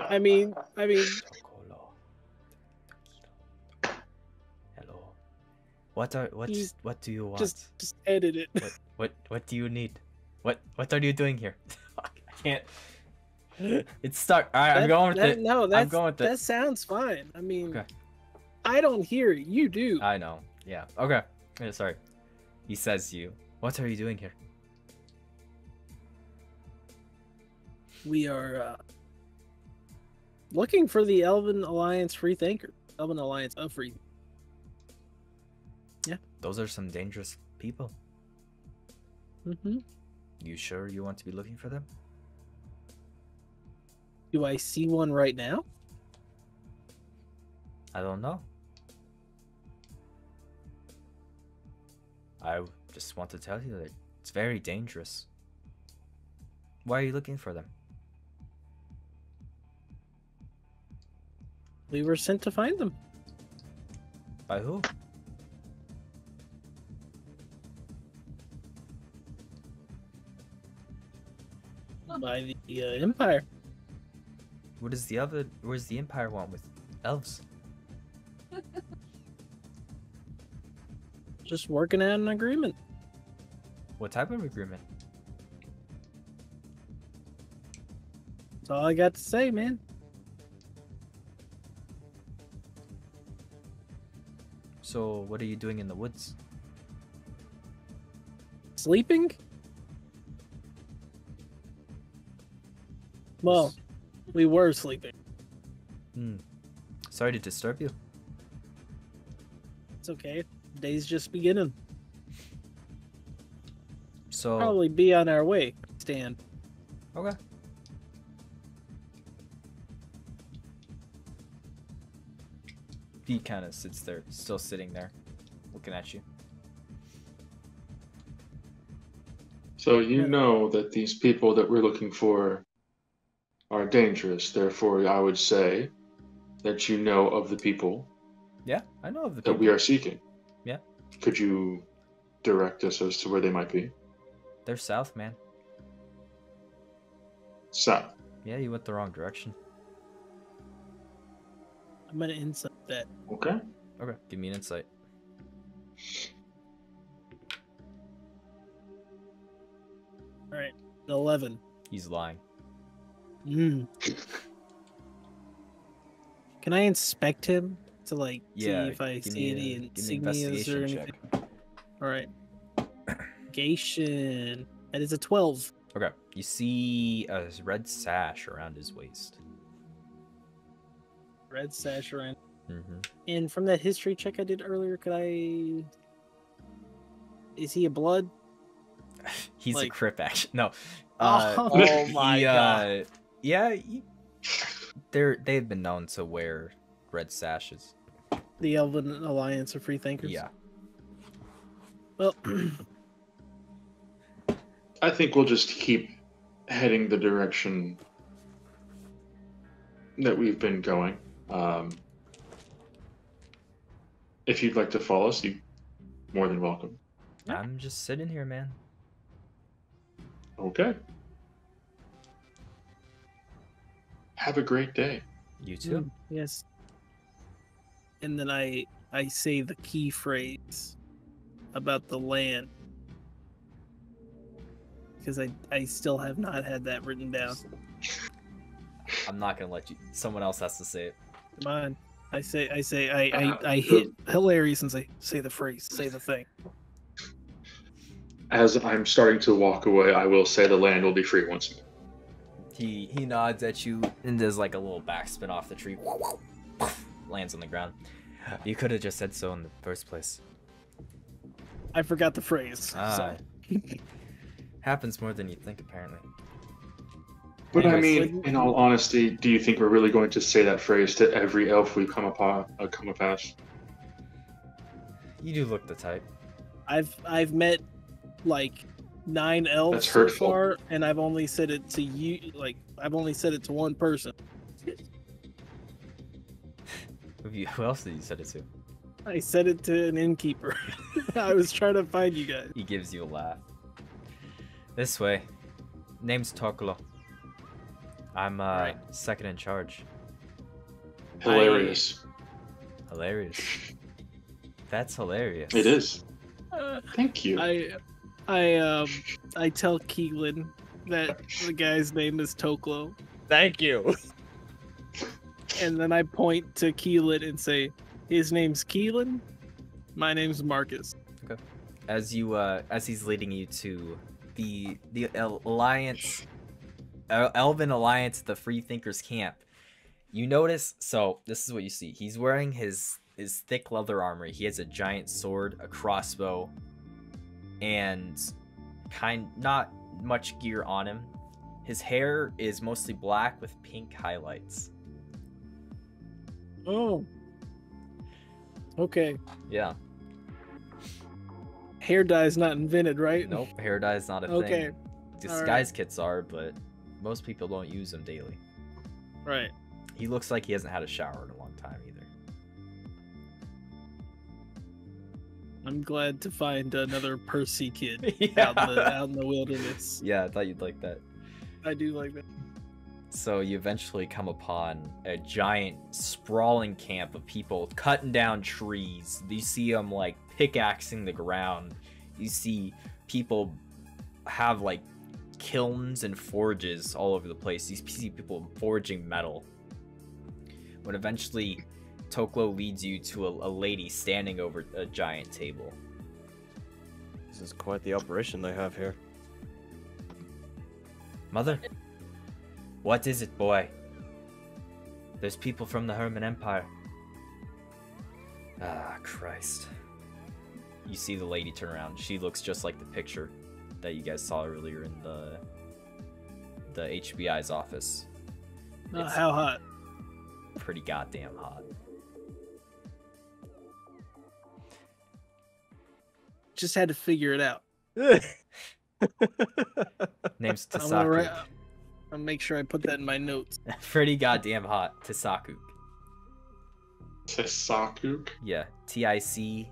I mean, Tocolo. Hello. What do you want? just edit it. What do you need? What are you doing here? I can't. It's stuck. All right, I'm going with it. No, I'm going with that it. sounds fine. I mean, Okay. I don't hear it. You do. I know. Yeah. Okay. Yeah, sorry. He says to you, "What are you doing here?" We are looking for the Elven Alliance Free Thinker. Elven Alliance of Free. Those are some dangerous people. Mm-hmm. You sure you want to be looking for them? Do I see one right now? I don't know. I just want to tell you that it's very dangerous. Why are you looking for them? We were sent to find them. By who? By the Empire. What does the Empire want with elves? Just working out an agreement. What type of agreement? That's all I got to say, man. So, what are you doing in the woods? Sleeping? Well, we were sleeping. Sorry to disturb you. It's okay. Day's just beginning. So, Probably be on our way. Stand. okay. He kind of sits there, still sitting there, looking at you. So you know that these people that we're looking for are dangerous. Therefore, I would say that you know of the people Yeah, I know of the that people. we are seeking. Yeah. Could you direct us as to where they might be? They're south, man. South. Yeah, you went the wrong direction. I'm gonna insight that. Okay. Okay, give me an insight. All right, 11. He's lying. Mm. Can I inspect him to like Yeah, see if I give see me any give me an insignias investigation or check. anything? All right. Investigation. That is a 12. Okay, you see a red sash around his waist. Red sash around. Mm-hmm. And from that history check I did earlier, could I? Is he a blood? He's a Like- crip, actually. No. Oh my god. Yeah, they've been known to wear red sashes. The Elven Alliance of Freethinkers. Yeah. Well, I think we'll just keep heading the direction that we've been going. If you'd like to follow us, you're more than welcome. Yeah. I'm just sitting here, man. Okay. Have a great day. You too. yes. And then I say the key phrase about the land. Because I still have not had that written down. I'm not gonna let you. Someone else has to say it. Come on. I hit hilarious and say the phrase, say the thing. As I'm starting to walk away, I will say the land will be free once more. He nods at you and does like a little backspin off the tree. Lands on the ground. You could have just said so in the first place. I forgot the phrase. Ah. So. Happens more than you think, apparently. But I Anyways, mean, in all honesty, do you think we're really going to say that phrase to every elf we come past? You do look the type. I've met like 9 elves That's so hurtful. far, and I've only said it to you. Like I've only said it to one person. Who else did you say it to? I said it to an innkeeper. I was trying to find you guys. He gives you a laugh. This way. Name's Tokolo. I'm Right. second in charge. Hilarious. Hilarious. That's hilarious. It is. Thank you. I tell Keelan that the guy's name is Toklo, Thank you. and then I point to Keelan and say, "His name's Keelan. My name's Marcus." As he's leading you to the Alliance, Elven Alliance, the Free Thinkers camp, you notice. So this is what you see. He's wearing his thick leather armor. He has a giant sword, a crossbow, and not much gear on him. His hair is mostly black with pink highlights. Oh. Okay. Yeah. Hair dye's not invented, right? Nope. Hair dye is not a Okay. thing. All Disguise kits are, but most people don't use them daily. Right. He looks like he hasn't had a shower in a long time either. I'm glad to find another Percy kid Yeah. out in the wilderness. Yeah, I thought you'd like that. I do like that. So you eventually come upon a giant sprawling camp of people cutting down trees. You see them like pickaxing the ground. You see people have like kilns and forges all over the place. You see people forging metal. When eventually Toklo leads you to a lady standing over a giant table. This is quite the operation they have here. Mother? What is it, boy? There's people from the Hurman Empire. Ah, Christ. You see the lady turn around. She looks just like the picture that you guys saw earlier in the HBI's office. It's How hot? pretty goddamn hot. Just had to figure it out. Name's I'm gonna write, Tisaku. I'll make sure I put that in my notes. Pretty goddamn hot. Tisaku. Tisaku. Yeah. Tisasuk.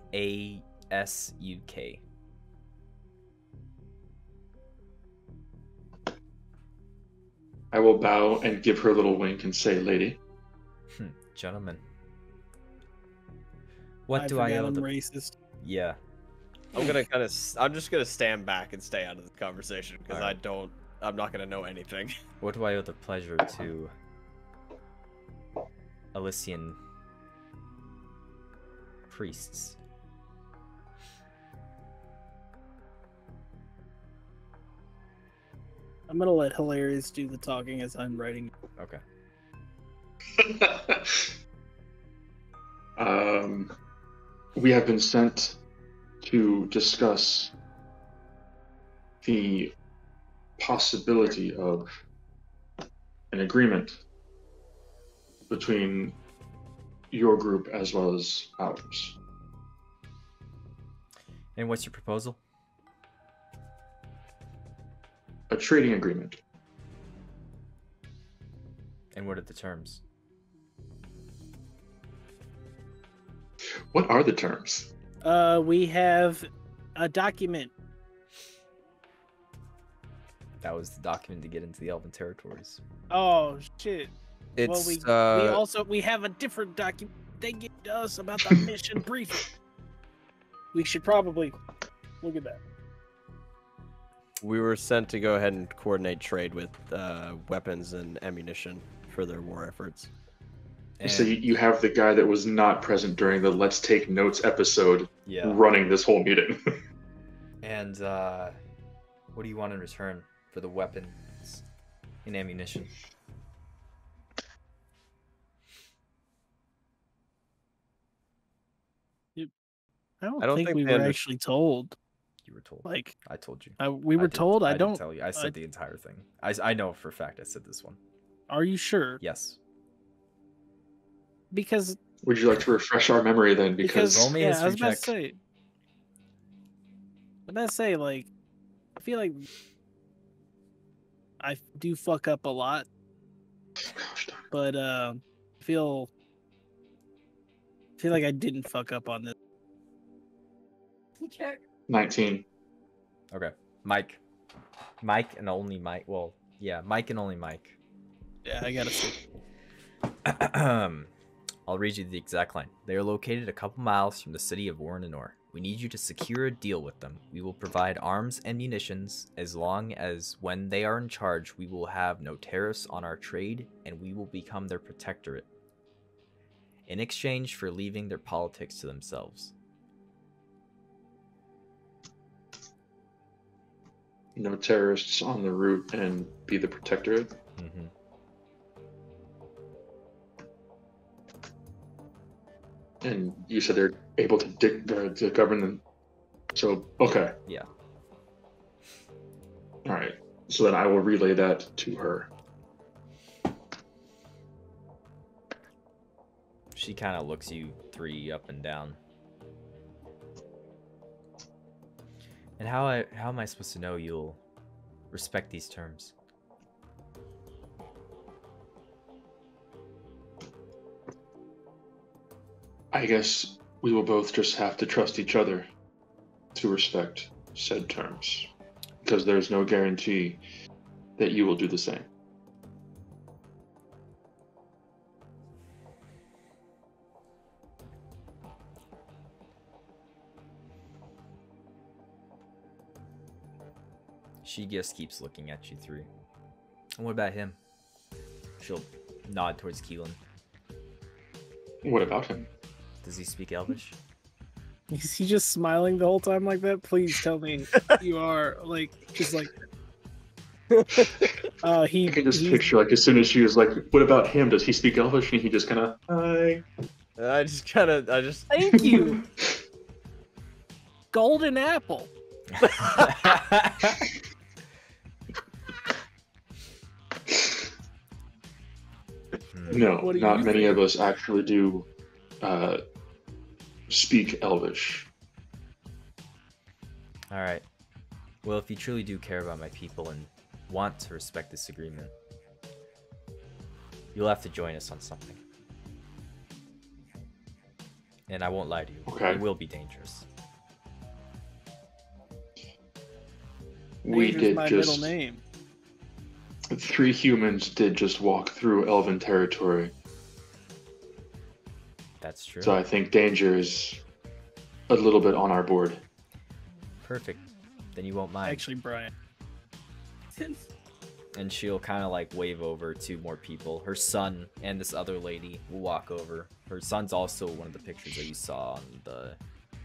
I will bow and give her a little wink and say, "Lady." Gentlemen. What I do I forgot owe I'm the... racist. Yeah. I'm just gonna stand back and stay out of this conversation because Alright. I'm not gonna know anything. What do I owe the pleasure to Elysian priests? I'm gonna let Hilarious do the talking as I'm writing. Okay. We have been sent to discuss the possibility of an agreement between your group as well as ours. And what's your proposal? A trading agreement. And what are the terms? What are the terms? We have a document. That was the document to get into the Elven territories. Oh shit. It's We have a different document they gave us about the mission briefing. We should probably look at that. we were sent to go ahead and coordinate trade with weapons and ammunition for their war efforts. So you have the guy that was not present during the Let's Take Notes episode Yeah. running this whole meeting. And what do you want in return for the weapons and ammunition? I I don't don't think think we they were under- actually told. You were told. Like I told you. we were told. I didn't don't. tell you. I said the entire thing. I know for a fact I said this one. Are you sure? Yes. Because Would you like to refresh our memory then? Because Roll me a yeah, I was history about to check. say. Like, I feel like I do fuck up a lot, gosh darn it. but I feel like I didn't fuck up on this. Check. 19. Okay. Mike and only Mike. Well, yeah, Mike and only Mike. Yeah, I gotta see. I'll read you the exact line. They are located a couple miles from the city of Warrenor. We need you to secure a deal with them. We will provide arms and munitions as long as when they are in charge, we will have no tariffs on our trade and we will become their protectorate. In exchange for leaving their politics to themselves. No terrorists on the route and be the protectorate. Mm-hmm. And you said they're able to govern them. So, okay. Yeah. All right. So then I will relay that to her. She kind of looks you three up and down. And how am I supposed to know you'll respect these terms? I guess we will both just have to trust each other to respect said terms. Because there's no guarantee that you will do the same. She just keeps looking at you three. And what about him? She'll nod towards Keelan. What about him? Does he speak Elvish? Is he just smiling the whole time like that? Please tell me you are like just like. He. I can just he's- picture, like, as soon as she was like, what about him? Does he speak Elvish? And he just kind of, hi. I just Thank you. Golden apple. No, What do not you many think? of us actually do speak Elvish. All right. Well, if you truly do care about my people and want to respect this agreement, you'll have to join us on something. And I won't lie to you. Okay. It will be dangerous. We Danger's did my just. middle name. 3 humans did just walk through elven territory, That's true. so I think danger is a little bit on our board. Perfect. Then you won't mind. Actually, Brian. And she'll kind of like wave over to more people. Her son and this other lady will walk over. Her son's also one of the pictures that you saw on the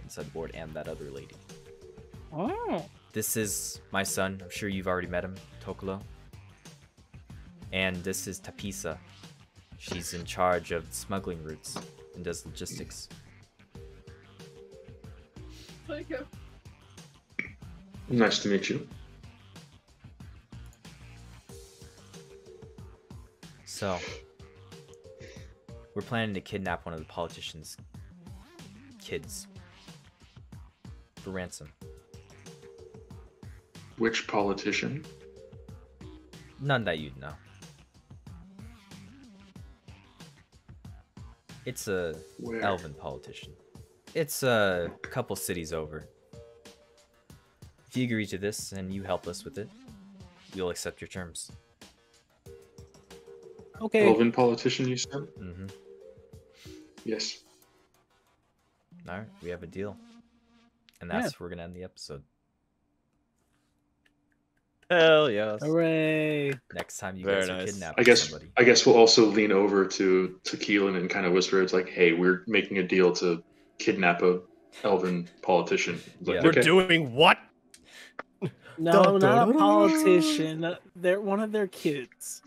inside board, and that other lady. Oh. This is my son. I'm sure you've already met him, Tokolo. And this is Tapisa. She's in charge of smuggling routes and does logistics. Nice to meet you. So, we're planning to kidnap one of the politicians' kids for ransom. Which politician? None that you'd know. It's a Where? elven politician. It's a couple cities over. If you agree to this and you help us with it, we'll accept your terms. Okay. Elven politician, you said? Mm-hmm. Yes. Alright, we have a deal. And that's where we're gonna end the episode. Hell yes. Hooray. Next time you Very guys are nice. kidnapping I somebody. guess we'll also lean over to Keelan and kind of whisper, it's like, hey, we're making a deal to kidnap a elven politician. It's like, Yeah. We're okay. doing what? No, Dun, not dun, a dun, politician. They're one of their kids.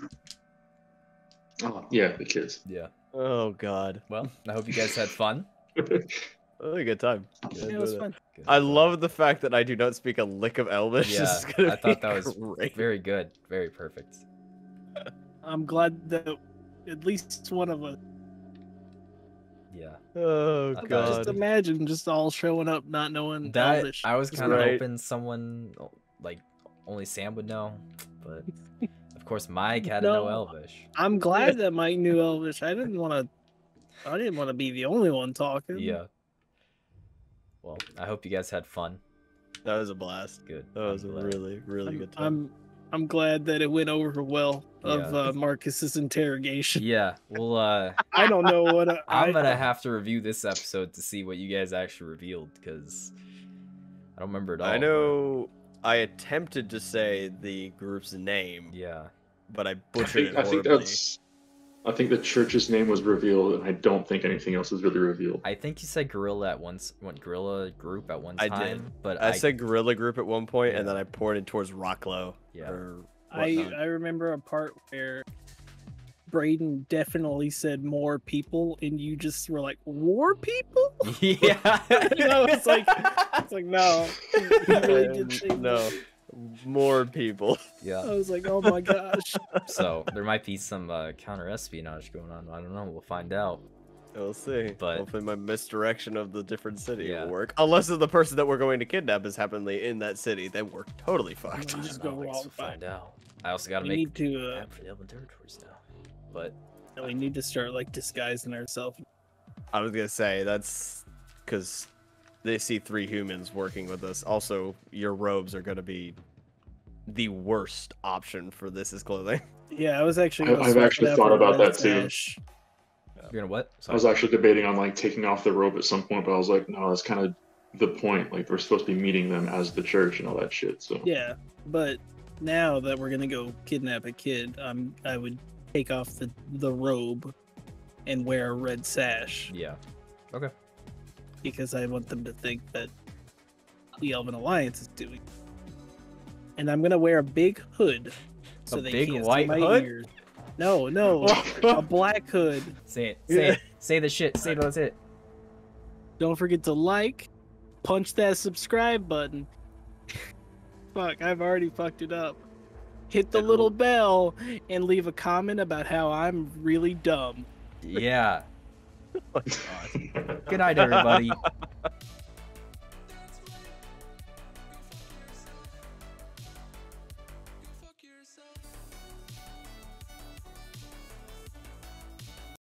Oh, yeah, the kids. Yeah. Oh god. Well, I hope you guys had fun. Oh, a good time. Yeah, it was fun. Good. I love the fact that I do not speak a lick of Elvish. Yeah, This is gonna I thought be that was great. very good. Very perfect. I'm glad that at least one of us. Yeah. Oh I thought god. Just imagine just all showing up not knowing That Elvish. I was kind of Right. hoping someone like only Sam would know, but of course Mike had to know No. Elvish. I'm glad that Mike knew Elvish. I didn't want to be the only one talking. Yeah. Well, I hope you guys had fun. That was a blast. Good. That was a I'm glad. really, really good time. I'm glad that it went over well of Yeah. Marcus's interrogation. Yeah. Well, I don't know what I'm gonna have to review this episode to see what you guys actually revealed because I don't remember it all. I know I attempted to say the group's name, But yeah. but I butchered it I think horribly. I think the church's name was revealed, and I don't think anything else is really revealed. I think you said gorilla at once. What gorilla group at one I time? did. But I said Gorilla Group at one point, and Yeah. then I pointed towards Rocklow. Yeah. Or I whatnot. remember a part where Braden definitely said more people, and you just were like, "War people?" yeah. No, it's like no. He really did say no, more people. Yeah. I was like, "Oh my gosh!" So there might be some counter espionage going on. I don't know. We'll find out. We'll see. But- Hopefully my misdirection of the different city Yeah. will work. Unless the person that we're going to kidnap is happenly in that city, then we're totally fucked. You just I don't go know, I guess wrong. we'll find out. I also gotta We make need to. map for the Elven territories now. But We need to start like disguising ourselves. I was gonna say that's because they see 3 humans working with us. Also, your robes are gonna be the worst option for this as clothing. Yeah, I was actually. I've actually thought about that too. you're gonna what? I was actually debating on like taking off the robe at some point, but I was like, no, that's kind of the point. Like we're supposed to be meeting them as the church and all that shit. So Yeah, but now that we're gonna go kidnap a kid, I would take off the robe and wear a red sash Yeah. Okay. because I want them to think that the Elven Alliance is doing. And I'm gonna wear a big hood so A they big can't white see my hood? ears. No, a black hood. Say it. Say Yeah. it. Say the shit. Say that's it. Don't forget to like, punch that subscribe button. Fuck, I've already fucked it up. Hit the little bell and leave a comment about how I'm really dumb. Yeah. Good night, everybody.